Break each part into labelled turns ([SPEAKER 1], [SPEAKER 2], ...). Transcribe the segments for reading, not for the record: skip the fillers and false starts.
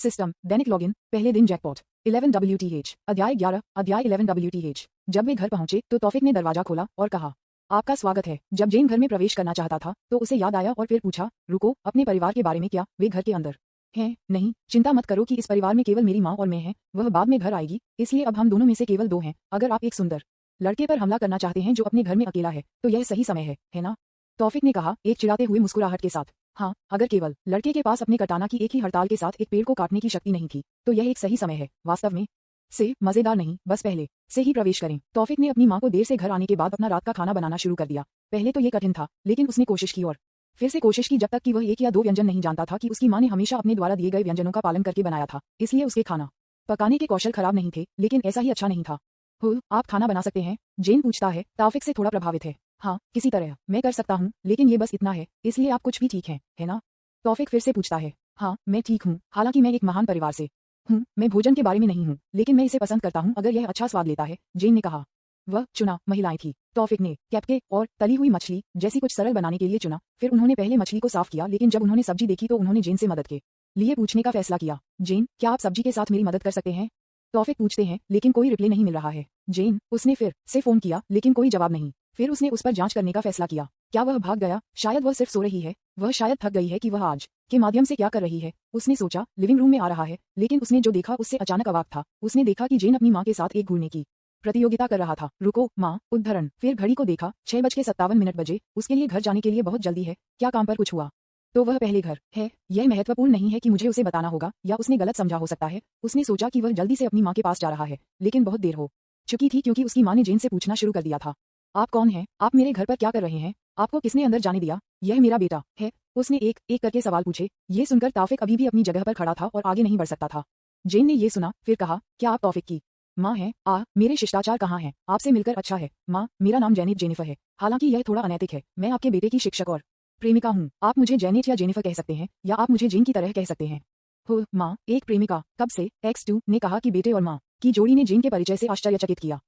[SPEAKER 1] System, दैनिक login, पहले दिन jackpot, 11 WTH, अध्याय 11, अध्याय 11 WTH। जब वे घर पहुंचे तो तौफिक ने दरवाजा खोला और कहा, आपका स्वागत है। जब जेन घर में प्रवेश करना चाहता था तो उसे याद आया और फिर पूछा, रुको, अपने परिवार के बारे में क्या? वे घर के अंदर हैं? नहीं, चिंता मत करो कि इस परिवार में केवल मेरी माँ और मैं हैं, वह बाद में घर आएगी, इसलिए अब हम दोनों में से केवल दो हैं। अगर आप एक सुंदर लड़के पर हमला करना चाहते हैं जो अपने घर में अकेला है तो यह सही समय है ना? तौफिक ने कहा, एक चिढ़ाते हुए मुस्कुराहट के साथ। हाँ, अगर केवल लड़के के पास अपने कटाना की एक ही हड़ताल के साथ एक पेड़ को काटने की शक्ति नहीं थी तो यह एक सही समय है। वास्तव में से मजेदार नहीं, बस पहले से ही प्रवेश करें। तौफिक ने अपनी माँ को देर से घर आने के बाद अपना रात का खाना बनाना शुरू कर दिया। पहले तो ये कठिन था, लेकिन उसने कोशिश की और फिर से कोशिश की जब तक कि वह एक या दो व्यंजन नहीं जानता था कि उसकी माँ ने हमेशा अपने द्वारा दिए गए व्यंजनों का पालन करके बनाया था, इसलिए उसके खाना पकाने के कौशल खराब नहीं थे, लेकिन ऐसा ही अच्छा नहीं था। हो, आप खाना बना सकते हैं? जेन पूछता है। तौफिक से थोड़ा प्रभावित है। हाँ, किसी तरह मैं कर सकता हूँ, लेकिन ये बस इतना है, इसलिए आप कुछ भी ठीक हैं, है ना? तौफिक फिर से पूछता है। हाँ, मैं ठीक हूँ, हालांकि मैं एक महान परिवार से हूँ। मैं भोजन के बारे में नहीं हूँ, लेकिन मैं इसे पसंद करता हूँ अगर यह अच्छा स्वाद लेता है, जेन ने कहा। वह चुना महिलाएं थी। तौफिक ने कैप्के और तली हुई मछली जैसी कुछ सरल बनाने के लिए चुना। फिर उन्होंने पहले मछली को साफ किया, लेकिन जब उन्होंने सब्जी देखी तो उन्होंने जेन से मदद के लिए पूछने का फैसला किया। जेन, क्या आप सब्जी के साथ मेरी मदद कर सकते हैं? तौफिक पूछते हैं, लेकिन कोई रिप्लाई नहीं मिल रहा है। जेन, उसने फिर से फोन किया, लेकिन कोई जवाब नहीं। फिर उसने उस पर जांच करने का फैसला किया। क्या वह भाग गया? शायद वह सिर्फ सो रही है। वह शायद थक गई है कि वह आज के माध्यम से क्या कर रही है। उसने सोचा, लिविंग रूम में आ रहा है, लेकिन उसने जो देखा उससे अचानक अवाक था। उसने देखा कि जेन अपनी माँ के साथ एक घूरने की प्रतियोगिता कर रहा था। रुको, माँ, उद्धरण। फिर घड़ी को देखा, 6:57 बजे। उसके लिए घर जाने के लिए बहुत जल्दी है। क्या काम पर कुछ हुआ? तो वह पहले घर है। यह महत्वपूर्ण नहीं है कि मुझे उसे बताना होगा, या उसने गलत समझा हो सकता है। उसने सोचा कि वह जल्दी से अपनी माँ के पास जा रहा है, लेकिन बहुत देर हो चुकी थी क्योंकि उसकी माँ ने जेन से पूछना शुरू कर दिया था। आप कौन हैं? आप मेरे घर पर क्या कर रहे हैं? आपको किसने अंदर जाने दिया? यह मेरा बेटा है। उसने एक एक करके सवाल पूछे। ये सुनकर तौफिक अभी भी अपनी जगह पर खड़ा था और आगे नहीं बढ़ सकता था। जेन ने ये सुना, फिर कहा, क्या आप तौफिक की माँ हैं? मेरे शिष्टाचार कहाँ हैं? आपसे मिलकर अच्छा है, माँ। मेरा नाम जेनिफर है। हालांकि यह थोड़ा अनैतिक है। मैं आपके बेटे की शिक्षक और प्रेमिका हूँ। आप मुझे जेनेट या जेनिफर कह सकते हैं, या आप मुझे जेन की तरह कह सकते हैं। हो, माँ, एक प्रेमिका? कब से? X2 ने कहा कि बेटे और माँ की जोड़ी ने जेन के परिचय से आश्चर्यचकित किया।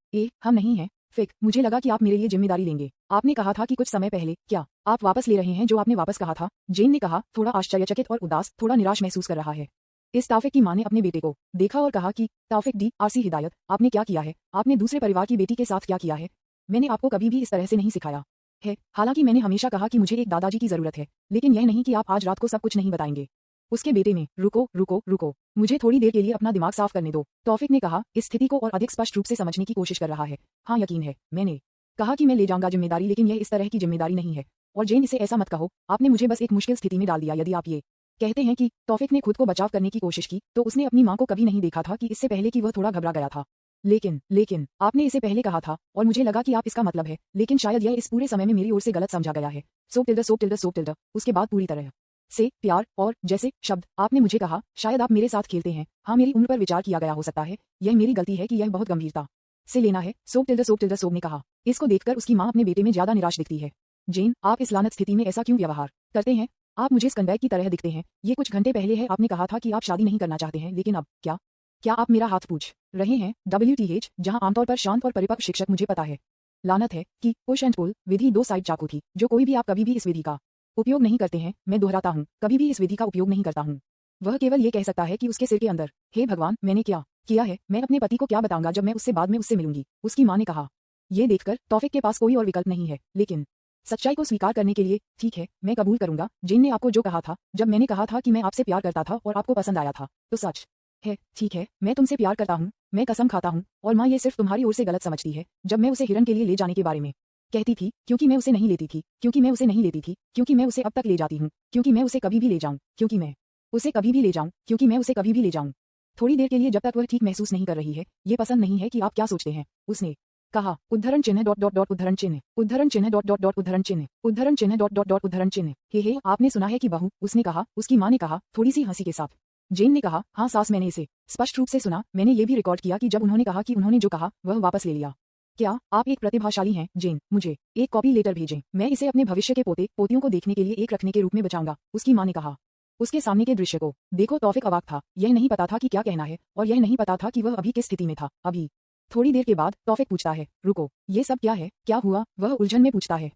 [SPEAKER 1] हम नहीं हैं। फिक, मुझे लगा कि आप मेरे लिए जिम्मेदारी लेंगे। आपने कहा था कि कुछ समय पहले। क्या आप वापस ले रहे हैं जो आपने वापस कहा था? जेन ने कहा, थोड़ा आश्चर्यचकित और उदास, थोड़ा निराश महसूस कर रहा है। इस तौफिक की माँ ने अपने बेटे को देखा और कहा कि तौफिक DRC हिदायत, आपने क्या किया है? आपने दूसरे परिवार की बेटी के साथ क्या किया है? मैंने आपको कभी भी इस तरह से नहीं सिखाया है। हालांकि मैंने हमेशा कहा कि मुझे एक दादाजी की जरूरत है, लेकिन यह नहीं कि आप आज रात को सब कुछ नहीं बताएंगे। उसके बेटे ने रुको रुको रुको, मुझे थोड़ी देर के लिए अपना दिमाग साफ करने दो। तौफिक ने कहा, इस स्थिति को और अधिक स्पष्ट रूप से समझने की कोशिश कर रहा है। हाँ, यकीन है। मैंने कहा कि मैं ले जाऊंगा जिम्मेदारी, लेकिन यह इस तरह की जिम्मेदारी नहीं है। और जेन, इसे ऐसा मत कहो, आपने मुझे बस एक मुश्किल स्थिति में डाल दिया। यदि आप ये कहते हैं कि तौफिक ने खुद को बचाव करने की कोशिश की, तो उसने अपनी माँ को कभी नहीं देखा था कि इससे पहले कि वह थोड़ा घबरा गया था। लेकिन आपने इसे पहले कहा था और मुझे लगा कि आप इसका मतलब है, लेकिन शायद यह इस पूरे समय में मेरी ओर से गलत समझा गया है। सोप टिल्डा, उसके बाद पूरी तरह से प्यार और जैसे शब्द आपने मुझे कहा, शायद आप मेरे साथ खेलते हैं। हाँ, मेरी उम्र पर विचार किया गया हो सकता है। यह मेरी गलती है कि यह बहुत गंभीरता से लेना है। सोप ने कहा। इसको देखकर उसकी माँ अपने बेटे में ज्यादा निराश दिखती है। जेन, आप इस लानत स्थिति में ऐसा क्यों व्यवहार करते हैं? आप मुझे स्कंबैग की तरह दिखते हैं। ये कुछ घंटे पहले है आपने कहा था कि आप शादी नहीं करना चाहते हैं, लेकिन अब क्या आप मेरा हाथ पूछ रहे हैं? WTH, जहां आमतौर पर शांत और परिपक्व शिक्षक, मुझे पता है। लानत है कि पुश एंड पुल विधि दो साइड चाकू थी। जो कोई भी आप कभी भी इस विधि का उपयोग नहीं करते हैं, मैं दोहराता हूँ, कभी भी इस विधि का उपयोग नहीं करता हूँ। वह केवल ये कह सकता है कि उसके सिर के अंदर, हे भगवान, मैंने क्या किया है? मैं अपने पति को क्या बताऊंगा जब मैं उससे बाद में उससे मिलूंगी? उसकी माँ ने कहा। ये देखकर तौफिक के पास कोई और विकल्प नहीं है, लेकिन सच्चाई को स्वीकार करने के लिए, ठीक है, मैं कबूल करूंगा। जेन ने आपको जो कहा था जब मैंने कहा था कि मैं आपसे प्यार करता था और आपको पसंद आया था, तो सच है। ठीक है, मैं तुमसे प्यार करता हूँ, मैं कसम खाता हूँ। और माँ ये सिर्फ तुम्हारी ओर से गलत समझती है। जब मैं उसे हिरन के लिए ले जाने के बारे में कहती थी, क्योंकि मैं उसे नहीं लेती थी, क्योंकि मैं उसे नहीं लेती थी, क्योंकि मैं उसे अब तक ले जाती हूँ, क्योंकि मैं उसे कभी भी ले जाऊँ, क्योंकि मैं उसे कभी भी ले जाऊँ, क्योंकि मैं उसे कभी भी ले जाऊँ। थोड़ी देर के लिए, जब तक वह ठीक महसूस नहीं कर रही है। ये पसंद नहीं है कि आप क्या सोचते हैं, उसने कहा। उद्धरण चिन्ह डॉट डॉट डॉट उद्धरण चिन्ह, उद्धरण चिन्ह डॉट डॉट डॉट उद्धरण चिन्ह, उद्धरण चिन्ह डॉट डॉट डॉट उद्धरण चिन्ह। हे, आपने सुना है कि बहू, उसने कहा। उसकी माँ ने कहा, थोड़ी सी हंसी के साथ। जेन ने कहा, हाँ सास, मैंने इसे स्पष्ट रूप से सुना। मैंने ये भी रिकॉर्ड किया कि जब उन्होंने कहा कि उन्होंने जो कहा वह वापस ले लिया। क्या आप एक प्रतिभाशाली हैं? जेन, मुझे एक कॉपी लेटर भेजें, मैं इसे अपने भविष्य के पोते पोतियों को देखने के लिए एक रखने के रूप में बचाऊंगा, उसकी माँ ने कहा। उसके सामने के दृश्य को देखो। तौफिक अवाक था। यह नहीं पता था कि क्या कहना है, और यह नहीं पता था कि वह अभी किस स्थिति में था। अभी थोड़ी देर के बाद तौफिक पूछता है, रुको, ये सब क्या है? क्या हुआ? वह उलझन में पूछता है।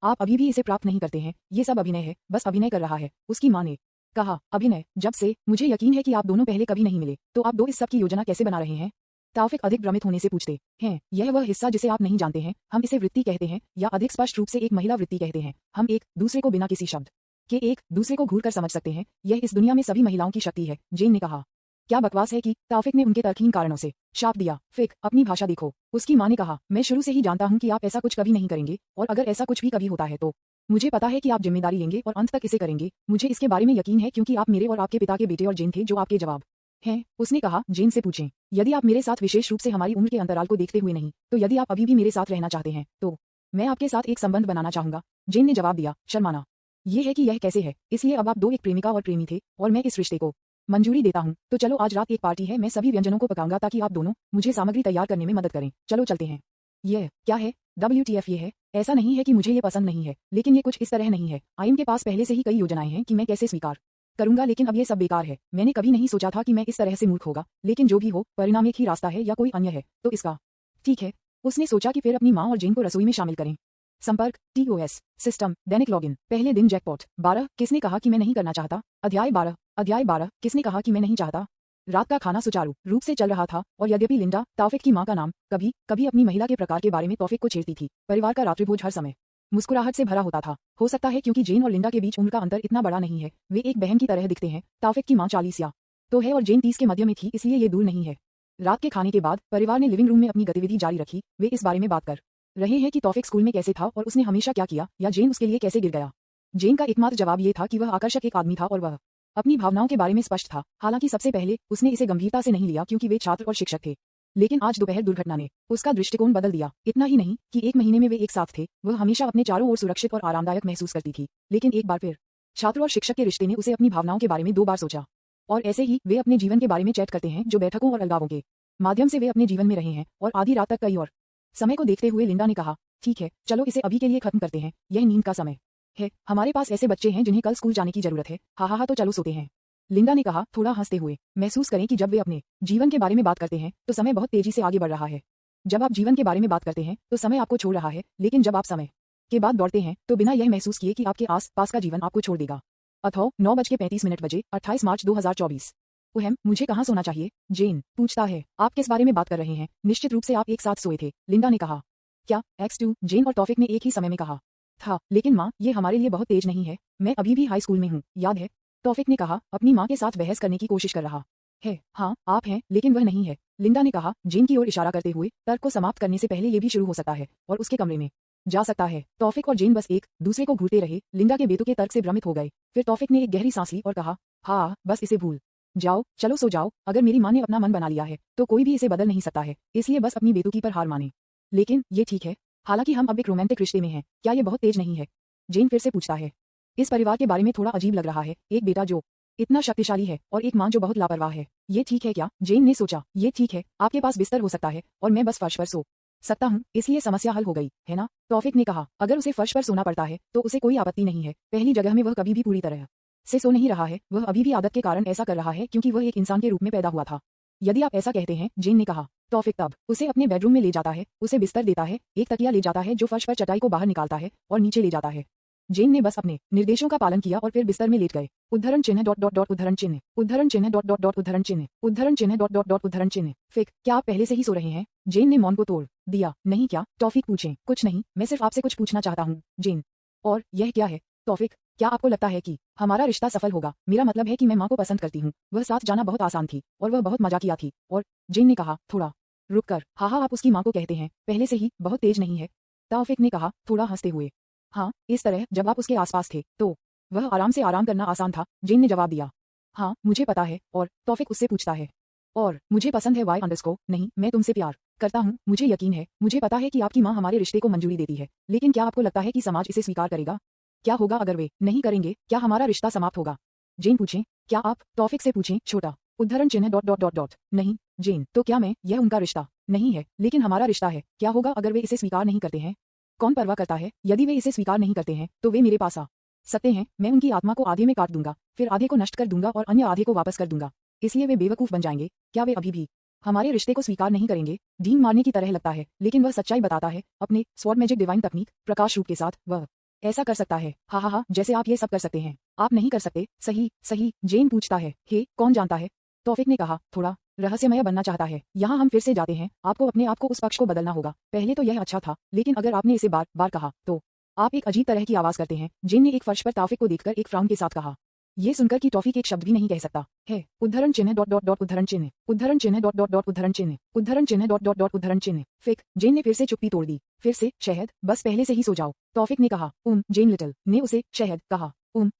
[SPEAKER 1] आप अभी भी इसे प्राप्त नहीं करते हैं? ये सब अभिनय है, बस अभिनय कर रहा है, उसकी माँ ने कहा, अभिनय, जब से मुझे यकीन है कि आप दोनों पहले कभी नहीं मिले, तो आप दो इस सब की योजना कैसे बना रहे हैं? ताउफिक अधिक भ्रमित होने से पूछते हैं, यह वह हिस्सा जिसे आप नहीं जानते हैं, हम इसे वृत्ति कहते हैं, या अधिक स्पष्ट रूप से एक महिला वृत्ति कहते हैं। हम एक दूसरे को बिना किसी शब्द के एक दूसरे को घूर कर समझ सकते हैं। यह इस दुनिया में सभी महिलाओं की शक्ति है, जेन ने कहा। क्या बकवास है कि ताउफिक ने उनके तर्कहीन कारणों से शाप दिया। फिक, अपनी भाषा देखो, उसकी माँ ने कहा, मैं शुरू से ही जानता हूँ कि आप ऐसा कुछ कभी नहीं करेंगे, और अगर ऐसा कुछ भी कभी होता है तो मुझे पता है कि आप जिम्मेदारी लेंगे और अंत तक इसे करेंगे। मुझे इसके बारे में यकीन है क्योंकि आप मेरे और आपके पिता के बेटे और जेन थे जो आपके जवाब हैं। उसने कहा, जेन से पूछें, यदि आप मेरे साथ विशेष रूप से हमारी उम्र के अंतराल को देखते हुए नहीं, तो यदि आप अभी भी मेरे साथ रहना चाहते हैं, तो मैं आपके साथ एक संबंध बनाना चाहूंगा। जेन ने जवाब दिया, शर्माना ये है कि यह कैसे है, इसलिए अब आप दो एक प्रेमिका और प्रेमी थे, और मैं इस रिश्ते को मंजूरी देता हूँ। तो चलो, आज रात एक पार्टी है, मैं सभी व्यंजनों को पकाऊंगा ताकि आप दोनों मुझे सामग्री तैयार करने में मदद करें। चलो चलते हैं। यह क्या है? WTF ये है? ऐसा नहीं है कि मुझे ये पसंद नहीं है, लेकिन ये कुछ इस तरह नहीं है। आईएम के पास पहले से ही कई योजनाएं हैं कि मैं कैसे स्वीकार करूंगा, लेकिन अब ये सब बेकार है। मैंने कभी नहीं सोचा था कि मैं इस तरह से मूर्ख होगा, लेकिन जो भी हो, परिणाम एक ही रास्ता है या कोई अन्य है, तो इसका ठीक है। उसने सोचा कि फिर अपनी माँ और जेन को रसोई में शामिल करें। संपर्क, TOS, सिस्टम, दैनिक लॉगिन। पहले दिन जैकपॉट। 12, किसने कहा कि मैं नहीं करना चाहता? अध्याय 12, किसने कहा कि मैं नहीं चाहता? रात का खाना सुचारू रूप से चल रहा था, और यद्यपि लिंडा, ताउफिक की मां का नाम, कभी कभी अपनी महिला के प्रकार के बारे में तौफिक को छेड़ती थी, परिवार का रात्रिभोज हर समय मुस्कुराहट से भरा होता था। हो सकता है क्योंकि जेन और लिंडा के बीच उम्र का अंतर इतना बड़ा नहीं है, वे एक बहन की तरह दिखते हैं। ताउफिक की मां 40 या तो है और जेन 30 के मध्य में थी, इसलिए ये दूर नहीं है। रात के खाने के बाद परिवार ने लिविंग रूम में अपनी गतिविधि जारी रखी। वे इस बारे में बात कर रहे हैं कि तौफिक स्कूल में कैसे था और उसने हमेशा क्या किया, या जेन उसके लिए कैसे गिर गया। जेन का एकमात्र जवाब ये था कि वह आकर्षक एक आदमी था और वह अपनी भावनाओं के बारे में स्पष्ट था। हालांकि सबसे पहले उसने इसे गंभीरता से नहीं लिया क्योंकि वे छात्र और शिक्षक थे, लेकिन आज दोपहर दुर्घटना ने उसका दृष्टिकोण बदल दिया। इतना ही नहीं कि एक महीने में वे एक साथ थे, वह हमेशा अपने चारों ओर सुरक्षित और आरामदायक महसूस करती थी, लेकिन एक बार फिर छात्र और शिक्षक के रिश्ते ने उसे अपनी भावनाओं के बारे में 2 बार सोचा। और ऐसे ही वे अपने जीवन के बारे में चैट करते हैं, जो बैठकों और अलगावों के माध्यम से वे अपने जीवन में रहे हैं, और आधी रात तक कई और समय को देखते हुए लिंडा ने कहा, ठीक है, चलो इसे अभी के लिए खत्म करते हैं, यह नींद का समय है। हमारे पास ऐसे बच्चे हैं जिन्हें कल स्कूल जाने की जरूरत है। हा, तो चलो सोते हैं। लिंडा ने कहा, थोड़ा हंसते हुए। महसूस करें कि जब वे अपने जीवन के बारे में बात करते हैं तो समय बहुत तेजी से आगे बढ़ रहा है। जब आप जीवन के बारे में बात करते हैं तो समय आपको छोड़ रहा है, लेकिन जब आप समय के बाद दौड़ते हैं तो बिना यह महसूस किए कि आपके आस पास का जीवन आपको छोड़ देगा। अथवा 9:35 बजे 28 मार्च 2024। उहम, मुझे कहाँ सोना चाहिए? जेन पूछता है, आप किस बारे में बात कर रहे हैं? निश्चित रूप से आप एक साथ सोए थे, लिंडा ने कहा। क्या? X2, जेन और तौफिक ने एक ही समय में कहा था, लेकिन माँ, ये हमारे लिए बहुत तेज नहीं है, मैं अभी भी हाई स्कूल में हूँ, याद है? तौफिक ने कहा, अपनी माँ के साथ बहस करने की कोशिश कर रहा है। हाँ, आप हैं, लेकिन वह नहीं है, लिंडा ने कहा, जेन की ओर इशारा करते हुए। तर्क को समाप्त करने से पहले ये भी शुरू हो सकता है और उसके कमरे में जा सकता है। तौफिक और जेन बस एक दूसरे को घूरते रहे। लिंडा के बेतुके तर्क से भ्रमित हो गए। फिर तौफिक ने एक गहरी सांस ली और कहा, हाँ, बस इसे भूल जाओ, चलो सो जाओ। अगर मेरी माँ ने अपना मन बना लिया है तो कोई भी इसे बदल नहीं सकता है, इसलिए बस अपनी बेतुकी पर हार माने। लेकिन ये ठीक है, हालांकि हम अब एक रोमांटिक रिश्ते में हैं, क्या ये बहुत तेज नहीं है? जेन फिर से पूछता है। इस परिवार के बारे में थोड़ा अजीब लग रहा है, एक बेटा जो इतना शक्तिशाली है और एक माँ जो बहुत लापरवाह है। ये ठीक है क्या? जेन ने सोचा। ये ठीक है, आपके पास बिस्तर हो सकता है और मैं बस फर्श पर सो सकता हूँ, इसलिए समस्या हल हो गई, है ना? तौफिक ने कहा, अगर उसे फर्श पर सोना पड़ता है तो उसे कोई आपत्ति नहीं है। पहली जगह में वह कभी भी पूरी तरह से सो नहीं रहा है, वह अभी भी आदत के कारण ऐसा कर रहा है क्योंकि वह एक इंसान के रूप में पैदा हुआ था। यदि आप ऐसा कहते हैं, जेन ने कहा। तौफिक तब उसे अपने बेडरूम में ले जाता है, उसे बिस्तर देता है, एक तकिया ले जाता है जो फर्श पर चटाई को बाहर निकालता है और नीचे ले जाता है। जेन ने बस अपने निर्देशों का पालन किया और फिर बिस्तर में लेट गए। उद्धरण चिन्ह डॉट डॉट डॉट उद्धरण चिन्ह उद्धरण चिन्ह डॉट डॉट डॉट उद्धरण चिन्ह उद्धरण चिन्ह डॉट डॉट डॉट उद्धरण चिन्ह। फिक, क्या आप पहले से ही सो रहे हैं? जेन ने मौन को तोड़ दिया। नहीं क्या? तौफिक पूछें। कुछ नहीं, मैं सिर्फ आपसे कुछ पूछना चाहता हूँ। जेन, और यह क्या है? तौफिक, क्या आपको लगता है कि हमारा रिश्ता सफल होगा? मेरा मतलब है कि मैं माँ को पसंद करती हूँ। वह साथ जाना बहुत आसान थी और वह बहुत मजाकिया थी। और जेन ने कहा, थोड़ा रुक कर। हाँ, आप उसकी माँ को कहते हैं, पहले से ही बहुत तेज नहीं है? तौफिक ने कहा, थोड़ा हंसते हुए। हाँ, इस तरह जब आप उसके आसपास थे तो वह आराम से आराम करना आसान था, जेन ने जवाब दिया। हाँ, मुझे पता है। और तौफिक उससे पूछता है, और मुझे पसंद है Y_, नहीं, मैं तुमसे प्यार करता हूँ, मुझे यकीन है, मुझे पता है कि आपकी माँ हमारे रिश्ते को मंजूरी देती है, लेकिन क्या आपको लगता है कि समाज इसे स्वीकार करेगा? क्या होगा अगर वे नहीं करेंगे? क्या हमारा रिश्ता समाप्त होगा? जेन पूछें। क्या आप? तौफिक से पूछें। छोटा उद्धरण चिन्ह डॉट डॉट डॉट डॉट। नहीं, जेन, तो क्या मैं? यह उनका रिश्ता नहीं है, लेकिन हमारा रिश्ता है। क्या होगा अगर वे इसे स्वीकार नहीं करते हैं? कौन परवाह करता है? यदि वे इसे स्वीकार नहीं करते हैं तो वे मेरे पास आ सकते हैं, मैं उनकी आत्मा को आधे में काट दूंगा, फिर आधे को नष्ट कर दूंगा और अन्य आधे को वापस कर दूंगा, इसलिए वे बेवकूफ बन जाएंगे। क्या वे अभी भी हमारे रिश्ते को स्वीकार नहीं करेंगे? डीन मारने की तरह लगता है, लेकिन वह सच्चाई बताता है। अपने स्वॉर्ड मैजिक डिवाइन तकनीक प्रकाश रूप के साथ वह ऐसा कर सकता है। हा, जैसे आप ये सब कर सकते हैं। आप नहीं कर सकते। सही सही, जेन पूछता है। हे, कौन जानता है? तौफिक ने कहा, थोड़ा रहस्यमय बनना चाहता है। यहाँ हम फिर से जाते हैं, आपको अपने आप को उस पक्ष को बदलना होगा। पहले तो यह अच्छा था, लेकिन अगर आपने इसे बार बार कहा तो आप एक अजीब तरह की आवाज करते हैं। जेन ने एक फर्श पर तौफिक को देखकर एक फ्राउन के साथ कहा। ये सुनकर कि तौफिक एक शब्द भी नहीं कह सकता है। उद्धरण चिन्ह डॉट डॉट डॉट उद्धरण चिन्ह, उद्धरण चिन्ह डॉट डॉट डॉट उद्धरण चिन्ह, उद्धरण चिन्ह डॉट डॉट डॉट उद्धरण चिन्ह। फिक, जेन ने फिर से चुप्पी तोड़ दी। फिर से, शहद, बस पहले से ही सो जाओ, तौफिक ने कहा। जेन लिटिल ने उसे शहद कहा।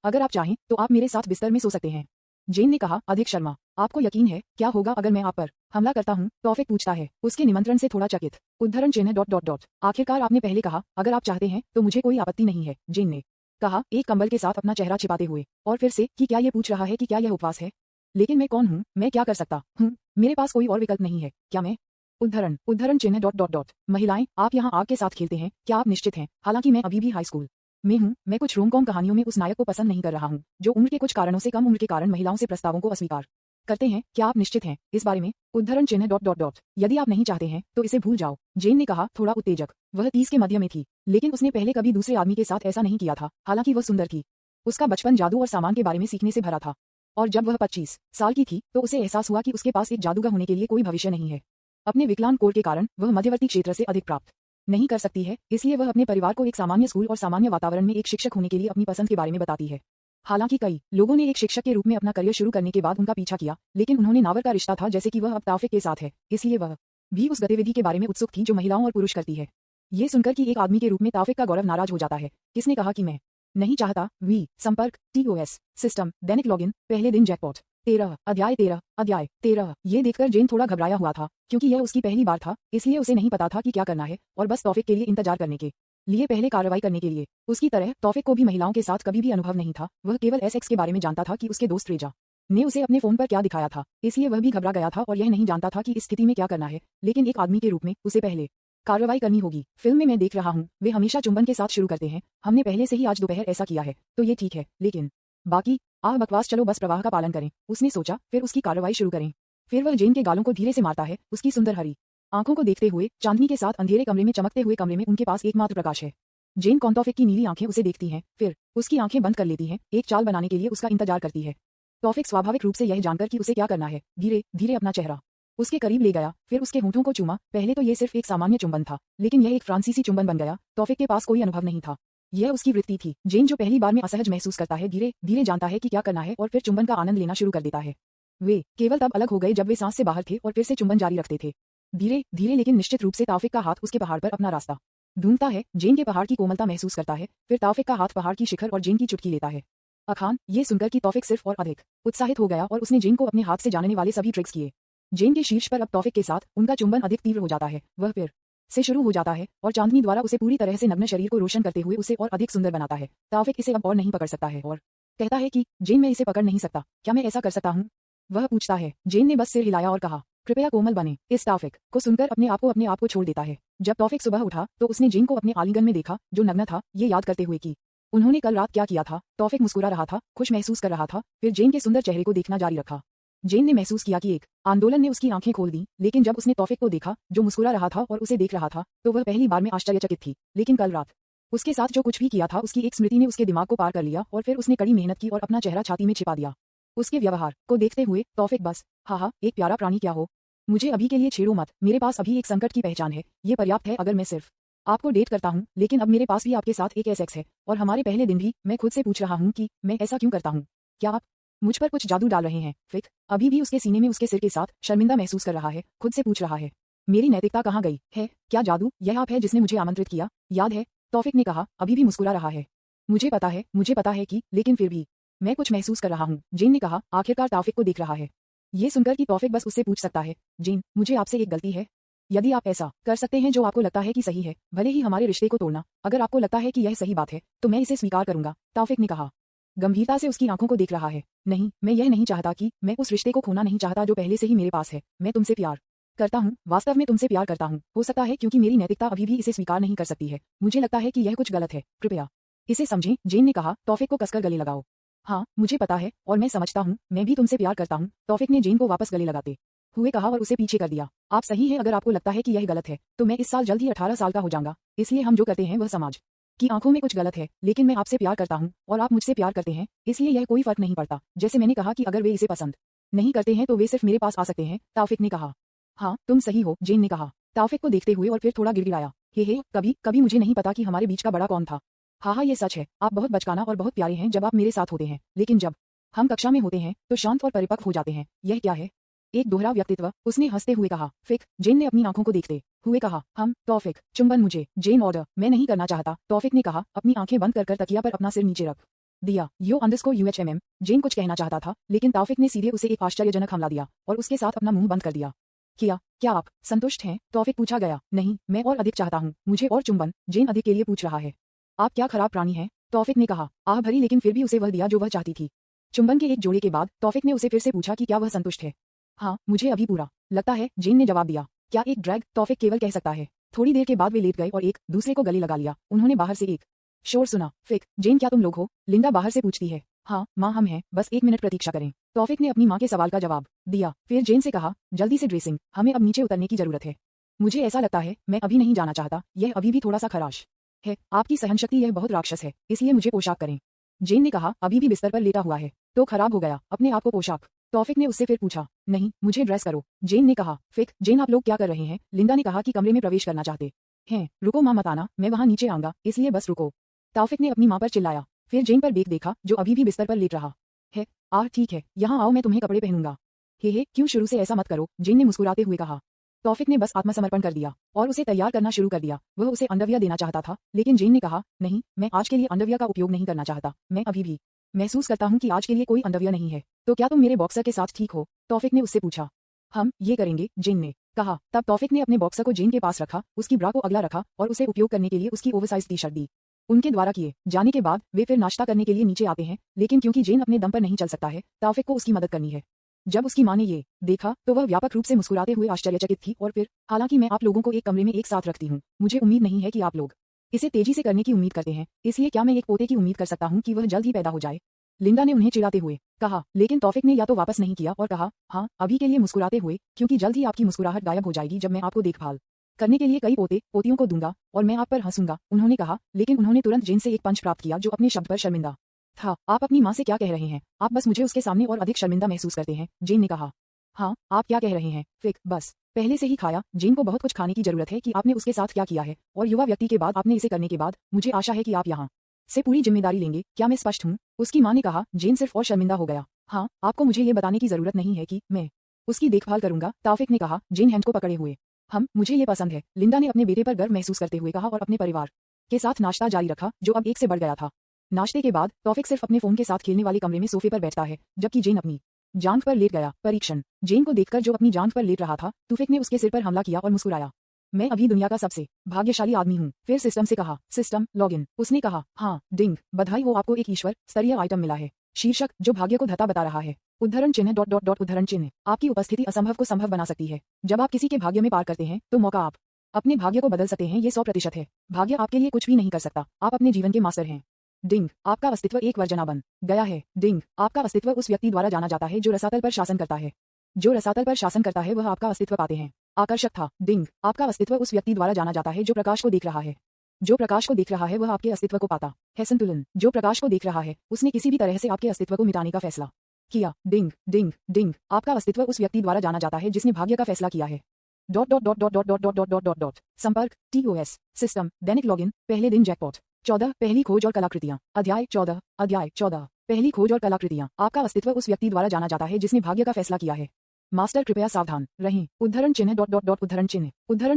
[SPEAKER 1] अगर आप चाहें तो आप मेरे साथ बिस्तर में सो सकते हैं। जेन ने कहा, अधिक शर्मा। आपको यकीन है क्या होगा अगर मैं आप पर हमला करता हूँ? तौफिक पूछता है, उसके निमंत्रण से थोड़ा चकित। उद्धरण चिन्ह डॉट डॉट डॉट। आखिरकार आपने पहले कहा, अगर आप चाहते हैं तो मुझे कोई आपत्ति नहीं है, जेन ने कहा, एक कंबल के साथ अपना चेहरा छिपाते हुए। और फिर से कि क्या ये पूछ रहा है कि क्या यह उपवास है? लेकिन मैं कौन हूँ? मैं क्या कर सकता हूँ? मेरे पास कोई और विकल्प नहीं है। क्या मैं उद्धरण चिन्ह डॉट डॉट डॉट। महिलाएं, आप यहाँ आग के साथ खेलते हैं, क्या आप निश्चित हैं? हालांकि मैं अभी भी हाई स्कूल में हूँ। मैं कुछ रोमकॉम कहानियों में उस नायक को पसंद नहीं कर रहा हूँ जो उम्र के कुछ कारणों से कम उम्र के कारण महिलाओं से प्रस्तावों को अस्वीकार करते हैं। क्या आप निश्चित हैं इस बारे में? उद्धरण चिन्ह डॉट डॉट डॉट। यदि आप नहीं चाहते हैं तो इसे भूल जाओ, जेन ने कहा, थोड़ा उत्तेजक। वह 30 के मध्य में थी, लेकिन उसने पहले कभी दूसरे आदमी के साथ ऐसा नहीं किया था। हालांकि वह सुंदर थी। उसका बचपन जादू और सामान के बारे में सीखने से भरा था। और जब वह 25 साल की थी तो उसे एहसास हुआ कि उसके पास एक जादूगर होने के लिए कोई भविष्य नहीं है। अपने विकलांग कोर के कारण वह मध्यवर्ती क्षेत्र से अधिक प्राप्त नहीं कर सकती है, इसलिए वह अपने परिवार को एक सामान्य स्कूल और सामान्य वातावरण में एक शिक्षक होने के लिए अपनी पसंद के बारे में बताती है। हालांकि कई लोगों ने एक शिक्षक के रूप में अपना करियर शुरू करने के बाद उनका पीछा किया, लेकिन उन्होंने नावर का रिश्ता था जैसे कि वह अब तौफिक के साथ है, इसलिए वह भी उस गतिविधि के बारे में उत्सुक थी जो महिलाओं और पुरुष करती है। ये सुनकर कि एक आदमी के रूप में तौफिक का गौरव नाराज हो जाता है। किसने कहा कि मैं नहीं चाहता? संपर्क, TOS, सिस्टम, दैनिक लॉगिन, पहले दिन जैकपॉट। 13, अध्याय 13। ये देखकर जेन थोड़ा घबराया हुआ था, क्योंकि यह उसकी पहली बार था, इसलिए उसे नहीं पता था कि क्या करना है, और बस तौफिक के लिए इंतजार करने के लिए पहले कार्रवाई करने के लिए। उसकी तरह तौफिक को भी महिलाओं के साथ कभी भी अनुभव नहीं था। वह केवल SX के बारे में जानता था कि उसके दोस्त रेजा ने उसे अपने फोन पर क्या दिखाया था, इसलिए वह भी घबरा गया था और यह नहीं जानता था कि इस स्थिति में क्या करना है। लेकिन एक आदमी के रूप में उसे पहले कार्रवाई करनी होगी। फिल्म में मैं देख रहा हूँ, वे हमेशा चुंबन के साथ शुरू करते हैं। हमने पहले से ही आज दोपहर ऐसा किया है, तो ये ठीक है, लेकिन बाकी बकवास, चलो बस प्रवाह का पालन करें, उसने सोचा। फिर उसकी कार्रवाई शुरू करें। फिर वह जेन के गालों को धीरे से मारता है, उसकी सुंदर हरी आंखों को देखते हुए। चांदनी के साथ अंधेरे कमरे में चमकते हुए कमरे में उनके पास एकमात्र प्रकाश है। जेन तौफिक की नीली आंखें उसे देखती हैं, फिर उसकी आंखें बंद कर लेती हैं, एक चाल बनाने के लिए उसका इंतजार करती है। तौफिक स्वाभाविक रूप से यह जानकर कि उसे क्या करना है, धीरे धीरे अपना चेहरा उसके करीब ले गया, फिर उसके होंठों को चूमा। पहले तो ये सिर्फ एक सामान्य चुंबन था, लेकिन यह एक फ्रांसीसी चुंबन बन गया। तौफिक के पास कोई अनुभव नहीं था, यह उसकी वृत्ति थी। जेन जो पहली बार में असहज महसूस करता है, धीरे धीरे जानता है कि क्या करना है और फिर चुंबन का आनंद लेना शुरू कर देता है। वे केवल तब अलग हो गए जब वे सांस से बाहर थे और फिर से चुंबन जारी रखते थे, धीरे धीरे लेकिन निश्चित रूप से। तौफिक का हाथ उसके पहाड़ पर अपना रास्ता ढूंढता है, जेन के पहाड़ की कोमलता महसूस करता है, फिर तौफिक का हाथ पहाड़ की शिखर और जेन की चुटकी लेता है। अखान, ये सुनकर कि तौफिक सिर्फ और अधिक उत्साहित हो गया और उसने जेन को अपने हाथ से जानने वाले सभी ट्रिक्स किए। जेन के शीर्ष पर अब तौफिक के साथ उनका चुंबन अधिक तीव्र हो जाता है। वह फिर से शुरू हो जाता है और चांदनी द्वारा उसे पूरी तरह से नग्न शरीर को रोशन करते हुए उसे और अधिक सुंदर बनाता है। तौफिक इसे अब और नहीं पकड़ सकता है और कहता है कि जेन, मैं इसे पकड़ नहीं सकता, क्या मैं ऐसा कर सकता हूँ? वह पूछता है। जेन ने बस सिर हिलाया और कहा, कृपया कोमल बने। इस तौफिक को सुनकर अपने आप को छोड़ देता है। जब तौफिक सुबह उठा तो उसने जेन को अपने आलिंगन में देखा, जो नग्न था, ये याद करते हुए कि उन्होंने कल रात क्या किया था। तौफिक मुस्कुरा रहा था, खुश महसूस कर रहा था, फिर जेन के सुंदर चेहरे को देखना जारी रखा। जेन ने महसूस किया कि एक आंदोलन ने उसकी आंखें खोल दी, लेकिन जब उसने तौफिक को देखा जो मुस्कुरा रहा था और उसे देख रहा था, तो वह पहली बार में आश्चर्यचकित थी। लेकिन कल रात उसके साथ जो कुछ भी किया था, उसकी एक स्मृति ने उसके दिमाग को पार कर लिया और फिर उसने कड़ी मेहनत की और अपना चेहरा छाती में छिपा दिया। उसके व्यवहार को देखते हुए तौफिक बस, हाँ, एक प्यारा प्राणी क्या हो, मुझे अभी के लिए छेड़ो मत, मेरे पास अभी एक संकट की पहचान है, ये पर्याप्त है अगर मैं सिर्फ आपको डेट करता हूँ। लेकिन अब मेरे पास भी आपके साथ एक SX है, और हमारे पहले दिन भी मैं खुद से पूछ रहा हूँ कि मैं ऐसा क्यों करता हूँ। क्या आप मुझ पर कुछ जादू डाल रहे हैं? फिक अभी भी उसके सीने में उसके सिर के साथ शर्मिंदा महसूस कर रहा है, खुद से पूछ रहा है, मेरी नैतिकता कहाँ गई है? क्या जादू यह आप है जिसने मुझे आमंत्रित किया, याद है? तौफिक ने कहा, अभी भी मुस्कुरा रहा है। मुझे पता है कि, लेकिन फिर भी मैं कुछ महसूस कर रहा हूँ, जेन ने कहा, आखिरकार तौफिक को देख रहा है। ये सुनकर कि तौफिक बस उससे पूछ सकता है, जेन, मुझे आपसे एक गलती है, यदि आप ऐसा कर सकते हैं जो आपको लगता है कि सही है, भले ही हमारे रिश्ते को तोड़ना, अगर आपको लगता है कि यह सही बात है तो मैं इसे स्वीकार करूंगा। तौफिक ने कहा, गंभीरता से उसकी आंखों को देख रहा है। नहीं, मैं यह नहीं चाहता कि मैं उस रिश्ते को खोना नहीं चाहता जो पहले से ही मेरे पास है। मैं तुमसे प्यार करता हूँ, वास्तव में तुमसे प्यार करता हूँ। हो सकता है क्योंकि मेरी नैतिकता अभी भी इसे स्वीकार नहीं कर सकती है, मुझे लगता है कि यह कुछ गलत है, कृपया इसे समझें। जेन ने कहा, तौफिक को कसकर गले लगाओ। हाँ, मुझे पता है और मैं समझता हूँ, मैं भी तुमसे प्यार करता हूँ, तौफिक ने जेन को वापस गले लगाते हुए कहा और उसे पीछे कर दिया। आप सही हैं, अगर आपको लगता है कि यह गलत है तो मैं इस साल जल्द ही 18 साल का हो जाऊंगा, इसलिए हम जो करते हैं वह समाज कि आंखों में कुछ गलत है, लेकिन मैं आपसे प्यार करता हूँ और आप मुझसे प्यार करते हैं, इसलिए यह कोई फर्क नहीं पड़ता। जैसे मैंने कहा कि अगर वे इसे पसंद नहीं करते हैं तो वे सिर्फ मेरे पास आ सकते हैं, ताउफिक ने कहा। हाँ तुम सही हो, जेन ने कहा, ताउफिक को देखते हुए और फिर थोड़ा गिड़गिड़ाया। हे कभी कभी मुझे नहीं पता कि हमारे बीच का बड़ा कौन था। हाँ ये सच है, आप बहुत बचकाना और बहुत प्यारे हैं जब आप मेरे साथ होते हैं, लेकिन जब हम कक्षा में होते हैं तो शांत और परिपक्व हो जाते हैं। यह क्या है? एक दोहरा व्यक्तित्व, उसने हंसते हुए कहा। फिक, जेन ने अपनी आंखों को देखते हुए कहा। हम तौफिक, चुंबन मुझे, जेन ऑर्डर, मैं नहीं करना चाहता, तौफिक ने कहा, अपनी आंखें बंद कर तकिया पर अपना सिर नीचे रख दिया। UHMM, जेन कुछ कहना चाहता था, लेकिन तौफिक ने सीधे उसे एक आश्चर्यजनक हमला दिया और उसके साथ अपना मुंह बंद कर दिया। क्या आप संतुष्ट हैं? तौफिक पूछा गया। नहीं, मैं और अधिक चाहता हूँ, मुझे और चुंबन, जेन अधिक के लिए पूछ रहा है। आप क्या खराब प्राणी हैं? तौफिक ने कहा, आह भरी, लेकिन फिर भी उसे वह दिया जो वह चाहती थी। चुंबन के एक जोड़े के बाद तौफिक ने उसे फिर से पूछा कि क्या वह संतुष्ट है। हाँ, मुझे अभी पूरा लगता है, जेन ने जवाब दिया। क्या एक ड्रैग? तौफिक केवल कह सकता है। थोड़ी देर के बाद वे लेट गए और एक दूसरे को गले लगा लिया। उन्होंने बाहर से एक शोर सुना। फिक, जेन क्या तुम लोग हो? लिंडा बाहर से पूछती है। हाँ माँ हम हैं, बस 1 मिनट प्रतीक्षा करें। तौफिक ने अपनी माँ के सवाल का जवाब दिया। फिर जेन से कहा, जल्दी से ड्रेसिंग, हमें अब नीचे उतरने की जरूरत है। मुझे ऐसा लगता है, मैं अभी नहीं जाना चाहता, यह अभी भी थोड़ा सा खराश है। आपकी सहनशक्ति यह बहुत राक्षस है, इसलिए मुझे पोशाक करें। जेन ने कहा, अभी भी बिस्तर पर लेटा हुआ है तो खराब हो गया, अपने आप को पोशाक। तौफिक ने उससे फिर पूछा। नहीं, मुझे ड्रेस करो, जेन ने कहा। फिक, जेन आप लोग क्या कर रहे हैं? लिंडा ने कहा कि कमरे में प्रवेश करना चाहते हैं। रुको माँ मत आना, मैं वहां नीचे आऊंगा, इसलिए बस रुको। तौफिक ने अपनी माँ पर चिल्लाया। फिर जेन पर बेग देखा जो अभी भी बिस्तर पर लेट रहा है। ठीक है, यहाँ आओ, मैं तुम्हें कपड़े पहनूंगा। हे क्यों शुरू से ऐसा मत करो, जेन ने मुस्कुराते हुए कहा। तौफिक ने बस आत्मसमर्पण कर दिया और उसे तैयार करना शुरू कर दिया। वह उसे अंडरवियर देना चाहता था, लेकिन जेन ने कहा, नहीं, मैं आज के लिए अंडरवियर का उपयोग नहीं करना चाहता, मैं अभी भी महसूस करता हूँ कि आज के लिए कोई अंडरवियर नहीं है। तो क्या तुम मेरे बॉक्सर के साथ ठीक हो? तौफिक ने उससे पूछा। हम ये करेंगे, जेन ने कहा। तब तौफिक ने अपने बॉक्सर को जेन के पास रखा, उसकी ब्रा को अगला रखा और उसे उपयोग करने के लिए उसकी ओवरसाइज टी शर्ट दी। उनके द्वारा किए जाने के बाद वे फिर नाश्ता करने के लिए नीचे आते हैं, लेकिन क्योंकि जेन अपने दम पर नहीं चल सकता है, तौफिक को उसकी मदद करनी है। जब उसकी माँ ने ये देखा तो वह व्यापक रूप से मुस्कुराते हुए आश्चर्यचकित थी और फिर, हालांकि मैं आप लोगों को एक कमरे में एक साथ रखती हूँ, मुझे उम्मीद नहीं है कि आप लोग इसे तेजी से करने की उम्मीद करते हैं, इसलिए क्या मैं एक पोते की उम्मीद कर सकता हूँ कि वह जल्द ही पैदा हो जाए? लिंडा ने उन्हें चिढ़ाते हुए कहा, लेकिन तौफिक ने या तो वापस नहीं किया और कहा, हाँ अभी के लिए मुस्कुराते हुए, क्योंकि जल्द ही आपकी मुस्कुराहट गायब हो जाएगी जब मैं आपको देखभाल करने के लिए कई पोते पोतियों को दूंगा और मैं आप पर हंसूंगा, उन्होंने कहा। लेकिन उन्होंने तुरंत जेन से एक पंच प्राप्त किया जो अपने शब्द पर शर्मिंदा था। आप अपनी माँ से क्या कह रहे हैं? आप बस मुझे उसके सामने और अधिक शर्मिंदा महसूस करते हैं, जेन ने कहा। हाँ, आप क्या कह रहे हैं? फिक, बस पहले से ही खाया, जेन को बहुत कुछ खाने की जरूरत है कि आपने उसके साथ क्या किया है, और युवा व्यक्ति के बाद आपने इसे करने के बाद मुझे आशा है कि आप यहाँ से पूरी जिम्मेदारी लेंगे। क्या मैं स्पष्ट हूँ? उसकी माँ ने कहा। जेन सिर्फ और शर्मिंदा हो गया। हाँ, आपको मुझे ये बताने की जरूरत नहीं है कि मैं उसकी देखभाल करूंगा, तौफिक ने कहा, जेन हैंड को पकड़े हुए। मुझे ये पसंद है, लिंडा ने अपने बेटे पर गर्व महसूस करते हुए कहा और अपने परिवार के साथ नाश्ता जारी रखा, जो अब एक से बढ़ गया था। नाश्ते के बाद तौफिक सिर्फ अपने फोन के साथ खेलने वाले कमरे में सोफे पर बैठता है, जबकि जेन अपनी जांघ पर लेट गया। परीक्षण, जेन को देखकर जो अपनी जांघ पर लेट रहा था, तौफिक ने उसके सिर पर हमला किया और मुस्कुराया। मैं अभी दुनिया का सबसे भाग्यशाली आदमी हूँ। फिर सिस्टम से कहा, सिस्टम लॉगिन, उसने कहा। हाँ, डिंग, बधाई हो, आपको एक ईश्वर स्तरीय आइटम मिला है। शीर्षक, जो भाग्य को धता बता रहा है, उद्धरण चिन्ह डॉट डॉट डॉट उद्धरण चिन्ह। आपकी उपस्थिति असंभव को संभव बना सकती है। जब आप किसी के भाग्य में पार करते हैं तो मौका आप अपने भाग्य को बदल सकते हैं, ये 100% है। भाग्य आपके लिए कुछ भी नहीं कर सकता, आप अपने जीवन के मास्टर हैं। डिंग, आपका अस्तित्व एक वर्जना बन गया है। डिंग, आपका अस्तित्व उस व्यक्ति द्वारा जाना जाता है जो रसातल पर शासन करता है। जो रसातल पर शासन करता है वह आपका अस्तित्व पाते हैं। आकर्षक था। डिंग, आपका अस्तित्व उस व्यक्ति द्वारा जाना जाता है जो प्रकाश को देख रहा है। जो प्रकाश को देख रहा है वह आपके अस्तित्व को पाता है। संतुलन, जो प्रकाश को देख रहा है उसने किसी भी तरह से आपके अस्तित्व को मिटाने का फैसला किया। डिंग डिंग डिंग, आपका अस्तित्व उस व्यक्ति द्वारा जाना जाता है जिसने भाग्य का फैसला किया है। Dot dot dot dot dot dot dot dot dot dot dot संपर्क, TOS सिस्टम, दैनिक लॉगिन, पहले दिन जैकपॉट 14, पहली खोज और कलाकृतियां, अध्याय 14, पहली खोज और कलाकृतियां। आपका अस्तित्व उस व्यक्ति द्वारा जाना जाता है जिसने भाग्य का फैसला किया है। मास्टर कृपया सावधान रहें। उद्धरण चिन्ह डॉट डॉट डॉट उद्धरण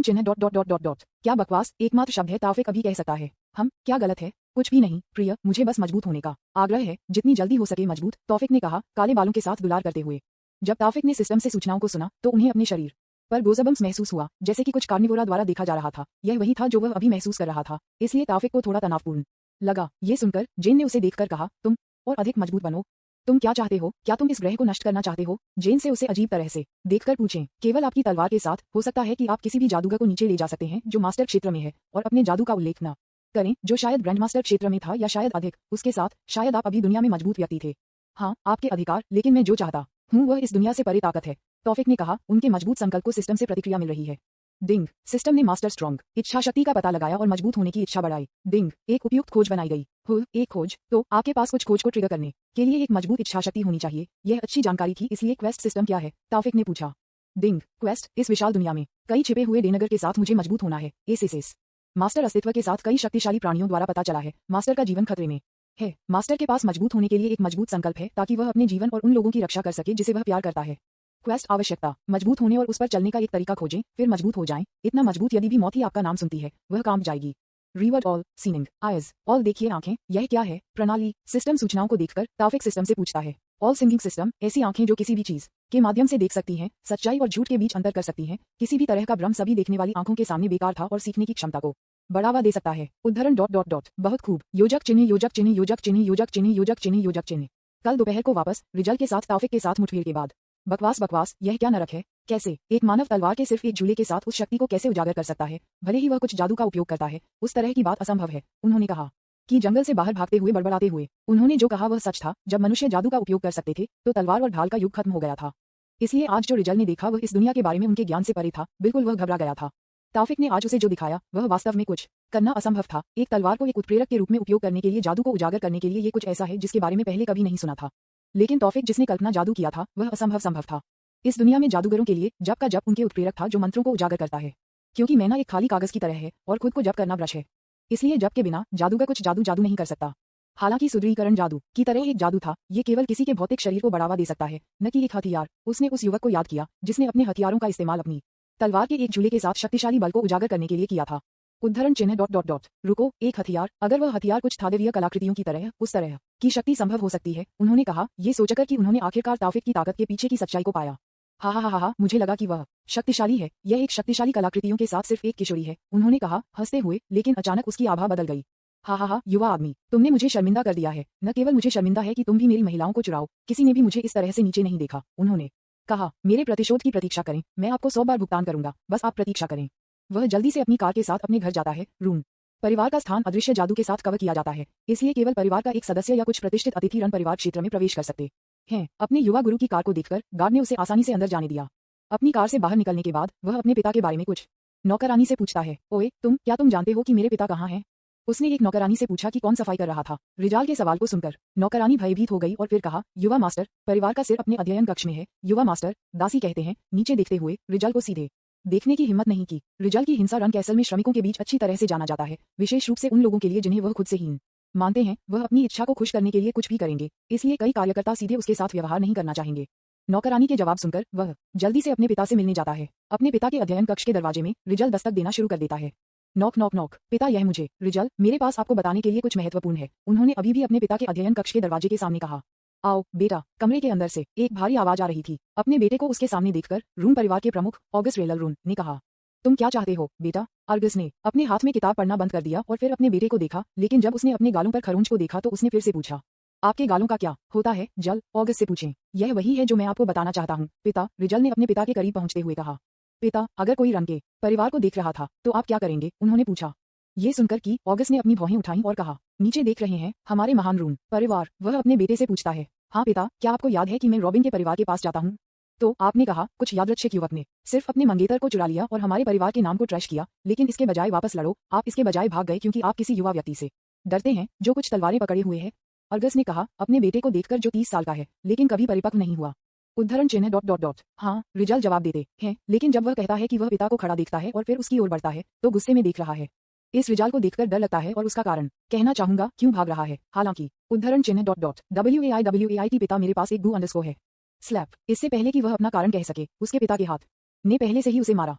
[SPEAKER 1] चिन्ह dot dot dot dot dot. क्या बकवास एकमात्र शब्द है, तौफिक अभी कह सकता है। हम क्या गलत है? कुछ भी नहीं प्रिय, मुझे बस मजबूत होने का आग्रह है, जितनी जल्दी हो सके मजबूत, तौफिक ने कहा, काले बालों के साथ दुलार करते हुए। जब तौफिक ने सिस्टम से सूचनाओं को सुना तो उन्हें अपने शरीर पर गोज़बम्स महसूस हुआ, जैसे कि कुछ कार्निवोरा द्वारा देखा जा रहा था। यह वही था जो वह अभी महसूस कर रहा था, इसलिए तौफिक को थोड़ा तनावपूर्ण लगा। ये सुनकर जेन ने उसे देखकर कहा, तुम और अधिक मजबूत बनो। तुम क्या चाहते हो? क्या तुम इस ग्रह को नष्ट करना चाहते हो? जेन से उसे अजीब तरह से देखकर पूछें। केवल आपकी तलवार के साथ हो सकता है कि आप किसी भी जादूगर को नीचे ले जा सकते हैं जो मास्टर क्षेत्र में है, और अपने जादू का उल्लेख न करें जो शायद ग्रैंड मास्टर क्षेत्र में था या शायद अधिक उसके साथ। शायद आप अभी दुनिया में मजबूत व्यक्ति थे। हाँ, आपके अधिकार, लेकिन मैं जो चाहता हूँ वह इस दुनिया से परे ताकत है, तौफिक ने कहा। उनके मजबूत संकल्प को सिस्टम से प्रतिक्रिया मिल रही है। डिंग, सिस्टम ने मास्टर स्ट्रॉन्ग इच्छा शक्ति का पता लगाया और मजबूत होने की इच्छा बढ़ाई। डिंग, एक उपयुक्त खोज बनाई गई। एक खोज, तो आपके पास कुछ खोज को ट्रिगर करने के लिए एक मजबूत इच्छा शक्ति होनी चाहिए। यह अच्छी जानकारी थी, इसलिए क्वेस्ट सिस्टम क्या है? ताफिक ने पूछा। डिंग, क्वेस्ट, इस विशाल दुनिया में कई छिपे हुए डेनगर के साथ मुझे मजबूत होना है। एस मास्टर अस्तित्व के साथ कई शक्तिशाली प्राणियों द्वारा पता चला है। मास्टर का जीवन खतरे में है। मास्टर के पास मजबूत होने के लिए एक मजबूत संकल्प है ताकि वह अपने जीवन और उन लोगों की रक्षा कर सके जिसे वह प्यार करता है। क्वेस्ट आवश्यकता, मजबूत होने और उस पर चलने का एक तरीका खोजें, फिर मजबूत हो जाएं। इतना मजबूत यदि भी मौत ही आपका नाम सुनती है, वह कांप जाएगी। रीवर्ड ऑल, सीनिंग, आइज, ऑल देखिए आंखें, यह क्या है? प्रणाली, सिस्टम सूचनाओं को देखकर ताफिक सिस्टम से पूछता है। ऑल सिंगिंग सिस्टम, ऐसी आंखें जो किसी भी चीज के माध्यम से देख सकती हैं, सच्चाई और झूठ के बीच अंतर कर सकती हैं। किसी भी तरह का भ्रम सभी देखने वाली आंखों के सामने बेकार था और सीखने की क्षमता को बढ़ावा दे सकता है। उद्धरण डॉट डॉट डॉट, बहुत खूब, योजक चिन्ह योजक चिन्ह योजक चिन्ह योजक चिन्ह योजक चिन्ह योजक चिन्ह। कल दोपहर को वापस रिजल के साथ ताफिक के साथ मुठभेड़ के बाद। बकवास बकवास, यह क्या नरक है? कैसे एक मानव तलवार के सिर्फ एक झूले के साथ उस शक्ति को कैसे उजागर कर सकता है, भले ही वह कुछ जादू का उपयोग करता है? उस तरह की बात असंभव है। उन्होंने कहा कि जंगल से बाहर भागते हुए बड़बड़ाते हुए उन्होंने जो कहा वह सच था। जब मनुष्य जादू का उपयोग कर सकते थे तो तलवार और ढाल का युग खत्म हो गया था। इसलिए आज जो रिजल ने देखा वह इस दुनिया के बारे में उनके ज्ञान से परे था। बिल्कुल वह घबरा गया था। ताफिक ने आज उसे जो दिखाया वह वास्तव में कुछ करना असंभव था। एक तलवार को एक उत्प्रेरक के रूप में उपयोग करने के लिए, जादू को उजागर करने के लिए, ये कुछ ऐसा है जिसके बारे में पहले कभी नहीं सुना था। लेकिन ताफिक जिसने कल्पना जादू किया था वह असंभव संभव था। इस दुनिया में जादूगरों के लिए जब का जब उनके उत्प्रेरक था जो मंत्रों को उजागर करता है। क्योंकि मैना एक खाली कागज की तरह है और खुद को जब करना ब्रश है, इसलिए जब के बिना जादूगर कुछ जादू नहीं कर सकता। हालांकि सुदृढ़ीकरण जादू की तरह एक जादू था, ये केवल किसी के भौतिक शरीर को बढ़ावा दे सकता है, न कि एक हथियार। उसने उस युवक को याद किया जिसने अपने हथियारों का इस्तेमाल अपनी तलवार के एक झूले के साथ शक्तिशाली बल को उजागर करने के लिए किया था। उद्धरण चिन्ह डॉट डॉट डॉट, रुको, एक हथियार, अगर वह हथियार कुछ थादेवीय कलाकृतियों की तरह, उस तरह की शक्ति संभव हो सकती है। उन्होंने कहा, ये सोचकर कि उन्होंने आखिरकार ताफिक की ताकत के पीछे की सच्चाई को पाया। हा, मुझे लगा कि वह शक्तिशाली है। यह एक शक्तिशाली कलाकृतियों के साथ सिर्फ एक किशोरी है, उन्होंने कहा हंसते हुए, लेकिन अचानक उसकी आभा बदल गई। हा, युवा आदमी, तुमने मुझे शर्मिंदा कर दिया है। न केवल मुझे शर्मिंदा है कि तुम भी मेरी महिलाओं को चुराओ, किसी ने भी मुझे इस तरह से नीचे नहीं देखा। उन्होंने कहा, मेरे प्रतिशोध की प्रतीक्षा करें, मैं आपको 100 बार भुगतान करूंगा, बस आप प्रतीक्षा करें। वह जल्दी से अपनी कार के साथ अपने घर जाता है। रूम, परिवार का स्थान अदृश्य जादू के साथ कवर किया जाता है, इसलिए केवल परिवार का एक सदस्य या कुछ प्रतिष्ठित अतिथि रण परिवार क्षेत्र में प्रवेश कर सकते हैं। अपने युवा गुरु की कार को देखकर गार्ड ने उसे आसानी से अंदर जाने दिया। अपनी कार से बाहर निकलने के बाद वह अपने पिता के बारे में कुछ नौकरानी से पूछता है। ओए क्या तुम जानते हो कि मेरे पिता कहाँ हैं? उसने एक नौकरानी से पूछा कि कौन सफाई कर रहा था। रिजाल के सवाल को सुनकर नौकरानी भयभीत हो गई और फिर कहा, युवा मास्टर, परिवार का सिर अपने अध्ययन कक्ष में है। युवा मास्टर, दासी कहते हैं। नीचे देखते हुए रिजाल को सीधे देखने की हिम्मत नहीं की। रिजाल की हिंसा रन कैसल में श्रमिकों के बीच अच्छी तरह से जाना जाता है, विशेष रूप से उन लोगों के लिए जिन्हें वह खुद से हीन मानते हैं। वह अपनी इच्छा को खुश करने के लिए कुछ भी करेंगे, इसलिए कई कार्यकर्ता सीधे उसके साथ व्यवहार नहीं करना चाहेंगे। नौकरानी के जवाब सुनकर वह जल्दी से अपने पिता से मिलने जाता है। अपने पिता के अध्ययन कक्ष के दरवाजे में रिजल दस्तक देना शुरू कर देता है। नॉक नॉक नॉक, पिता यह मुझे, रिजल, मेरे पास आपको बताने के लिए कुछ महत्वपूर्ण है। उन्होंने अभी भी अपने पिता के अध्ययन कक्ष के दरवाजे के सामने कहा। आओ बेटा। कमरे के अंदर से एक भारी आवाज आ रही थी। अपने बेटे को उसके सामने देखकर रूम परिवार के प्रमुख ऑगस्ट रेलर ने कहा, तुम क्या चाहते हो बेटा? अर्गस ने अपने हाथ में किताब पढ़ना बंद कर दिया और फिर अपने बेटे को देखा, लेकिन जब उसने अपने गालों पर खरोंच को देखा तो उसने फिर से पूछा, आपके गालों का क्या होता है जल? ऑगस्ट से पूछें। यह वही है जो मैं आपको बताना चाहता हूँ पिता, रिजल ने अपने पिता के करीब पहुंचते हुए कहा। पिता, अगर कोई रंग के परिवार को देख रहा था तो आप क्या करेंगे? उन्होंने पूछा। ये सुनकर कि ऑगस्ट ने अपनी भौहें उठाई और कहा, नीचे देख रहे हैं हमारे महान रूम परिवार। वह अपने बेटे से पूछता है, हाँ पिता, क्या आपको याद है कि मैं रॉबिन के परिवार के पास जाता हूँ? तो आपने कहा, कुछ यादृच्छिक युवक ने सिर्फ अपने मंगेतर को चुरा लिया और हमारे परिवार के नाम को ट्रैश किया, लेकिन इसके बजाय वापस लड़ो। आप इसके बजाय भाग गए क्योंकि आप किसी युवा व्यक्ति से डरते हैं जो कुछ तलवारें पकड़े हुए है। अर्गस ने कहा, अपने बेटे को देखकर जो 30 साल का है लेकिन कभी परिपक्व नहीं हुआ। उद्धरण चिन्ह डॉट डॉट डॉट, हाँ, रिजल जवाब देते हैं, लेकिन जब वह कहता है कि वह पिता को खड़ा देखता है और फिर उसकी ओर बढ़ता है तो गुस्से में देख रहा है। इस रिजाल को देखकर डर लगता है और उसका कारण कहना चाहूंगा क्यों भाग रहा है। हालांकि उद्धरण चिन्ह डॉट डॉट WAIT, पिता, मेरे पास एक गू अंडरस्कोर है। स्लैप, इससे पहले कि वह अपना कारण कह सके उसके पिता के हाथ ने पहले से ही उसे मारा।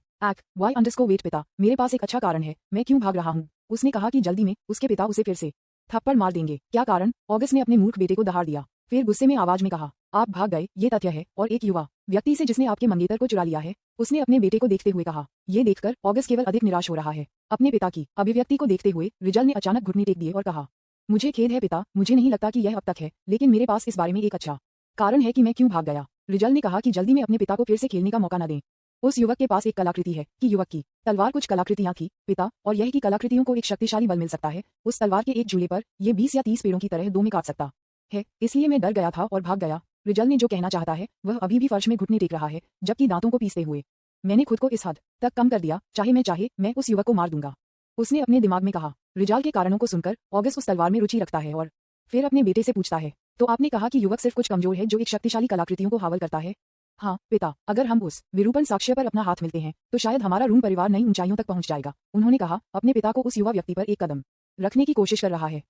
[SPEAKER 1] वाई_वेट, पिता, मेरे पास एक अच्छा कारण है मैं क्यों भाग रहा हूँ। उसने कहा कि जल्दी में उसके पिता उसे फिर से थप्पड़ मार देंगे। क्या कारण? ऑगस्ट ने अपने मूर्ख बेटे को दहाड़ दिया, फिर गुस्से में आवाज में कहा, आप भाग गए, ये तथ्य है, और एक युवा व्यक्ति से जिसने आपके मंगेतर को चुरा लिया है। उसने अपने बेटे को देखते हुए कहा। ये देखकर ऑगस्ट केवल अधिक निराश हो रहा है। अपने पिता की अभिव्यक्ति को देखते हुए रिजल ने अचानक घुटने टेक दिए और कहा, मुझे खेद है पिता, मुझे नहीं लगता कि यह अब तक है, लेकिन मेरे पास इस बारे में एक अच्छा कारण है कि मैं क्यों भाग गया। रिजल ने कहा कि जल्दी में अपने पिता को फिर से खेलने का मौका न दें। उस युवक के पास एक कलाकृति है कि युवक की तलवार कुछ कलाकृतियां थी पिता, और यह कि कलाकृतियों को एक शक्तिशाली बल मिल सकता है। उस तलवार के एक झूले पर ये 20 या 30 पेड़ों की तरह दो में काट सकता है, इसलिए मैं डर गया था और भाग गया। रिजल ने जो कहना चाहता है वह अभी भी फर्श में घुटने टेक रहा है, जबकि दांतों को पीसते हुए मैंने खुद को इस हद तक कम कर दिया, चाहे मैं उस युवक को मार दूंगा। उसने अपने दिमाग में कहा। रिजाल के कारणों को सुनकर ऑगस्ट उस तलवार में रुचि रखता है और फिर अपने बेटे से पूछता है, तो आपने कहा कि युवक सिर्फ कुछ कमजोर है जो एक शक्तिशाली कलाकृतियों को हावल करता है? हाँ पिता, अगर हम उस विरूपण साक्ष्य पर अपना हाथ मिलते हैं तो शायद हमारा रून परिवार नई ऊंचाइयों तक पहुंच जाएगा। उन्होंने कहा, अपने पिता को उस युवा व्यक्ति पर एक कदम रखने की कोशिश कर रहा है।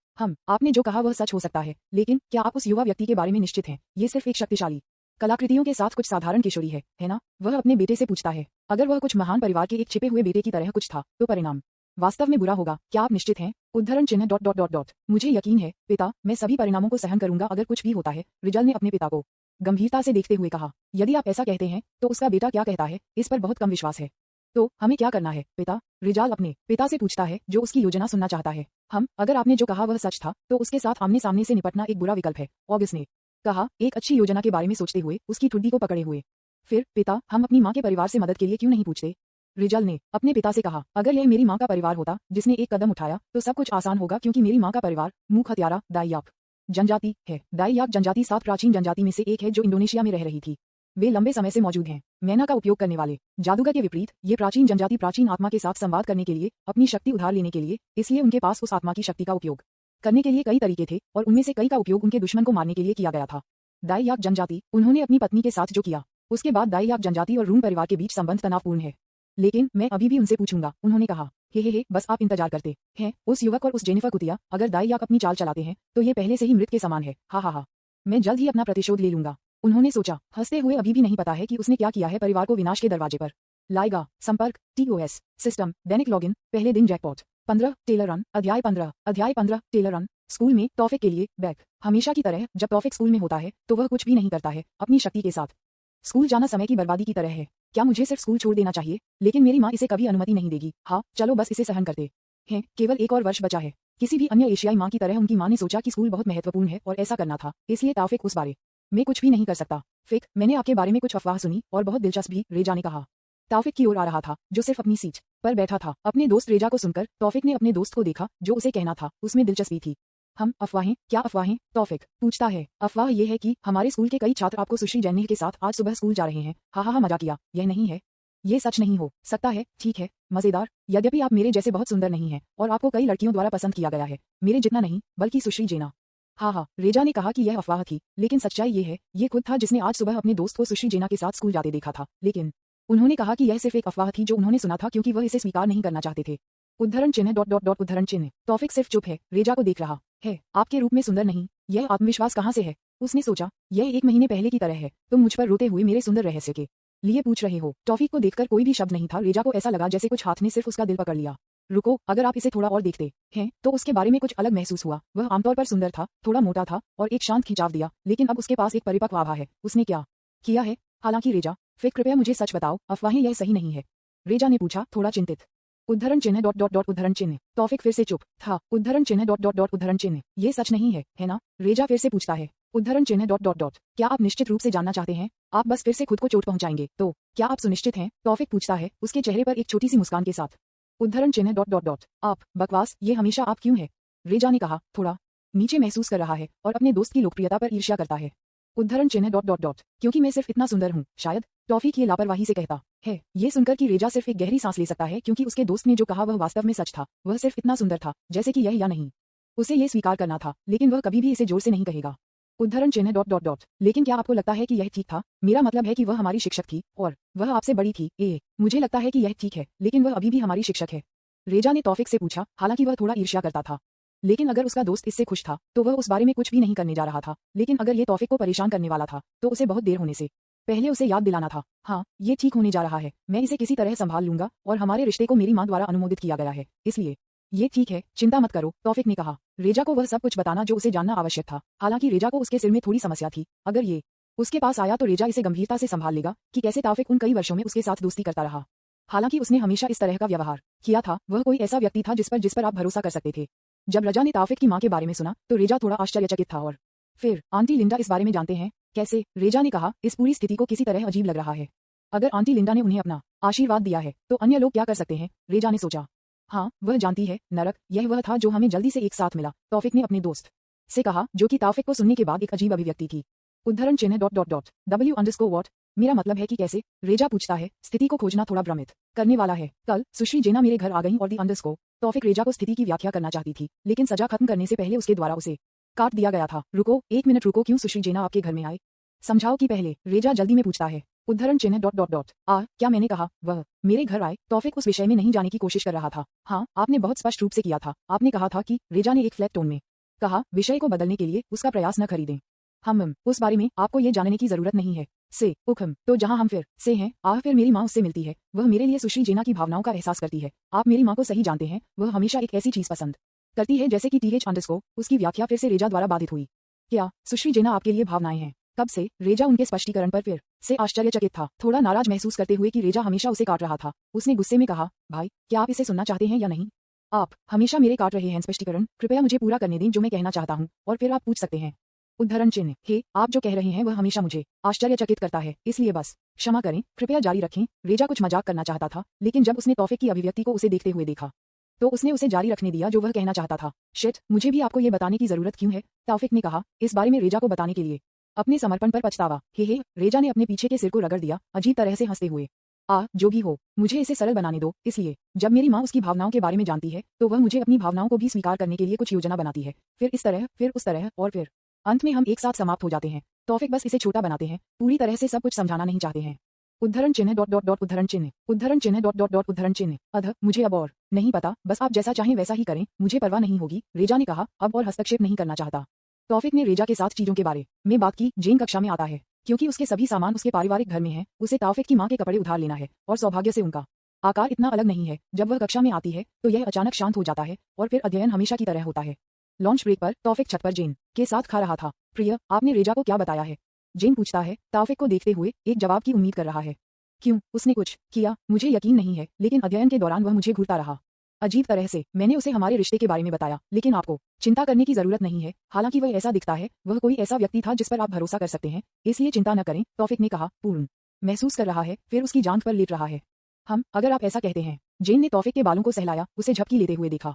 [SPEAKER 1] आपने जो कहा वह सच हो सकता है, लेकिन क्या आप उस युवा व्यक्ति के बारे में निश्चित हैं? ये सिर्फ एक शक्तिशाली कलाकृतियों के साथ कुछ साधारण किशोरी है ना? वह अपने बेटे से पूछता है। अगर वह कुछ महान परिवार के एक छिपे हुए बेटे की तरह कुछ था तो परिणाम वास्तव में बुरा होगा। क्या आप निश्चित हैं? उद्धरण चिन्ह डॉट डॉट डॉट डॉट। मुझे यकीन है पिता, मैं सभी परिणामों को सहन करूंगा अगर कुछ भी होता है। रिजल ने अपने पिता को गंभीरता से देखते हुए कहा। यदि आप ऐसा कहते हैं तो उसका बेटा क्या कहता है, इस पर बहुत कम विश्वास है। तो हमें क्या करना है पिता? रिजाल अपने पिता से पूछता है जो उसकी योजना सुनना चाहता है। अगर आपने जो कहा वह सच था तो उसके साथ आमने सामने से निपटना एक बुरा विकल्प है, ऑगस्ट ने कहा, एक अच्छी योजना के बारे में सोचते हुए उसकी ठुड्डी को पकड़े हुए। फिर पिता, हम अपनी माँ के परिवार से मदद के लिए क्यों नहीं पूछते? रिजल ने अपने पिता से कहा, अगर यह मेरी माँ का परिवार होता जिसने एक कदम उठाया तो सब कुछ आसान होगा, क्योंकि मेरी माँ का परिवार मूक हत्यारा दाइयाक जनजाति है। दाइयाक जनजाति 7 प्राचीन जनजाति में से एक है जो इंडोनेशिया में रह रही थी। वे लंबे समय से मौजूद हैं। मैना का उपयोग करने वाले जादूगर के विपरीत ये प्राचीन जनजाति प्राचीन आत्मा के साथ संवाद करने के लिए, अपनी शक्ति उधार लेने के लिए, इसलिए उनके पास उस आत्मा की शक्ति का उपयोग करने के लिए कई तरीके थे और उनमें से कई का उपयोग उनके दुश्मन को मारने के लिए किया गया था। दाइयाक जनजाति, उन्होंने अपनी पत्नी के साथ जो किया उसके बाद दाइयाक जनजाति और रून परिवार के बीच संबंध तनावपूर्ण है। लेकिन मैं अभी भी उनसे पूछूंगा, उन्होंने कहा। हे, बस आप इंतजार करते हैं उस युवक और उस जेनिफर कुतिया, अगर दाइयाक अपनी चाल चलाते हैं तो ये पहले से ही मृत के समान है। हा, मैं जल्द ही अपना प्रतिशोध ले लूंगा। उन्होंने सोचा, हंसते हुए, अभी भी नहीं पता है कि उसने क्या किया है, परिवार को विनाश के दरवाजे पर लाएगा। संपर्क TOS सिस्टम, दैनिक लॉगिन, पहले दिन जैकपॉट 15 टेलर रन, अध्याय 15 टेलर रन। स्कूल में तौफिक के लिए बैक। हमेशा की तरह जब तौफिक स्कूल में होता है तो वह कुछ भी नहीं करता है अपनी शक्ति के साथ। स्कूल जाना समय की बर्बादी की तरह है। क्या मुझे सिर्फ स्कूल छोड़ देना चाहिए? लेकिन मेरी माँ इसे कभी अनुमति नहीं देगी। हाँ चलो बस इसे सहन करते हैं, केवल एक और वर्ष बचा है। किसी भी अन्य एशियाई माँ की तरह उनकी माँ ने सोचा कि स्कूल बहुत महत्वपूर्ण है और ऐसा करना था, इसलिए तौफिक उस बारे में कुछ भी नहीं कर सकता। फिक, मैंने आपके बारे में कुछ अफवाह सुनी और बहुत दिलचस्प भी, रेजा ने कहा। तौफिक की ओर आ रहा था जो सिर्फ अपनी सीट पर बैठा था। अपने दोस्त रेजा को सुनकर तौफिक ने अपने दोस्त को देखा जो उसे कहना था, उसमें दिलचस्पी थी। अफवाहें? क्या अफवाहें? तौफिक पूछता है। अफवाह ये है कि हमारे स्कूल के कई छात्र आपको सुश्री जैन के साथ आज सुबह स्कूल जा रहे हैं। हा, मजा किया। यह नहीं है, ये सच नहीं हो सकता है। ठीक है, मजेदार। यद्यपि आप मेरे जैसे बहुत सुंदर नहीं हैं और आपको कई लड़कियों द्वारा पसंद किया गया है, मेरे जितना नहीं बल्कि सुश्री जेना। हाँ, रेजा ने कहा कि यह अफवाह थी, लेकिन सच्चाई ये है, ये खुद था जिसने आज सुबह अपने दोस्त को सुश्री जेना के साथ स्कूल जाते देखा था। लेकिन उन्होंने कहा कि यह सिर्फ एक अफवाह थी जो उन्होंने सुना था, क्योंकि वह इसे स्वीकार नहीं करना चाहते थे। उद्धरण चिन्ह डॉट डॉट डॉट उद्धरण चिन्ह। तौफिक सिर्फ चुप है, रेजा को देख रहा है। आपके रूप में सुंदर नहीं, यह आत्मविश्वास कहाँ से है? उसने सोचा, यह 1 महीने पहले की तरह है। तुम मुझ पर रोते हुए मेरे सुंदर रहस्य के लिए पूछ रहे हो? तौफिक को देखकर कोई भी शब्द नहीं था। रेजा को ऐसा लगा जैसे कुछ हाथ ने सिर्फ उसका दिल पकड़ लिया। रुको, अगर आप इसे थोड़ा और देखते हैं तो उसके बारे में कुछ अलग महसूस हुआ। वह आमतौर पर सुंदर था, थोड़ा मोटा था और एक शांत खिंचाव दिया, लेकिन अब उसके पास एक परिपक्व आभा है। उसने क्या किया है? हालांकि रेजा, फिर कृपया मुझे सच बताओ, अफवाहें यह सही नहीं है? रेजा ने पूछा, थोड़ा चिंतित। उद्धरण चिन्ह डॉट डॉट डॉट उद्धरण चिन्ह। तौफिक फिर से चुप था। उद्धरण चिन्ह डॉट डॉट डॉट उद्धरण चिन्ह। ये सच नहीं है ना? रेजा फिर से पूछता है। उद्धरण चिन्ह डॉट डॉट डॉट। क्या आप निश्चित रूप से जानना चाहते हैं? आप बस फिर से खुद को चोट पहुंचाएंगे। तो क्या आप सुनिश्चित हैं? तौफिक पूछता है, उसके चेहरे पर एक छोटी सी मुस्कान के साथ। उद्धरण चिन्ह डॉट डॉट डॉट। आप बकवास, ये हमेशा आप क्यों है? रेजा ने कहा, थोड़ा नीचे महसूस कर रहा है और अपने दोस्त की लोकप्रियता पर ईर्ष्या करता है। उद्धरण चिन्ह डॉट डॉट डॉट। क्योंकि मैं सिर्फ इतना सुंदर हूँ, शायद। तौफिक ये लापरवाही से कहता है। ये सुनकर कि रेजा सिर्फ एक गहरी सांस ले सकता है, क्योंकि उसके दोस्त ने जो कहा वह वास्तव में सच था। वह सिर्फ इतना सुंदर था, जैसे कि यह या नहीं। उसे ये स्वीकार करना था, लेकिन वह कभी भी इसे जोर से नहीं कहेगा। उद्धरण चिन्ह डॉट डॉट डॉट। लेकिन क्या आपको लगता है कि यह ठीक था? मेरा मतलब है कि वह हमारी शिक्षक थी और वह आपसे बड़ी थी। मुझे लगता है कि यह ठीक है, लेकिन वह अभी भी हमारी शिक्षक है। रेजा ने तौफिक से पूछा, हालांकि वह थोड़ा ईर्ष्या करता था। लेकिन अगर उसका दोस्त इससे खुश था तो वह उस बारे में कुछ भी नहीं करने जा रहा था। लेकिन अगर ये तौफिक को परेशान करने वाला था तो उसे बहुत देर होने से पहले उसे याद दिलाना था। हाँ, ये ठीक होने जा रहा है, मैं इसे किसी तरह संभाल लूंगा और हमारे रिश्ते को मेरी माँ द्वारा अनुमोदित किया गया है, इसलिए ये ठीक है, चिंता मत करो, तौफिक ने कहा। रेजा को वह सब कुछ बताना जो उसे जानना आवश्यक था। हालांकि रेजा को उसके सिर में थोड़ी समस्या थी। अगर ये उसके पास आया तो रेजा इसे गंभीरता से संभाल लेगा कि कैसे तौफिक उन कई वर्षों में उसके साथ दोस्ती करता रहा। हालांकि उसने हमेशा इस तरह का व्यवहार किया था। वह कोई ऐसा व्यक्ति था जिस पर आप भरोसा कर सकते थे। जब रजा ने तौफिक की माँ के बारे में सुना तो रेजा थोड़ा आश्चर्यचकित था। और फिर आंटी लिंडा इस बारे में जानते हैं? कैसे? रेजा ने कहा, इस पूरी स्थिति को किसी तरह अजीब लग रहा है। अगर आंटी लिंडा ने उन्हें अपना आशीर्वाद दिया है तो अन्य लोग क्या कर सकते हैं? रेजा ने सोचा। हाँ, वह जानती है, नरक, यह वह था जो हमें जल्दी से एक साथ मिला, तौफिक ने अपने दोस्त से कहा, जो कि तौफिक को सुनने के बाद एक अजीब अभिव्यक्ति थी। उद्धरण चिन्ह डॉट डॉट डॉट W_what मेरा मतलब है कि कैसे? रेजा पूछता है, स्थिति को खोजना थोड़ा भ्रमित करने वाला है। कल सुश्री जेना मेरे घर आ गईं और दी अंडरस्को तौफिक रेजा को स्थिति की व्याख्या करना चाहती थी, लेकिन सजा खत्म करने से पहले उसके द्वारा उसे काट दिया गया था। रुको, एक मिनट रुको, क्यों सुश्री जेना आपके घर में आए? समझाओ कि पहले। रेजा जल्दी में पूछता है। उद्धरण चिन्ह डॉट डॉट डॉट क्या मैंने कहा वह मेरे घर आए? तौफिक उस विषय में नहीं जाने की कोशिश कर रहा था। हाँ, आपने बहुत स्पष्ट रूप से किया था। आपने कहा था कि रेजा ने एक फ्लैट टोन में कहा, विषय को बदलने के लिए उसका प्रयास न खरीदें। हम उस बारे में आपको ये जानने की जरूरत नहीं है। से उखम, तो जहां हम फिर से हैं, फिर मेरी माँ उससे मिलती है। वह मेरे लिए सुश्री जेना की भावनाओं का एहसास करती है। आप मेरी माँ को सही जानते हैं, वह हमेशा एक ऐसी चीज पसंद करती है जैसे कि टीएच अंडरस्को। उसकी व्याख्या फिर से रेजा द्वारा बाधित हुई। क्या सुश्री जेना आपके लिए भावनाएं हैं? कब से? रेजा उनके स्पष्टीकरण पर फिर से आश्चर्यचकित था, थोड़ा नाराज महसूस करते हुए कि रेजा हमेशा उसे काट रहा था। उसने गुस्से में कहा, भाई, क्या आप इसे सुनना चाहते हैं या नहीं? आप हमेशा मेरे काट रहे हैं स्पष्टीकरण, कृपया मुझे पूरा करने दें जो मैं कहना चाहता हूँ, और फिर आप पूछ सकते हैं। उद्धरण चिन्ह, हे, आप जो कह रहे हैं वह हमेशा मुझे आश्चर्यचकित करता है, इसलिए बस क्षमा करें, कृपया जारी रखें। रेजा कुछ मजाक करना चाहता था, लेकिन जब उसने तौफिक की अभिव्यक्ति को उसे देखते हुए देखा तो उसने उसे जारी रखने दिया जो वह कहना चाहता था। शिट, मुझे भी आपको ये बताने की जरूरत क्यों है? तौफिक ने कहा, इस बारे में रेजा को बताने के लिए अपने समर्पण पर पछतावा। हे, रेजा ने अपने पीछे के सिर को रगड़ दिया, अजीब तरह से हंसते हुए। जो भी हो, मुझे इसे सरल बनाने दो। इसलिए जब मेरी माँ उसकी भावनाओं के बारे में जानती है तो वह मुझे अपनी भावनाओं को भी स्वीकार करने के लिए कुछ योजना बनाती है, फिर इस तरह, फिर उस तरह, और फिर अंत में हम एक साथ समाप्त हो जाते हैं। तौफिक बस इसे छोटा बनाते हैं, पूरी तरह से सब कुछ समझाना नहीं चाहते हैं। उद्धरण चिन्ह डॉट डॉट डॉट उद्धरण चिन्ह उद्धरण चिन्ह डॉट डॉट डॉट उद्धरण चिन्ह मुझे अब और नहीं पता, बस आप जैसा चाहें वैसा ही करें, मुझे परवाह नहीं होगी। रेजा ने कहा, अब और हस्तक्षेप नहीं करना चाहता। तौफिक ने रेजा के साथ चीजों के बारे में बात की। जेन कक्षा में आता है, क्योंकि उसके सभी सामान उसके पारिवारिक घर में हैं, उसे तौफिक की माँ के कपड़े उधार लेना है, और सौभाग्य से उनका आकार इतना अलग नहीं है। जब वह कक्षा में आती है तो यह अचानक शांत हो जाता है, और फिर अध्ययन हमेशा की तरह होता है। लॉन्च ब्रेक पर तौफिक छत पर जेन के साथ खा रहा था। प्रिय, आपने रेजा को क्या बताया है? जेन पूछता है, तौफिक को देखते हुए एक जवाब की उम्मीद कर रहा है। क्यों, उसने कुछ किया? मुझे यकीन नहीं है, लेकिन अध्ययन के दौरान वह मुझे घूरता रहा अजीब तरह से। मैंने उसे हमारे रिश्ते के बारे में बताया, लेकिन आपको चिंता करने की जरूरत नहीं है। हालांकि वह ऐसा दिखता है, वह कोई ऐसा व्यक्ति था जिस पर आप भरोसा कर सकते हैं, इसलिए चिंता न करें। तौफिक ने कहा, पूर्ण महसूस कर रहा है, फिर उसकी जांघ पर लेट रहा है। अगर आप ऐसा कहते हैं। जेन ने तौफिक के बालों को सहलाया, उसे झपकी लेते हुए देखा।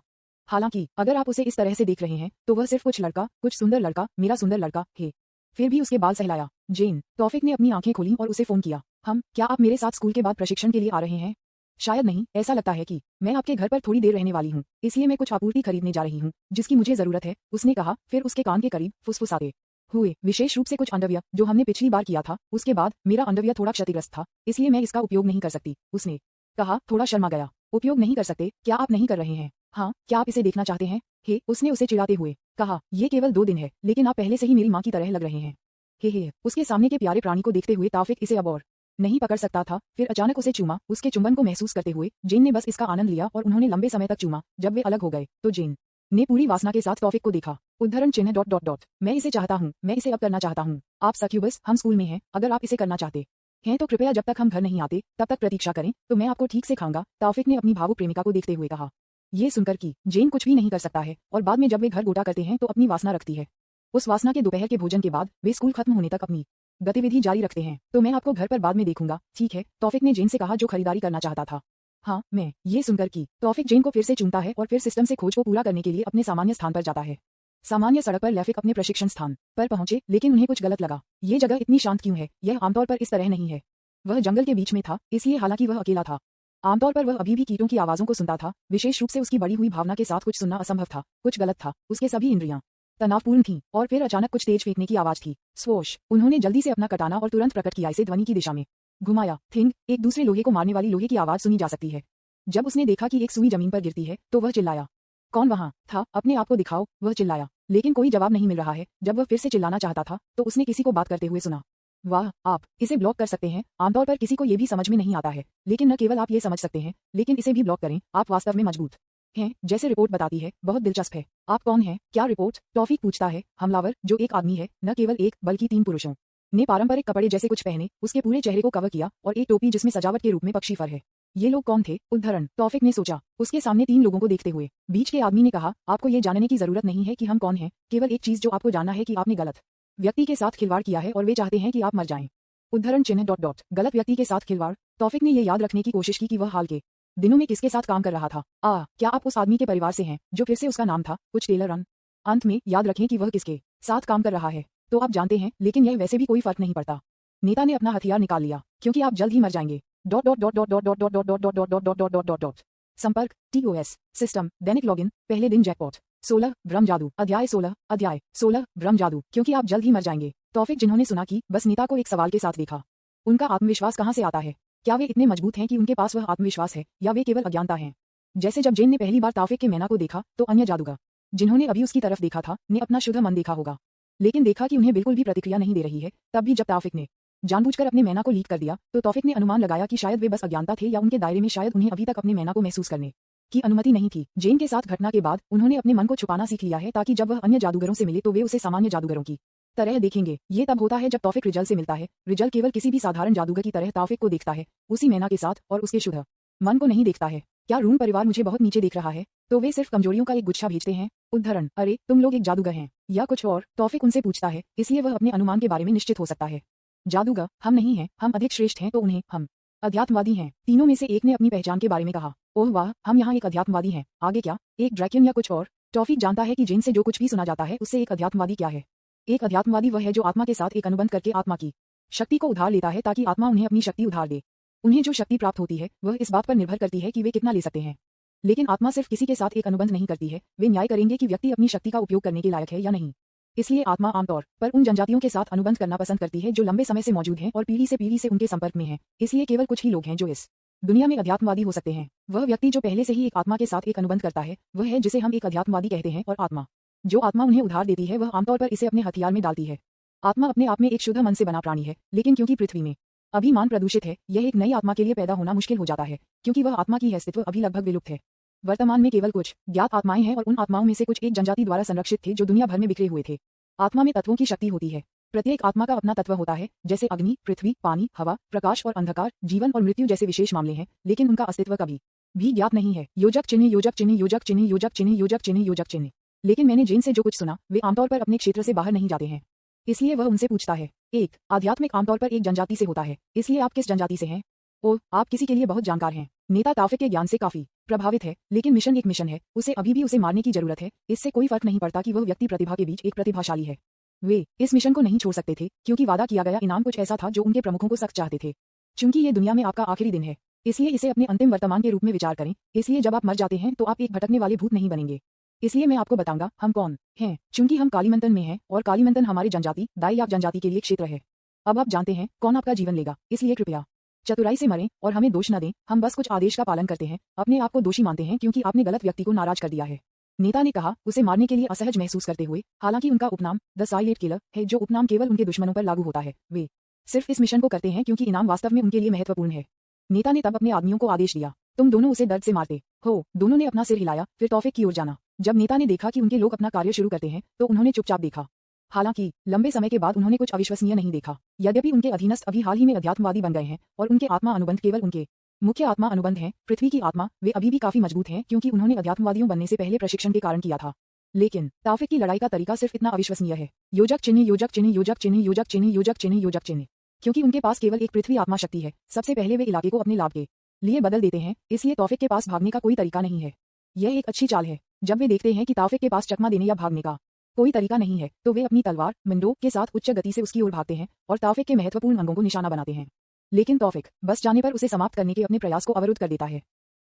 [SPEAKER 1] हालांकि अगर आप उसे इस तरह से देख रहे हैं तो वह सिर्फ कुछ सुंदर लड़का, मेरा सुंदर लड़का है। फिर भी उसके बाल सहलाया। जेन, तौफिक ने अपनी आंखें खोली और उसे फोन किया। क्या आप मेरे साथ स्कूल के बाद प्रशिक्षण के लिए आ रहे हैं? शायद नहीं, ऐसा लगता है कि मैं आपके घर पर थोड़ी देर रहने वाली हूँ, इसलिए मैं कुछ आपूर्ति खरीदने जा रही हूँ जिसकी मुझे जरूरत है, उसने कहा। फिर उसके कान के करीब फुसफुसाते हुए, विशेष रूप से कुछ अंडरवियर जो हमने पिछली बार किया था, उसके बाद मेरा अंडरवियर थोड़ा क्षतिग्रस्त था, इसलिए मैं इसका उपयोग नहीं कर सकती, उसने कहा, थोड़ा शर्मा गया। उपयोग नहीं कर सकते? क्या आप नहीं कर रहे हैं? हाँ, क्या आप इसे देखना चाहते हैं? उसने उसे चिढ़ाते हुए कहा, ये केवल 2 दिन है, लेकिन आप पहले से ही मेरी माँ की तरह लग रहे हैं। उसके सामने के प्यारे प्राणी को देखते हुए तौफिक इसे अब और नहीं पकड़ सकता था। फिर अचानक उसे चूमा। उसके चुंबन को महसूस करते हुए जेन ने बस इसका आनंद लिया, और उन्होंने लंबे समय तक चूमा। जब वे अलग हो गए तो जेन ने पूरी वासना के साथ तौफिक को देखा। उद्धरण चिन्ह डॉट डॉट डॉट मैं इसे चाहता हूँ, मैं इसे अब करना चाहता हूँ। आप सक्यूबस, हम स्कूल में हैं, अगर आप इसे करना चाहते हैं तो कृपया जब तक हम घर नहीं आते तब तक प्रतीक्षा करें, तो मैं आपको ठीक से खाऊंगा। तौफिक ने अपनी भावुक प्रेमिका को देखते हुए कहा। ये सुनकर कि जेन कुछ भी नहीं कर सकता है, और बाद में जब वे घर गोटा करते हैं तो अपनी वासना रखती है। उस वासना के दोपहर के भोजन के बाद वे स्कूल खत्म होने तक अपनी गतिविधि जारी रखते हैं। तो मैं आपको घर पर बाद में देखूंगा, ठीक है? तौफिक ने जेन से कहा, जो खरीदारी करना चाहता था। हाँ, मैं। ये सुनकर कि तौफिक जेन को फिर से चूमता है और फिर सिस्टम से खोज को पूरा करने के लिए अपने सामान्य स्थान पर जाता है। सामान्य सड़क पर लैफिक अपने प्रशिक्षण स्थान पर पहुंचे, लेकिन उन्हें कुछ गलत लगा। ये जगह इतनी शांत क्यों है? यह आमतौर पर इस तरह नहीं है। वह जंगल के बीच में था, इसलिए हालांकि वह अकेला था, आमतौर पर वह अभी भी कीटों की आवाजों को सुनता था। विशेष रूप से उसकी बढ़ी हुई भावना के साथ कुछ सुनना असंभव था, कुछ गलत था। उसके सभी इंद्रियां तनावपूर्ण थीं, और फिर अचानक कुछ तेज फेंकने की आवाज थी। स्वोश। उन्होंने जल्दी से अपना कटाना और तुरंत प्रकट किया, इसे ध्वनि की दिशा में घुमाया। थिंग, एक दूसरे लोहे को मारने वाली लोहे की आवाज सुनी जा सकती है। जब उसने देखा कि एक सुई जमीन पर गिरती है तो वह चिल्लाया। कौन वहां था? अपने आप को दिखाओ, वह चिल्लाया, लेकिन कोई जवाब नहीं मिल रहा है। जब वह फिर से चिल्लाना चाहता था तो उसने किसी को बात करते हुए सुना। वाह, आप इसे ब्लॉक कर सकते हैं। आमतौर पर किसी को ये भी समझ में नहीं आता है, लेकिन न केवल आप ये समझ सकते हैं, लेकिन इसे भी ब्लॉक करें। आप वास्तव में मजबूत हैं, जैसे रिपोर्ट बताती है। बहुत दिलचस्प है। आप कौन हैं? क्या रिपोर्ट? तौफिक पूछता है। हमलावर, जो एक आदमी है, न केवल एक बल्कि 3 पुरुषों ने पारंपरिक कपड़े जैसे कुछ पहने, उसके पूरे चेहरे को कवर किया, और एक टोपी जिसमें सजावट के रूप में पक्षी फर है। ये लोग कौन थे? उद्धरण, तौफिक ने सोचा, उसके सामने 3 लोगों को देखते हुए। बीच के आदमी ने कहा, आपको ये जानने की जरूरत नहीं है कि हम कौन हैं, केवल एक चीज जो आपको जानना है कि आपने गलत व्यक्ति के साथ खिलवाड़ किया है, और वे चाहते हैं कि आप मर जाएं। उद्धरण चिन्ह डॉट डॉट गलत व्यक्ति के साथ खिलवाड़। तौफिक ने ये याद रखने की कोशिश की कि वह हाल के दिनों में किसके साथ काम कर रहा था। क्या आप उस आदमी के परिवार से हैं जो फिर से उसका नाम था कुछ टेलर रन? अंत में याद रखें कि वह किसके साथ काम कर रहा है तो आप जानते हैं, लेकिन यह वैसे भी कोई फर्क नहीं पड़ता। नेता ने अपना हथियार निकाल लिया, क्योंकि आप जल्द ही मर जाएंगे। Dot dot dot dot dot dot dot dot dot dot dot dot dot dot dot dot. संपर्क TOS सिस्टम दैनिक लॉगिन पहले दिन जैकपॉट 16 ब्रह्म जादू अध्याय 16 ब्रह्म जादू, क्योंकि आप जल्द ही मर जाएंगे। तौफिक जिन्होंने सुना कि बस नेता को एक सवाल के साथ देखा। उनका आत्मविश्वास कहाँ से आता है? क्या वे इतने मजबूत हैं कि उनके पास वह आत्मविश्वास है, या वे केवल अज्ञानता हैं? जैसे जब जेन ने पहली बार तौफिक के मैना को देखा तो अन्य जादूगर जिन्होंने अभी उसकी तरफ देखा था ने अपना शुद्ध मन देखा होगा, लेकिन देखा कि उन्हें बिल्कुल भी प्रतिक्रिया नहीं दे रही है। तब भी जब तौफिक ने जानबूझकर अपने मैना को लीक कर दिया तो तौफिक ने अनुमान लगाया कि शायद वे बस अज्ञानता थे, या उनके दायरे में शायद उन्हें अभी तक अपने मैना को महसूस करने की अनुमति नहीं थी। जेन के साथ घटना के बाद उन्होंने अपने मन को छुपाना सीख लिया है, ताकि जब वह अन्य जादूगरों से मिले तो वे उसे सामान्य जादूगरों की तरह देखेंगे। ये तब होता है जब तौफिक रिजल से मिलता है। रिजल केवल किसी भी साधारण जादूगर की तरह तौफिक को देखता है, उसी मैना के साथ, और उसके शुद्ध मन को नहीं देखता है। क्या रूम परिवार मुझे बहुत नीचे देख रहा है? तो वे सिर्फ कमजोरियों का एक गुच्छा भेजते हैं। उद्धरण, अरे तुम लोग एक जादूगर हैं या कुछ और? तौफिक उनसे पूछता है, इसलिए वह अपने अनुमान के बारे में निश्चित हो सकता है। जादूगर, हम नहीं हैं, हम अधिक श्रेष्ठ हैं। तो उन्हें हम अध्यात्मवादी हैं। तीनों में से एक ने अपनी पहचान के बारे में कहा। ओह वाह, हम यहाँ एक अध्यात्मवादी हैं। आगे क्या? एक ड्रैकियन या कुछ और? तौफिक जानता है कि जेन से जो कुछ भी सुना जाता है उससे एक अध्यात्मवादी क्या है। एक अध्यात्मवादी वह है जो आत्मा के साथ एक अनुबंध करके आत्मा की शक्ति को उधार लेता है, ताकि आत्मा उन्हें अपनी शक्ति उधार दे। उन्हें जो शक्ति प्राप्त होती है वह इस बात पर निर्भर करती है कि वे कितना ले सकते हैं। लेकिन आत्मा सिर्फ किसी के साथ एक अनुबंध नहीं करती है, वे न्याय करेंगे कि व्यक्ति अपनी शक्ति का उपयोग करने के लायक है या नहीं। इसलिए आत्मा आमतौर पर उन जनजातियों के साथ अनुबंध करना पसंद करती है जो लंबे समय से मौजूद हैं और पीढ़ी से पीढ़ी से उनके संपर्क में हैं। इसलिए केवल कुछ ही लोग हैं जो इस दुनिया में अध्यात्मवादी हो सकते हैं। वह व्यक्ति जो पहले से ही एक आत्मा के साथ एक अनुबंध करता है वह है जिसे हम एक अध्यात्मवादी कहते हैं, और आत्मा जो आत्मा उन्हें उधार देती है वह आमतौर पर इसे अपने हथियार में डालती है। आत्मा अपने आप में एक शुद्ध मन से बना प्राणी है, लेकिन क्योंकि पृथ्वी में अभी मान प्रदूषित है, यह एक नई आत्मा के लिए पैदा होना मुश्किल हो जाता है, क्योंकि वह आत्मा की अस्तित्व अभी लगभग विलुप्त है। वर्तमान में केवल कुछ ज्ञात आत्माएं हैं, और उन आत्माओं में से कुछ एक जनजाति द्वारा संरक्षित थे जो दुनिया भर में बिखरे हुए थे। आत्मा में तत्वों की शक्ति होती है। प्रत्येक आत्मा का अपना तत्व होता है, जैसे अग्नि, पृथ्वी, पानी, हवा, प्रकाश और अंधकार, जीवन और मृत्यु जैसे विशेष मामले हैं, लेकिन उनका अस्तित्व कभी भी ज्ञात नहीं है। योजक चिन्ह, योजक चिन्ह, योजक चिन्ह, योजक चिन्ह, योजक चिन्ह, योजक चिन्ह। लेकिन मैंने जेन से जो कुछ सुना वे आमतौर पर अपने क्षेत्र से बाहर नहीं जाते हैं। इसलिए वह उनसे पूछता है, एक आध्यात्मिक आमतौर पर एक जनजाति से होता है, इसलिए आप किस जनजाति से हैं? ओह, आप किसी के लिए बहुत जानकार हैं। नेता तौफिक के ज्ञान से काफी प्रभावित है, लेकिन मिशन एक मिशन है, उसे अभी भी उसे मारने की जरूरत है। इससे कोई फर्क नहीं पड़ता कि वह व्यक्ति प्रतिभा के बीच एक प्रतिभाशाली है। वे इस मिशन को नहीं छोड़ सकते थे, क्योंकि वादा किया गया इनाम कुछ ऐसा था जो उनके प्रमुखों को सख्त चाहते थे। चूंकि ये दुनिया में आपका आखिरी दिन है, इसलिए इसे अपने अंतिम वर्तमान के रूप में विचार करें। इसलिए जब आप मर जाते हैं तो आप एक भटकने वाले भूत नहीं बनेंगे। इसलिए मैं आपको बताऊंगा हम कौन हैं। चूंकि हम कालीमंतन में हैं और कालीमंतन हमारे जनजाति दाईयाक जनजाति के लिए क्षेत्र है। अब आप जानते हैं कौन आपका जीवन लेगा, इसलिए कृपया चतुराई से मरें और हमें दोष न दें। हम बस कुछ आदेश का पालन करते हैं, अपने आप को दोषी मानते हैं क्योंकि आपने गलत व्यक्ति को नाराज कर दिया है। नेता ने कहा, उसे मारने के लिए असहज महसूस करते हुए। हालांकि उनका उपनाम द साइलेंट किलर है, जो उपनाम केवल उनके दुश्मनों पर लागू होता है। वे सिर्फ इस मिशन को करते हैं क्योंकि इनाम वास्तव में उनके लिए महत्वपूर्ण है। नेता ने तब अपने आदमियों को आदेश दिया, तुम दोनों उसे दर्द से मारते हो। दोनों ने अपना सिर हिलाया, फिर तौफिक की ओर जाना। जब नेता ने देखा कि उनके लोग अपना कार्य शुरू करते हैं तो उन्होंने चुपचाप देखा। हालांकि लंबे समय के बाद उन्होंने कुछ अविश्वसनीय नहीं देखा। यद्यपि उनके अधीनस्थ अभी हाल ही में अध्यात्मवादी बन गए हैं और उनके आत्मा अनुबंध केवल उनके मुख्य आत्मा अनुबंध हैं, पृथ्वी की आत्मा, वे अभी भी काफी मजबूत हैं क्योंकि उन्होंने अध्यात्मवादियों बनने से पहले प्रशिक्षण के कारण किया था। लेकिन तौफिक की लड़ाई का तरीका सिर्फ इतना अविश्वसनीय है। योजक चिन्ह, योजक चिन्ह, योजक चिन्ह, योजक चिन्ह, योजक चिन्ह, योजक चिन्ह। क्योंकि उनके पास केवल एक पृथ्वी आत्मा शक्ति है, सबसे पहले वे इलाके को अपने लाभ के लिए बदल देते हैं। इसलिए तौफिक के पास भागने का कोई तरीका नहीं है। यह एक अच्छी चाल है। जब वे देखते हैं कि तौफिक के पास चकमा देने या भागने का कोई तरीका नहीं है तो वे अपनी तलवार मिंडो के साथ उच्च गति से उसकी ओर भागते हैं और तौफिक के महत्वपूर्ण अंगों को निशाना बनाते हैं। लेकिन तौफिक बस जाने पर उसे समाप्त करने के अपने प्रयास को अवरुद्ध कर देता है।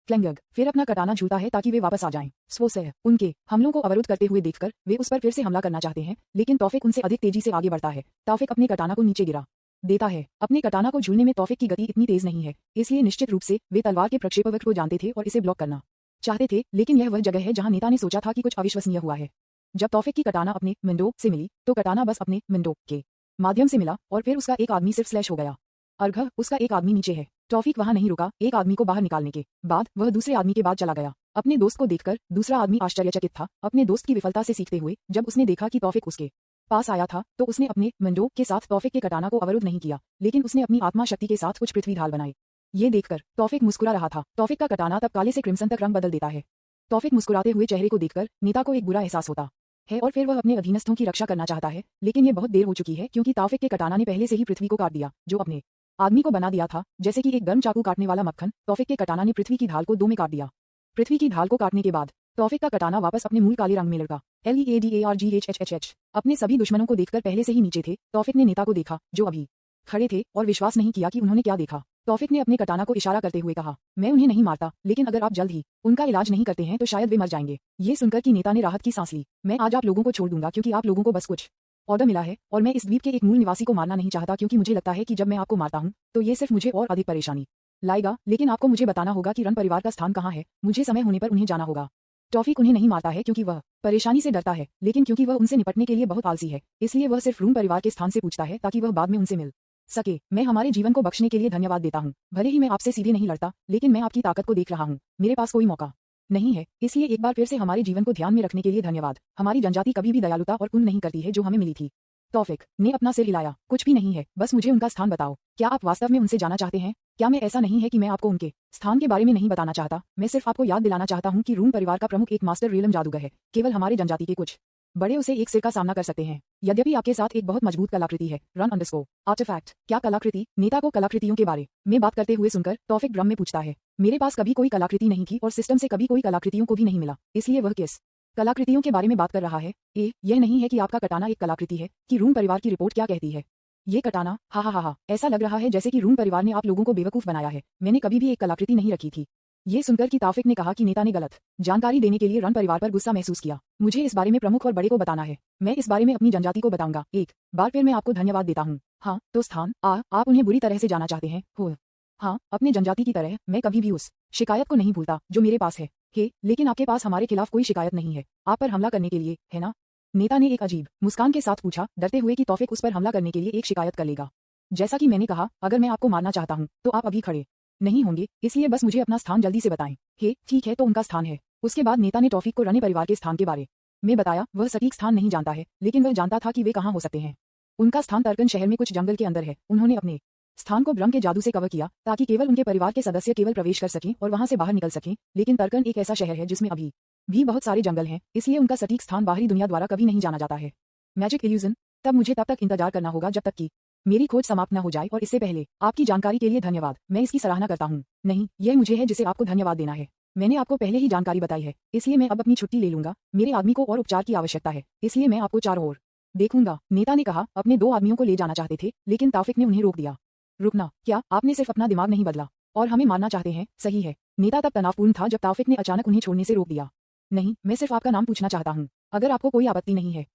[SPEAKER 1] क्लेंगग फिर अपना कटाना झूलता है ताकि वे वापस आ जाएं। स्वसह उनके हमलों को अवरुद्ध करते हुए देखकर वे उस पर फिर से हमला करना चाहते हैं, लेकिन तौफिक उनसे अधिक तेजी से आगे बढ़ता है। तौफिक अपने कटाना को नीचे गिरा देता है। अपने कटाना को झूलने में तौफिक की गति इतनी तेज नहीं है, इसलिए निश्चित रूप से वे तलवार के प्रक्षेपवक्र को जानते थे और इसे ब्लॉक करना चाहते थे। लेकिन यह वह जगह है जहां नेता ने सोचा था कि कुछ अविश्वसनीय हुआ है। जब तौफिक की कटाना अपने मिंडो से मिली तो कटाना बस अपने मिंडो के माध्यम से मिला और फिर उसका एक आदमी सिर्फ स्लैश हो गया। अर्घ उसका एक आदमी नीचे है। तौफिक वहां नहीं रुका। एक आदमी को बाहर निकालने के बाद वह दूसरे आदमी के बाद चला गया। अपने दोस्त को देखकर दूसरा आदमी आश्चर्यचकित था, अपने दोस्त की विफलता से सीखते हुए। जब उसने देखा कि तौफिक उसके पास आया था तो उसने अपने मिंडो के साथ तौफिक के कटाना को अवरुद्ध नहीं किया, लेकिन उसने अपनी आत्मा शक्ति के साथ कुछ पृथ्वी ढाल बनाई। ये देखकर तौफिक मुस्कुरा रहा था। तौफिक का कटाना तब काले से क्रिम्सन तक रंग बदल देता है। तौफिक मुस्कुराते हुए चेहरे को देखकर नेता को एक बुरा एहसास होता है और फिर वह अपने अधीनस्थों की रक्षा करना चाहता है, लेकिन ये बहुत देर हो चुकी है क्योंकि तौफिक के कटाना ने पहले से ही पृथ्वी को काट दिया जो अपने आदमी को बना दिया था, जैसे कि एक गर्म चाकू काटने वाला मक्खन। तौफिक के कटाना ने पृथ्वी की ढाल को दो में काट दिया। पृथ्वी की ढाल को काटने के बाद तौफिक का कटाना वापस अपने मूल काले रंग में लड़का। LEADARGHHHH अपने सभी दुश्मनों को देखकर पहले से ही नीचे थे। तौफिक ने नेता को देखा जो अभी खड़े थे और विश्वास नहीं किया कि उन्होंने क्या देखा। तौफिक ने अपने कटाना को इशारा करते हुए कहा, मैं उन्हें नहीं मारता, लेकिन अगर आप जल्द ही उनका इलाज नहीं करते हैं तो शायद वे मर जाएंगे। ये सुनकर कि नेता ने राहत की सांस ली। मैं आज आप लोगों को छोड़ दूंगा क्योंकि आप लोगों को बस कुछ ऑर्डर मिला है और मैं इस द्वीप के एक मूल निवासी को मारना नहीं चाहता क्योंकि मुझे लगता है कि जब मैं आपको मारता हूं तो ये सिर्फ मुझे और अधिक परेशानी लाएगा। लेकिन आपको मुझे बताना होगा कि रन परिवार का स्थान कहाँ है। मुझे समय होने पर उन्हें जाना होगा। टॉफिक उन्हें नहीं मारता है क्योंकि वह परेशानी से डरता है, लेकिन क्योंकि वह उनसे निपटने के लिए बहुत आलसी है, इसलिए वह सिर्फ रूम परिवार के स्थान से पूछता है ताकि वह बाद में उनसे मिल सके। मैं हमारे जीवन को बख्शने के लिए धन्यवाद देता हूँ। भले ही मैं आपसे सीधे नहीं लड़ता, लेकिन मैं आपकी ताकत को देख रहा हूँ। मेरे पास कोई मौका नहीं है, इसलिए एक बार फिर से हमारे जीवन को ध्यान में रखने के लिए धन्यवाद। हमारी जनजाति कभी भी दयालुता और पुण्य नहीं करती है जो हमें मिली थी। तौफिक ने अपना सिर हिलाया। कुछ भी नहीं है, बस मुझे उनका स्थान बताओ। क्या आप वास्तव में उनसे जाना चाहते हैं? क्या मैं ऐसा नहीं है कि मैं आपको उनके स्थान के बारे में नहीं बताना चाहता। मैं सिर्फ आपको याद दिलाना चाहता हूँ कि रूम परिवार का प्रमुख एक मास्टर रियलम जादूगर है। केवल हमारे जनजाति के कुछ बड़े उसे एक सिर का सामना कर सकते हैं। यद्यपि आपके साथ एक बहुत मजबूत कलाकृति है। Rune artefact. क्या कलाकृति? नेता को कलाकृतियों के बारे में बात करते हुए सुनकर तौफिक ड्रम में पूछता है। मेरे पास कभी कोई कलाकृति नहीं थी और सिस्टम से कभी कोई कलाकृतियों को भी नहीं मिला, इसलिए वह किस कलाकृतियों के बारे में बात कर रहा है? यह नहीं है कि आपका कटाना एक कलाकृति है कि रूम परिवार की रिपोर्ट क्या कहती है। ये कटाना, हा हा हा हा, ऐसा लग रहा है जैसे कि रूम परिवार ने आप लोगों को बेवकूफ बनाया है। मैंने कभी भी एक कलाकृति नहीं रखी थी। ये सुनकर कि तौफिक ने कहा कि नेता ने गलत जानकारी देने के लिए रन परिवार पर गुस्सा महसूस किया। मुझे इस बारे में प्रमुख और बड़े को बताना है। मैं इस बारे में अपनी जनजाति को बताऊंगा। एक बार फिर मैं आपको धन्यवाद देता हूँ। हाँ तो स्थान आप उन्हें बुरी तरह से जाना चाहते हैं हो? हाँ, अपने जनजाति की तरह मैं कभी भी उस शिकायत को नहीं भूलता जो मेरे पास है। लेकिन आपके पास हमारे खिलाफ कोई शिकायत नहीं है। आप पर हमला करने के लिए, है ना? नेता ने एक अजीब मुस्कान के साथ पूछा, डरते हुए कि तौफिक उस पर हमला करने के लिए एक शिकायत कर लेगा। जैसा कि मैंने कहा, अगर मैं आपको मारना चाहता हूँ तो आप अभी खड़े नहीं होंगे, इसलिए बस मुझे अपना स्थान जल्दी से बताएं। ठीक है, तो उनका स्थान है। उसके बाद नेता ने तौफिक को रने परिवार के स्थान के बारे में बताया। वह सटीक स्थान नहीं जानता है, लेकिन वह जानता था कि वे कहाँ हो सकते हैं। उनका स्थान तरकन शहर में कुछ जंगल के अंदर है। उन्होंने अपने स्थान को ब्रह्म के जादू से कवर किया ताकि केवल उनके परिवार के सदस्य केवल प्रवेश कर सकें और वहां से बाहर निकल सकें। लेकिन तरकन एक ऐसा शहर है जिसमें अभी भी बहुत सारे जंगल हैं, इसलिए उनका सटीक स्थान बाहरी दुनिया द्वारा कभी नहीं जाना जाता है। Magic illusion. तब मुझे तब तक इंतजार करना होगा जब तक कि मेरी खोज समाप्त न हो जाए, और इससे पहले आपकी जानकारी के लिए धन्यवाद। मैं इसकी सराहना करता हूँ। नहीं, यह मुझे है जिसे आपको धन्यवाद देना है। मैंने आपको पहले ही जानकारी बताई है, इसलिए मैं अब अपनी छुट्टी ले लूंगा। मेरे आदमी को और उपचार की आवश्यकता है, इसलिए मैं आपको चारों ओर देखूंगा। नेता ने कहा। अपने 2 आदमियों को ले जाना चाहते थे, लेकिन तौफिक ने उन्हें रोक दिया। रुकना, क्या आपने सिर्फ अपना दिमाग नहीं बदला और हमें मारना चाहते हैं? सही है। नेता तब तनावपूर्ण था जब तौफिक ने अचानक उन्हें छोड़ने से रोक दिया। नहीं, मैं सिर्फ आपका नाम पूछना चाहता हूँ, अगर आपको कोई आपत्ति नहीं है।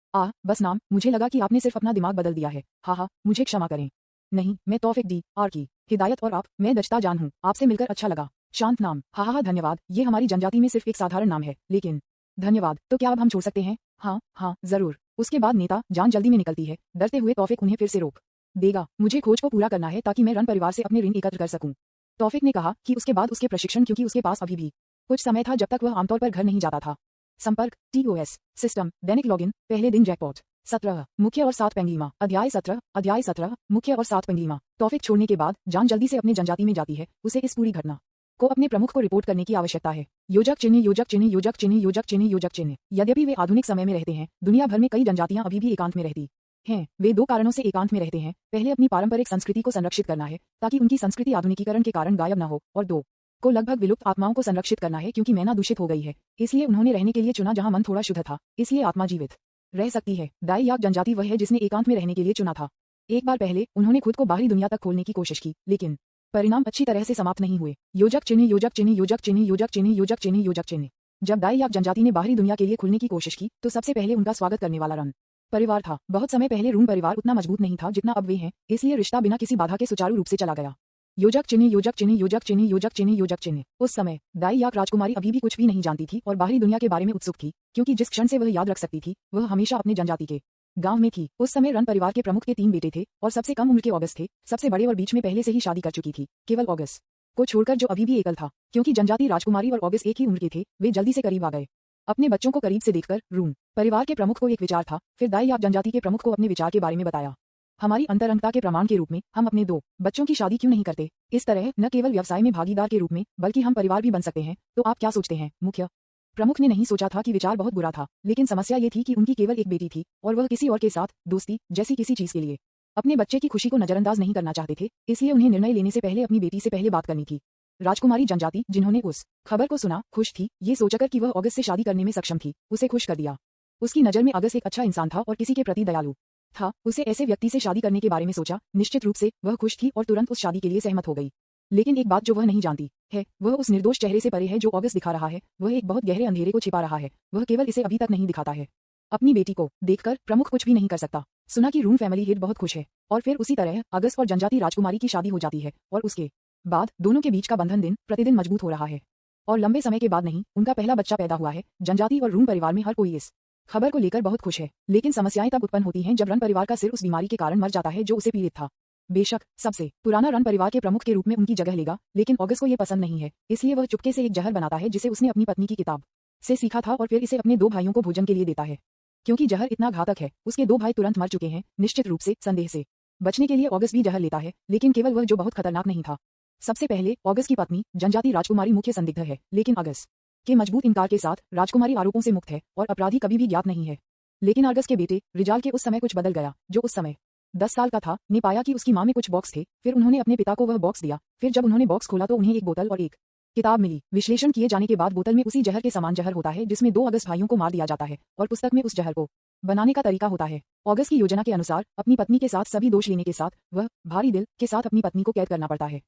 [SPEAKER 1] बस नाम। मुझे लगा कि आपने सिर्फ अपना दिमाग बदल दिया है। हाँ, मुझे क्षमा करें। नहीं, मैं तौफिक डी आर की हिदायत और मैं दजता जान हूँ। आपसे मिलकर अच्छा लगा। शांत नाम। हाँ, धन्यवाद। ये हमारी जनजाति में सिर्फ एक साधारण नाम है, लेकिन धन्यवाद। तो क्या अब हम छोड़ सकते हैं? हाँ, जरूर। उसके बाद नेता जान जल्दी में निकलती है। डरते हुए तौफिक उन्हें फिर से रोक देगा। मुझे खोज को पूरा करना है ताकि मैं रन परिवार से अपने ऋण एकत्र कर सकूं। तौफिक ने कहा कि उसके बाद उसके प्रशिक्षण, क्योंकि उसके पास अभी भी कुछ समय था जब तक वह आमतौर पर घर नहीं जाता था। संपर्क TOS सिस्टम दैनिक लॉगिन। पहले दिन जैकपॉट 17 मुख्य और 7 पेंगलीमा। अध्याय 17 मुख्य और 7 पेंगलीमा। तौफिक छोड़ने के बाद जान जल्दी से अपने जनजाति में जाती है। उसे इस पूरी घटना को अपने प्रमुख को रिपोर्ट करने की आवश्यकता है। योजक चिन्ह, योजक चिन्ह, योजक चिन्ह, योजक चिन्ह, योजक चिन्ह। यद्यपि वे आधुनिक समय में रहते हैं, दुनिया भर में कई जनजातियां अभी भी एकांत में रहती हैं। वे 2 कारणों से एकांत में रहते हैं। पहले, अपनी पारंपरिक संस्कृति को संरक्षित करना है ताकि उनकी संस्कृति आधुनिकीकरण के कारण गायब न हो, और 2 को लगभग विलुप्त आत्माओं को संरक्षित करना है क्योंकि मैना दूषित हो गई है। इसलिए उन्होंने रहने के लिए चुना जहां मन थोड़ा शुद्ध था, इसलिए आत्मा जीवित रह सकती है। दाई याक जनजाति वह है जिसने एकांत में रहने के लिए चुना था। एक बार पहले उन्होंने खुद को बाहरी दुनिया तक खोलने की कोशिश की, लेकिन परिणाम अच्छी तरह से समाप्त नहीं हुए। योजक चिन्ह, योजक चिन्ह, योजक चिन्ह, योजक चिन्ह, योजक चिन्ह, योजक चिन्ह। जब दाई याक जनजाति ने बाहरी दुनिया के लिए खुलने की कोशिश की तो सबसे पहले उनका स्वागत करने वाला रन परिवार था। बहुत समय पहले रूम परिवार उतना मजबूत नहीं था जितना अब वे हैं, इसलिए रिश्ता बिना किसी बाधा के सुचारू रूप से चला गया। योजक चिन्ह, योजक चिन्ह, योजक चिन्ह, योजक चिन्ह, योजक चिन्ह। उस समय दाई याक राजकुमारी अभी भी कुछ भी नहीं जानती थी और बाहरी दुनिया के बारे में उत्सुक थी, क्योंकि जिस क्षण से वह याद रख सकती थी वह हमेशा अपने जनजाति के गांव में थी। उस समय रन परिवार के प्रमुख के 3 बेटे थे और सबसे कम उम्र के ऑगस्ट थे। सबसे बड़े और बीच में पहले से ही शादी कर चुकी थी, केवल ऑगस्ट को छोड़कर जो अभी भी एकल था। क्योंकि जनजाति राजकुमारी और ऑगस्ट एक ही उम्र के थे, वे जल्दी से करीब आ गए। अपने बच्चों को करीब से देखकर रूम परिवार के प्रमुख को एक विचार था। फिर दाई याक जनजाति के प्रमुख को अपने विचार के बारे में बताया। हमारी अंतरंगता के प्रमाण के रूप में हम अपने 2 बच्चों की शादी क्यों नहीं करते? इस तरह न केवल व्यवसाय में भागीदार के रूप में बल्कि हम परिवार भी बन सकते हैं। तो आप क्या सोचते हैं? मुख्य प्रमुख ने नहीं सोचा था कि विचार बहुत बुरा था, लेकिन समस्या ये थी कि उनकी केवल एक बेटी थी और वह किसी और के साथ दोस्ती जैसी किसी चीज के लिए अपने बच्चे की खुशी को नजरअंदाज नहीं करना चाहते थे। इसलिए उन्हें निर्णय लेने से पहले अपनी बेटी से पहले बात करनी थी। राजकुमारी जनजाति, जिन्होंने उस खबर को सुना, खुश थी ये सोचकर कि वह ऑगस्ट से शादी करने में सक्षम थी। उसे खुश कर दिया। उसकी नज़र में अगस्त एक अच्छा इंसान था और किसी के प्रति दयालु था, उसे ऐसे व्यक्ति से शादी करने के बारे में सोचा। निश्चित रूप से वह खुश थी और तुरंत उस शादी के लिए सहमत हो गई। लेकिन एक बात जो वह नहीं जानती है, वह उस निर्दोष चेहरे से परे है जो ऑगस्ट दिखा रहा है। वह एक बहुत गहरे अंधेरे को छिपा रहा है। वह केवल इसे अभी तक नहीं दिखाता है। अपनी बेटी को देखकर प्रमुख कुछ भी नहीं कर सकता। सुना कि रूम फैमिली हेड बहुत खुश है और फिर उसी तरह अगस्त और जनजाति राजकुमारी की शादी हो जाती है और उसके बाद दोनों के बीच का बंधन दिन प्रतिदिन मजबूत हो रहा है और लंबे समय के बाद नहीं, उनका पहला बच्चा पैदा हुआ है। जनजाति और रूम परिवार में हर कोई इस खबर को लेकर बहुत खुश है। लेकिन समस्याएं तब उत्पन्न होती हैं जब रन परिवार का सिर उस बीमारी के कारण मर जाता है जो उसे पीड़ित था। बेशक सबसे पुराना रन परिवार के प्रमुख के रूप में उनकी जगह लेगा, लेकिन ऑगस्ट को यह पसंद नहीं है। इसलिए वह चुपके से एक जहर बनाता है जिसे उसने अपनी पत्नी की किताब से सीखा था और फिर इसे अपने 2 भाइयों को भोजन के लिए देता है। क्योंकि जहर इतना घातक है, उसके 2 भाई तुरंत मर चुके हैं। निश्चित रूप से संदेह से बचने के लिए ऑगस्ट भी जहर लेता है, लेकिन केवल वह जो बहुत खतरनाक नहीं था। सबसे पहले ऑगस्ट की पत्नी जनजाति राजकुमारी मुख्य संदिग्ध है, लेकिन अगस्त के मजबूत इनकार के साथ राजकुमारी आरोपों से मुक्त है और अपराधी कभी भी ज्ञात नहीं है। लेकिन अगस्त के बेटे रिजाल के उस समय कुछ बदल गया, जो उस समय 10 साल का था, ने पाया कि उसकी मां में कुछ बॉक्स थे। फिर उन्होंने अपने पिता को वह बॉक्स दिया। फिर जब उन्होंने बॉक्स खोला तो उन्हें एक बोतल और एक किताब मिली। विश्लेषण किए जाने के बाद बोतल में उसी जहर के समान जहर होता है जिसमें 2 अगस्त भाइयों को मार दिया जाता है और पुस्तक में उस जहर को बनाने का तरीका होता है। ऑगस्ट की योजना के अनुसार अपनी पत्नी के साथ सभी दोष लेने के साथ वह भारी दिल के साथ अपनी पत्नी को कैद करना पड़ता है।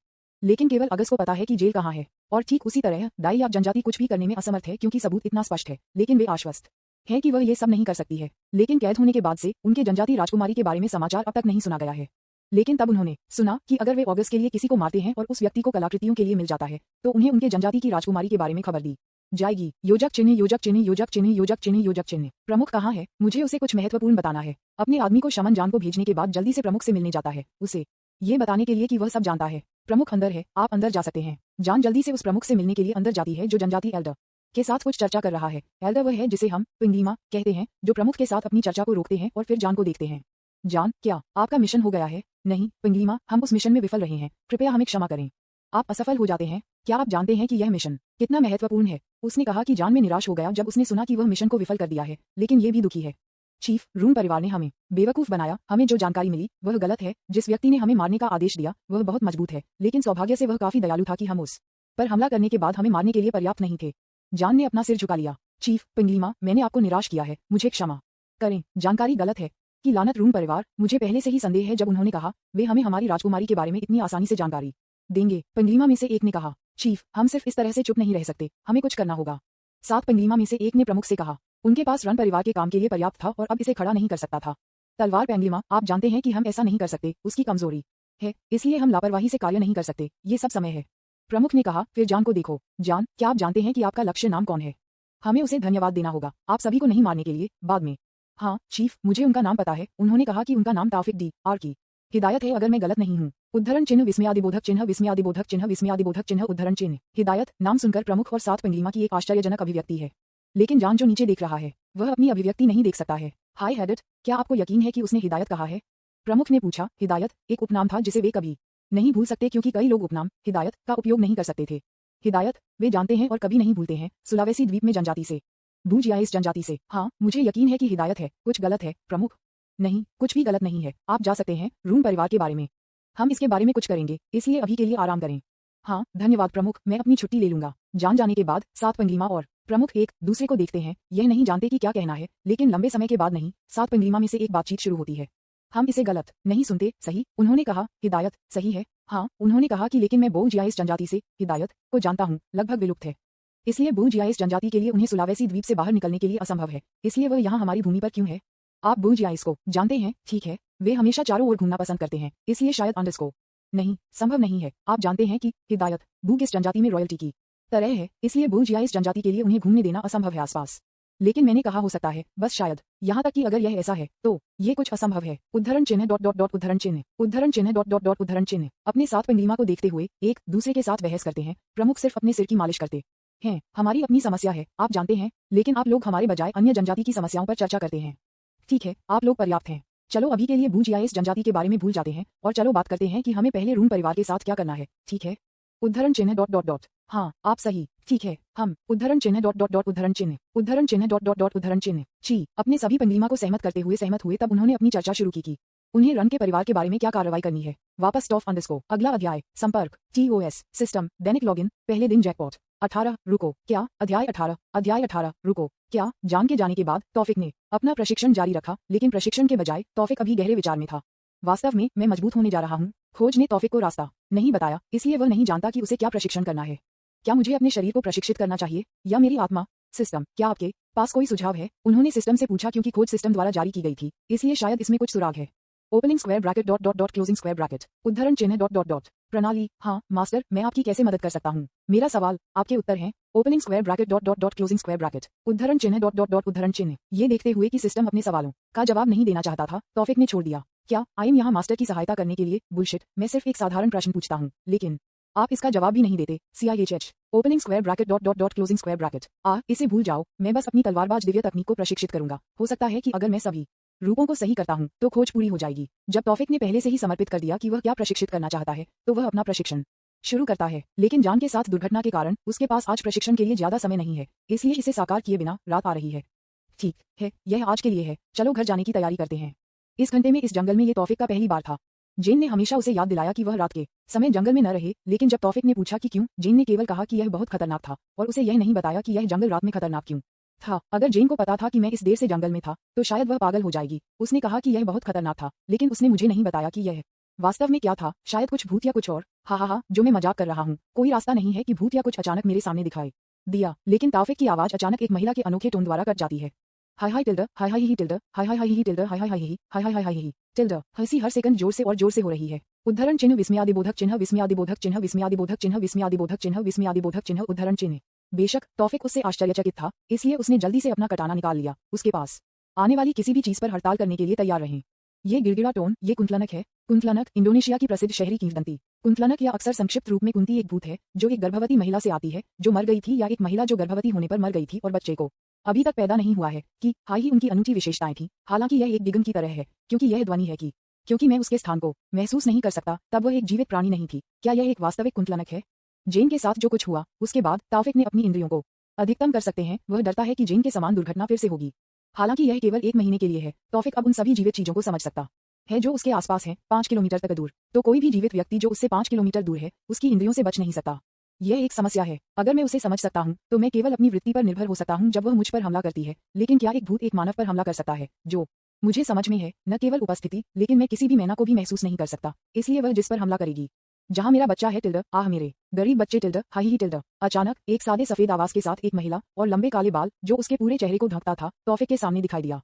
[SPEAKER 1] लेकिन केवल अगस्त को पता है कि जेल कहाँ है और ठीक उसी तरह दाई या जनजाति कुछ भी करने में असमर्थ है क्योंकि सबूत इतना स्पष्ट है। लेकिन वे आश्वस्त है कि वह ये सब नहीं कर सकती है। लेकिन कैद होने के बाद से उनके जनजाति राजकुमारी के बारे में समाचार अब तक नहीं सुना गया है। लेकिन तब उन्होंने सुना कि अगर वे ऑगस्ट के लिए किसी को मारते हैं और उस व्यक्ति को कलाकृतियों के लिए मिल जाता है तो उन्हें उनके जनजाति की राजकुमारी के बारे में खबर दी जाएगी। योजक चिन्ह, योजक चिन्ह, योजक चिन्ह, योजक चिन्ह, योजक चिन्ह। प्रमुख कहाँ है? मुझे उसे कुछ महत्वपूर्ण बताना है। अपने आदमी को शमन जान को भेजने के बाद जल्दी से प्रमुख से मिलने जाता है, उसे ये बताने के लिए कि वह सब जानता है। प्रमुख अंदर है, आप अंदर जा सकते हैं। जान जल्दी से उस प्रमुख से मिलने के लिए अंदर जाती है जो जनजाति एल्डर के साथ कुछ चर्चा कर रहा है। एल्डर वह है जिसे हम पिंगलीमा कहते हैं, जो प्रमुख के साथ अपनी चर्चा को रोकते हैं और फिर जान को देखते हैं। जान, क्या आपका मिशन हो गया है? नहीं पिंगलीमा, हम उस मिशन में विफल रहे हैं, कृपया हमें क्षमा करें। आप असफल हो जाते हैं? क्या आप जानते हैं कि यह मिशन कितना महत्वपूर्ण है? उसने कहा कि जान में निराश हो गया जब उसने सुना कि वह मिशन को विफल कर दिया है, लेकिन ये भी दुखी है। चीफ, रूम परिवार ने हमें बेवकूफ बनाया। हमें जो जानकारी मिली वह गलत है। जिस व्यक्ति ने हमें मारने का आदेश दिया वह बहुत मजबूत है, लेकिन सौभाग्य से वह काफी दयालु था कि हम उस पर हमला करने के बाद हमें मारने के लिए पर्याप्त नहीं थे। जान ने अपना सिर झुका लिया। चीफ पिंगलीमा, मैंने आपको निराश किया है, मुझे क्षमा करें। जानकारी गलत है कि लानत रूम परिवार, मुझे पहले से ही संदेह है जब उन्होंने कहा वे हमें हमारी राजकुमारी के बारे में इतनी आसानी से जानकारी देंगे। पिंगलीमा में से एक ने कहा, चीफ, हम सिर्फ इस तरह से चुप नहीं रह सकते, हमें कुछ करना होगा। 7 पिंगलीमा में से एक ने प्रमुख से कहा। उनके पास रन परिवार के काम के लिए पर्याप्त था और अब इसे खड़ा नहीं कर सकता था। तलवार पिंगलीमा, आप जानते हैं कि हम ऐसा नहीं कर सकते, उसकी कमजोरी है, इसलिए हम लापरवाही से कार्य नहीं कर सकते, ये सब समय है। प्रमुख ने कहा, फिर जान को देखो। जान, क्या आप जानते हैं कि आपका लक्ष्य नाम कौन है? हमें उसे धन्यवाद देना होगा, आप सभी को नहीं मारने के लिए, बाद में। हाँ चीफ, मुझे उनका नाम पता है। उन्होंने कहा कि उनका नाम ताफिक डी आर की हिदायत है, अगर मैं गलत नहीं हूँ। उद्धरण चिन्ह, विस्मयादिबोधक चिन्ह, विस्मयादिबोधक चिन्ह, विस्मयादिबोधक चिन्ह, उद्धरण चिन्ह। हिदायत। नाम सुनकर प्रमुख और 7 पिंगलीमा की एक आश्चर्यजनक अभिव्यक्ति है, लेकिन जान जो नीचे देख रहा है वह अपनी अभिव्यक्ति नहीं देख सकता है। हाय हेडेड, क्या आपको यकीन है कि उसने हिदायत कहा है? प्रमुख ने पूछा। हिदायत एक उपनाम था जिसे वे कभी नहीं भूल सकते क्योंकि कई लोग उपनाम हिदायत का उपयोग नहीं कर सकते थे। हिदायत वे जानते हैं और कभी नहीं भूलते हैं, सुलावेसी द्वीप में जनजाति से, बूजियाइस जनजाति से। हाँ, मुझे यकीन है कि हिदायत है। कुछ गलत है प्रमुख? नहीं, कुछ भी गलत नहीं है, आप जा सकते हैं। रूम परिवार के बारे में हम इसके बारे में कुछ करेंगे, इसलिए अभी के लिए आराम करें। हाँ धन्यवाद प्रमुख, मैं अपनी छुट्टी ले लूंगा। जान जाने के बाद 7 पिंगलीमा और प्रमुख एक दूसरे को देखते हैं, यह नहीं जानते कि क्या कहना है, लेकिन लंबे समय के बाद नहीं, 7 पिंगलीमा में से एक बातचीत शुरू होती है। हम इसे गलत नहीं सुनते, सही? उन्होंने कहा। हिदायत सही है। हाँ, उन्होंने कहा कि लेकिन मैं बूजियाइस जनजाति से हिदायत को जानता हूँ, लगभग विलुप्त है, इसलिए बूजियाइस जनजाति के लिए उन्हें सुलावेसी द्वीप से बाहर निकलने के लिए असंभव है, इसलिए वह यहाँ हमारी भूमि पर क्यों है? आप बूजियाइस को जानते हैं? ठीक है, वे हमेशा चारों ओर घूमना पसंद करते हैं, इसलिए शायद अंडस को नहीं, संभव नहीं है। आप जानते हैं कि हिदायत बूग इस जनजाति में रॉयल्टी की तरह है, इसलिए बूजियाइस जनजाति के लिए उन्हें घूमने देना असंभव है आसपास। लेकिन मैंने कहा हो सकता है, बस शायद, यहाँ तक कि अगर यह ऐसा है तो ये कुछ असंभव है। उद्धरण चिन्ह डॉट डॉट डॉट उद्धरण चिन्ह, उद्धरण चिन्ह डॉट डॉट डॉट उद्धरण चिन्ह। अपने 7 पिंगलीमा को देखते हुए एक दूसरे के साथ बहस करते हैं। प्रमुख सिर्फ अपने सिर की मालिश करते हैं। हमारी अपनी समस्या है, आप जानते हैं, लेकिन आप लोग हमारे बजाय अन्य जनजाति की समस्याओं पर चर्चा करते हैं। ठीक है, आप लोग पर्याप्त हैं। चलो अभी के लिए बूजियाइस जनजाति के बारे में भूल जाते हैं और चलो बात करते हैं कि हमें पहले रूम परिवार के साथ क्या करना है, ठीक है? उद्धरण चिन्ह डॉट डॉट डॉट। हाँ, आप सही, ठीक है, हम उद्धरण चिन्ह डॉट डॉट डॉट उद्धरण चिन्ह, उद्धरण चिन्ह डॉट डॉट डॉट उद्धरण चिन्ह। ची अपने सभी पिंगलीमा को सहमत करते हुए सहमत हुए, तब उन्होंने अपनी चर्चा शुरू की। उन्हें रन के परिवार के बारे में क्या कार्रवाई करनी है। वापस टॉफ अंडरस्कोर। अगला अध्याय संपर्क TOS सिस्टम दैनिक लॉगिन। पहले दिन जैकपॉट 18 रुको क्या अध्याय 18 रुको क्या। जान के जाने के बाद तौफिक ने अपना प्रशिक्षण जारी रखा, लेकिन प्रशिक्षण के बजाय तौफिक अभी गहरे विचार में था। वास्तव में मैं मजबूत होने जा रहा हूँ। खोज ने तौफिक को रास्ता नहीं बताया, इसलिए वह नहीं जानता कि उसे क्या प्रशिक्षण करना है। क्या मुझे अपने शरीर को प्रशिक्षित करना चाहिए या मेरी आत्मा। सिस्टम क्या आपके पास कोई सुझाव है? उन्होंने सिस्टम से पूछा, क्योंकि खोज सिस्टम द्वारा जारी की गई थी, इसलिए शायद इसमें कुछ सुराग है। Opening square bracket dot dot dot closing square bracket उद्धरण चिन्ह डॉट डॉट डॉट। प्रणाली हाँ मास्टर, मैं आपकी कैसे मदद कर सकता हूँ? मेरा सवाल आपके उत्तर हैं। Opening square bracket dot dot dot closing square bracket उद्धरण चिन्ह डॉट डॉट डॉट उद्धरण चिन्ह। ये देखते हुए कि सिस्टम अपने सवालों का जवाब नहीं देना चाहता था, तौफिक ने छोड़ दिया। क्या आई एम यहाँ मास्टर की सहायता करने के लिए? बुलशिट, मैं सिर्फ एक साधारण प्रश्न पूछता हूँ, लेकिन आप इसका जवाब भी नहीं देते। CIHH opening square bracket dot dot dot closing square bracket. इसे भूल जाओ, मैं बस अपनी तलवारबाज दिव्य तकनीक को प्रशिक्षित करूंगा। हो सकता है कि अगर मैं सभी रूपों को सही करता हूं तो खोज पूरी हो जाएगी। जब तौफिक ने पहले से ही समर्पित कर दिया कि वह क्या प्रशिक्षित करना चाहता है, तो वह अपना प्रशिक्षण शुरू करता है। लेकिन जान के साथ दुर्घटना के कारण उसके पास आज प्रशिक्षण के लिए ज्यादा समय नहीं है, इसलिए इसे साकार किए बिना रात आ रही है। ठीक है, यह आज के लिए है, चलो घर जाने की तैयारी करते हैं। इस घंटे में इस जंगल में ये तौफिक का पहली बार था। जेन ने हमेशा उसे याद दिलाया कि वह रात के समय जंगल में न रहे, लेकिन जब तौफिक ने पूछा कि क्यों, जेन ने केवल कहा कि यह बहुत खतरनाक था, और उसे यह नहीं बताया कि यह जंगल रात में खतरनाक क्यों था। अगर जेन को पता था कि मैं इस देर से जंगल में था, तो शायद वह पागल हो जाएगी। उसने कहा कि यह बहुत खतरनाक था, लेकिन उसने मुझे नहीं बताया कि यह वास्तव में क्या था। शायद कुछ भूत या कुछ और। हा, जो मैं मजाक कर रहा हूँ। कोई रास्ता नहीं है कि भूत या कुछ अचानक मेरे सामने दिखाई दिया। लेकिन तौफिक की आवाज अचानक एक महिला के अनोखे टोन द्वारा कट जाती है। हाय टिल्डर, हाय ही टिल्डर, हाय टिल्डर, हाय टिल्डर। हंसी हर सेकंड जोर से और जोर से हो रही है। उद्धरण चिन्ह विस्मयादिबोधक चिन्ह विस्मयादिबोधक चिन्ह विस्मयादिबोधक चिन्ह विस्मयादिबोधक चिन्ह विस्मयादिबोधक चिन्ह उद्धरण चिन्ह। बेशक तौफिक उससे आश्चर्यचकित था, इसलिए उसने जल्दी से अपना कटाना निकाल लिया। उसके पास आने वाली किसी भी चीज पर हड़ताल करने के लिए तैयार रहें। ये गिड़गिड़ा टोन, ये कुंतलनक है। कुंतलनक इंडोनेशिया की प्रसिद्ध शहरी किंवदंती। कुंतलनक या अक्सर संक्षिप्त रूप में कुंती एक भूत है, जो एक गर्भवती महिला से आती है जो मर गई थी, या एक महिला जो गर्भवती होने पर मर गई थी और बच्चे को अभी तक पैदा नहीं हुआ है। कि हाई ही उनकी अनूठी विशेषताएं थी। हालांकि यह एक डिगम की तरह है, क्योंकि यह ध्वनि है कि क्योंकि मैं उसके स्थान को महसूस नहीं कर सकता, तब वह एक जीवित प्राणी नहीं थी। क्या यह एक वास्तविक कुंतलनक है? जेन के साथ जो कुछ हुआ, उसके बाद तौफिक ने अपनी इंद्रियों को अधिकतम कर सकते हैं। वह डरता है कि जेन के समान दुर्घटना फिर से होगी। हालांकि यह केवल 1 महीने के लिए है। तौफिक अब उन सभी जीवित चीजों को समझ सकता है जो उसके आसपास हैं, 5 किलोमीटर तक दूर। तो कोई भी जीवित व्यक्ति जो उससे 5 किलोमीटर दूर है, उसकी इंद्रियों से बच नहीं सकता। यह एक समस्या है। अगर मैं उसे समझ सकता हूं, तो मैं केवल अपनी वृत्ति पर निर्भर हो सकता हूं जब वह मुझ पर हमला करती है। लेकिन क्या एक भूत एक मानव पर हमला कर सकता है जो मुझे समझ में है? न केवल उपस्थिति, लेकिन मैं किसी भी मैना को भी महसूस नहीं कर सकता। इसलिए वह जिस पर हमला करेगी, जहां मेरा बच्चा है टिल्डर, आह मेरे गरीब बच्चे टिल्डर, हाई ही टिल्डर। अचानक एक सादे सफेद आवाज के साथ एक महिला और लंबे काले बाल जो उसके पूरे चेहरे को ढकता था, तौफिक के सामने दिखाई दिया।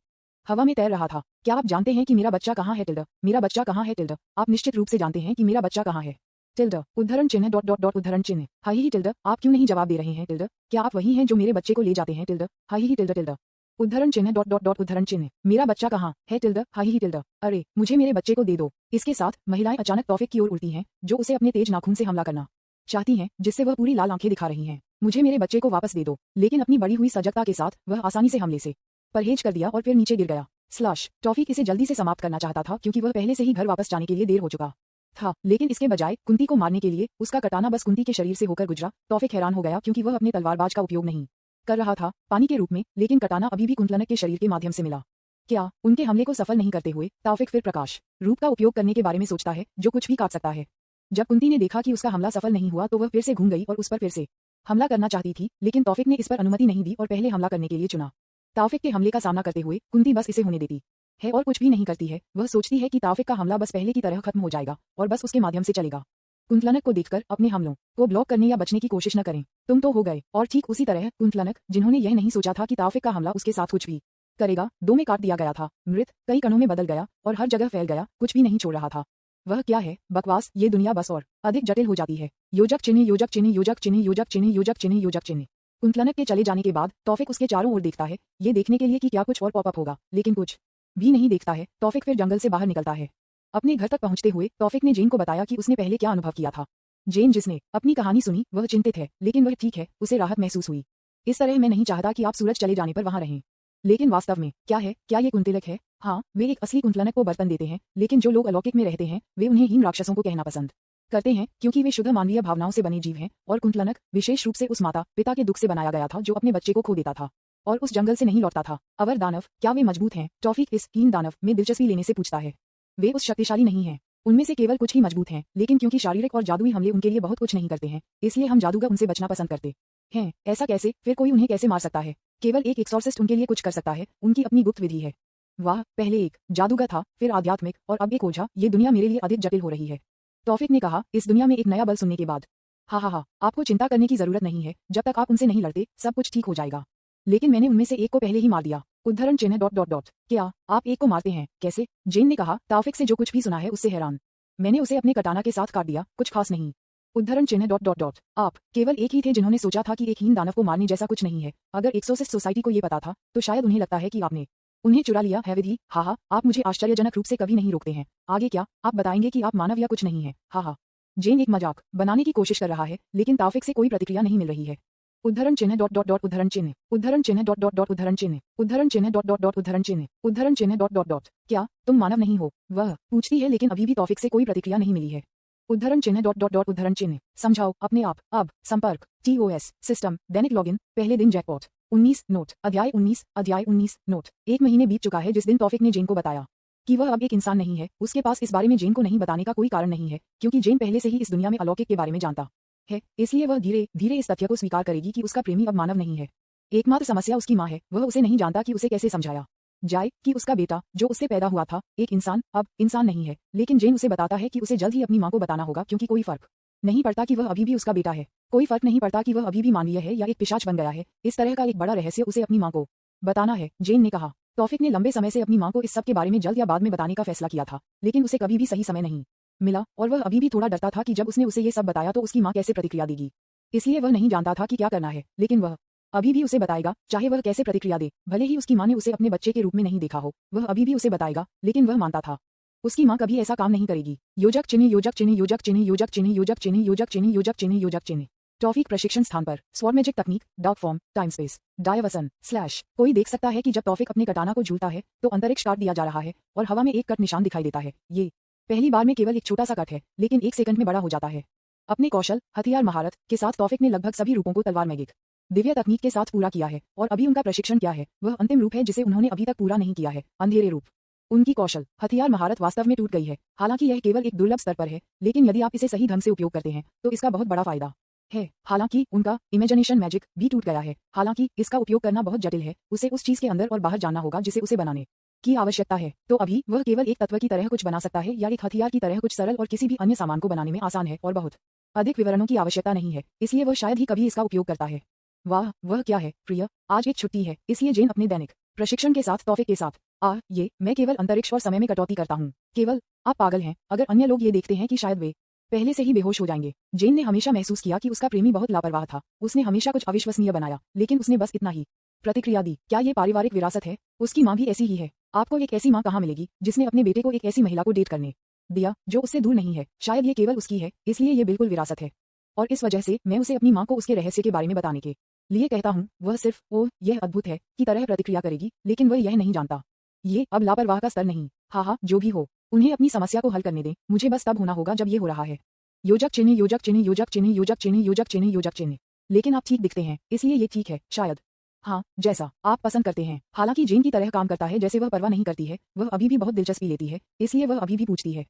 [SPEAKER 1] हवा में तैर रहा था। क्या आप जानते हैं कि मेरा बच्चा कहाँ है टिल्डर? मेरा बच्चा कहाँ है टिल्डर? आप निश्चित रूप से जानते हैं कि मेरा बच्चा कहाँ है टिल्डर। उद्धरण चिन्ह डॉट डॉट डॉट उद्धरण चिन्ह। हाई ही टिल्डर, आप क्यों नहीं जवाब दे रहे हैं टिल्डर? क्या आप वही हैं जो मेरे बच्चे को ले जाते हैं टिल्डर? हाई ही टिल्डर टिल्डर। उद्धरण चिन्ह डॉट डॉट डॉट उद्धरण चिन्ह। मेरा बच्चा कहाँ है टिल्डर? हाई ही टिल्डर। अरे मुझे मेरे बच्चे को दे दो। इसके साथ महिलाएं अचानक तौफिक की ओर उड़ती हैं, जो उसे अपने तेज नाखून से हमला करना चाहती हैं, जिससे वह पूरी लाल आंखें दिखा रही हैं। मुझे मेरे बच्चे को वापस दे दो। लेकिन अपनी बढ़ी हुई सजगता के साथ वह आसानी से हमले से परहेज कर दिया और फिर नीचे गिर गया। स्लैश टॉफिक इसे जल्दी से समाप्त करना चाहता था, क्योंकि वह पहले से ही घर वापस जाने के लिए देर हो चुका था। लेकिन इसके बजाय कुंती को मारने के लिए उसका कटाना बस कुंती के शरीर से होकर गुजरा। तौफिक हैरान हो गया, क्योंकि वह अपने तलवारबाज का उपयोग नहीं कर रहा था पानी के रूप में, लेकिन कटाना अभी भी कुंतलनक के शरीर के माध्यम से मिला। क्या उनके हमले को सफल नहीं करते हुए तौफिक फिर प्रकाश रूप का उपयोग करने के बारे में सोचता है, जो कुछ भी काट सकता है? जब कुंती ने देखा कि उसका हमला सफल नहीं हुआ, तो वह फिर से घूम गई और उस पर फिर से हमला करना चाहती थी, लेकिन तौफिक ने इस पर अनुमति नहीं दी और पहले हमला करने के लिए चुना। तौफिक के हमले का सामना करते हुए कुंती बस इसे होने देती है और कुछ भी नहीं करती है। वह सोचती है कि तौफिक का हमला बस पहले की तरह खत्म हो जाएगा और बस उसके माध्यम से चलेगा। कुंतलनक को देखकर अपने हमलों को ब्लॉक करने या बचने की कोशिश न करें, तुम तो हो गए। और ठीक उसी तरह कुंतलनक, जिन्होंने यह नहीं सोचा था कि तौफिक का हमला उसके साथ कुछ भी करेगा, 2 में काट दिया गया था। मृत कई कणों में बदल गया और हर जगह फैल गया, कुछ भी नहीं छोड़ रहा था। वह क्या है? बकवास। ये दुनिया बस और अधिक जटिल हो जाती है। योजक चिन्ह योजक चिन्ह योजक चिन्ह योजक चिन्ह योजक चिन्ह योजक चिन्ह। कुंतलनक के चले जाने के बाद तौफिक उसके चारों ओर देखता है, ये देखने के लिए कि क्या कुछ और पॉपअप होगा, लेकिन कुछ भी नहीं देखता है। तौफिक फिर जंगल से बाहर निकलता है। अपने घर तक पहुंचते हुए तौफिक ने जेन को बताया कि उसने पहले क्या अनुभव किया था। जेन, जिसने अपनी कहानी सुनी, वह चिंतित है, लेकिन वह ठीक है, उसे राहत महसूस हुई। इस तरह मैं नहीं चाहता कि आप सूरज चले जाने पर वहां रहें। लेकिन वास्तव में क्या है? क्या ये कुंतलक है? हाँ, वे एक असली कुंतलनक को बर्तन देते हैं, लेकिन जो लोग अलौकिक में रहते हैं, वे उन्हें हीन राक्षसों को कहना पसंद करते हैं, क्योंकि वे शुद्ध मानवीय भावनाओं से बने जीव हैं। और कुंतलनक विशेष रूप से उस माता पिता के दुख से बनाया गया था जो अपने बच्चे को खो देता था और उस जंगल से नहीं लौटता था। अवर दानव, क्या वे मजबूत हैं? टॉफिक इस हीन दानव में दिलचस्पी लेने से पूछता है। वे उस शक्तिशाली नहीं हैं। उनमें से केवल कुछ ही मजबूत हैं, लेकिन क्योंकि शारीरिक और जादुई हमले उनके लिए बहुत कुछ नहीं करते हैं, इसलिए हम जादूगर उनसे बचना पसंद करते हैं। ऐसा कैसे? फिर कोई उन्हें कैसे मार सकता है? केवल एक एक्सॉर्सिस्ट उनके लिए कुछ कर सकता है, उनकी अपनी गुप्त विधि है। वाह, पहले एक जादूगर था, फिर आध्यात्मिक, और अब एक ओझा। ये दुनिया मेरे लिए अधिक जटिल हो रही है, तौफिक ने कहा, इस दुनिया में एक नया बल सुनने के बाद। हा, आपको चिंता करने की जरूरत नहीं है, जब तक आप उनसे नहीं लड़ते सब कुछ ठीक हो जाएगा। लेकिन मैंने उनमें से एक को पहले ही मार दिया। उद्धरण चिन्ह डॉट डॉट डॉट। क्या आप एक को मारते हैं? कैसे? जेन ने कहा, तौफिक से जो कुछ भी सुना है उससे हैरान। मैंने उसे अपने कटाना के साथ काट दिया, कुछ खास नहीं। उद्धरण चिन्ह डॉट डॉट डॉट। आप केवल एक ही थे जिन्होंने सोचा था कि एक हीन दानव को मारने जैसा कुछ नहीं है। अगर एक्सोसिस्ट सोसाइटी को ये पता था, तो शायद उन्हें लगता है कि आपने उन्हें चुरा लिया है विधि। हा, आप मुझे आश्चर्यजनक रूप से कभी नहीं रोकते हैं। आगे क्या? आप बताएंगे कि आप मानव या कुछ नहीं है? हा। जेन एक मजाक बनाने की कोशिश कर रहा है, लेकिन तौफिक से कोई प्रतिक्रिया नहीं मिल रही है। उद्धरण चिन्ह डॉट डॉट डॉट उद्धरण चिन्ह उद्धरण चिन्ह डॉट डॉट डॉट उद्धरण चिन्ह उद्धरण चिन्ह डॉट डॉट डॉट उद्धरण चिन्ह उद्धरण चिन्ह डॉट डॉट डॉट। क्या तुम मानव नहीं हो? वह पूछती है, लेकिन अभी भी तौफिक से कोई प्रतिक्रिया नहीं मिली है। उद्धरण चिन्ह डॉट डॉट डॉट उद्धरण चिन्ह। समझाओ अपने आप। अब संपर्क TOS सिस्टम दैनिक लॉगिन। पहले दिन जैकपॉट 19 नोट अध्याय 19 नोट। 1 महीने बीत चुका है जिस दिन तौफिक ने जेन को बताया कि वह अब एक इंसान नहीं है। उसके पास इस बारे में जेन को नहीं बताने का कोई कारण नहीं है, क्योंकि जेन पहले से ही इस दुनिया में अलौकिक के बारे में जानता है, इसलिए वह धीरे धीरे इस तथ्य को स्वीकार करेगी कि उसका प्रेमी अब मानव नहीं है। एकमात्र समस्या उसकी माँ है। वह उसे नहीं जानता कि उसे कैसे समझाया जाए कि उसका बेटा जो उससे पैदा हुआ था एक इंसान अब इंसान नहीं है। लेकिन जेन उसे बताता है कि उसे जल्द ही अपनी माँ को बताना होगा, क्योंकि कोई फर्क नहीं पड़ता कि वह अभी भी उसका बेटा है। कोई फर्क नहीं पड़ता कि वह अभी भी मानवीय है या एक पिशाच बन गया है। इस तरह का एक बड़ा रहस्य उसे अपनी माँ को बताना है, जेन ने कहा। तौफिक ने लंबे समय से अपनी माँ को इस सब के बारे में जल्द या बाद में बताने का फैसला किया था, लेकिन उसे कभी भी सही समय नहीं मिला, और वह अभी भी थोड़ा डरता था कि जब उसने उसे ये सब बताया तो उसकी माँ कैसे प्रतिक्रिया देगी। इसलिए वह नहीं जानता था कि क्या करना है, लेकिन वह अभी भी उसे बताएगा, चाहे वह कैसे प्रतिक्रिया दे। भले ही उसकी माँ ने उसे अपने बच्चे के रूप में नहीं देखा हो, वह अभी भी उसे बताएगा, लेकिन वह मानता था उसकी माँ कभी ऐसा काम नहीं करेगी। योजक चिन्ह योजक चिन्ह योजक चिन्ह योजक चिन्ह योजक चिन्ह योजक चिन्ह योजक चिन्ह योजक चिन्ह। टॉफिक प्रशिक्षण स्थान पर स्वॉर्ड मैजिक तकनीक dark form time space diversion / कोई देख सकता है कि जब तौफिक अपने कटाना को झूलता है तो अंतरिक्ष काट दिया जा रहा है और हवा में एक कट निशान दिखाई देता है। ये पहली बार में केवल एक छोटा सा कट है, लेकिन 1 सेकंड में बड़ा हो जाता है। अपने कौशल हथियार महारत के साथ तौफिक ने लगभग सभी रूपों को तलवार मैजिक दिव्य तकनीक के साथ पूरा किया है, और अभी उनका प्रशिक्षण क्या है वह अंतिम रूप है जिसे उन्होंने अभी तक पूरा नहीं किया है, अंधेरे रूप। उनकी कौशल हथियार महारत वास्तव में टूट गई है। हालांकि यह केवल एक दुर्लभ स्तर पर है, लेकिन यदि आप इसे सही ढंग से उपयोग करते हैं तो इसका बहुत बड़ा फायदा है। हालांकि उनका इमेजिनेशन मैजिक भी टूट गया है। हालांकि इसका उपयोग करना बहुत जटिल है, उसे उस चीज के अंदर और बाहर जानना होगा जिसे उसे बनाने की आवश्यकता है। तो अभी वह केवल एक तत्व की तरह कुछ बना सकता है या एक हथियार की तरह कुछ सरल और किसी भी अन्य सामान को बनाने में आसान है और बहुत अधिक विवरणों की आवश्यकता नहीं है, इसलिए वह शायद ही कभी इसका उपयोग करता है। वाह, वह क्या है प्रिय? आज एक छुट्टी है, इसलिए जेन अपने दैनिक प्रशिक्षण के साथ तौफिक के साथ मैं केवल अंतरिक्ष और समय में कटौती करता हूँ। केवल आप पागल हैं। अगर अन्य लोग ये देखते हैं कि शायद वे पहले से ही बेहोश हो जाएंगे। जेन ने हमेशा महसूस किया कि उसका प्रेमी बहुत लापरवाह था। उसने हमेशा कुछ अविश्वसनीय बनाया, लेकिन उसने बस इतना ही प्रतिक्रिया दी। क्या ये पारिवारिक विरासत है? उसकी माँ भी ऐसी ही है। आपको एक ऐसी माँ कहाँ मिलेगी जिसने अपने बेटे को एक ऐसी महिला को डेट करने दिया जो उससे दूर नहीं है? शायद ये केवल उसकी है, इसलिए ये बिल्कुल विरासत है, और इस वजह से मैं उसे अपनी माँ को उसके रहस्य के बारे में बताने के लिए कहता हूँ। वह सिर्फ ओह यह अद्भुत है की तरह प्रतिक्रिया करेगी, लेकिन वह यह नहीं जानता। ये अब लापरवाह का स्तर नहीं। हा, जो भी हो, उन्हें अपनी समस्या को हल करने दें। मुझे बस तब होना होगा जब ये हो रहा है। योजक चिन्ह योजक चिन्ह योजक चिन्ह योजक चिन्ह योजक चिन्ह योजक चिन्ह। लेकिन आप ठीक दिखते हैं, इसलिए ये ठीक है शायद। हाँ, जैसा आप पसंद करते हैं। हालांकि जेन की तरह काम करता है जैसे वह परवाह नहीं करती है। वह अभी भी बहुत दिलचस्पी लेती है, इसलिए वह अभी भी पूछती है।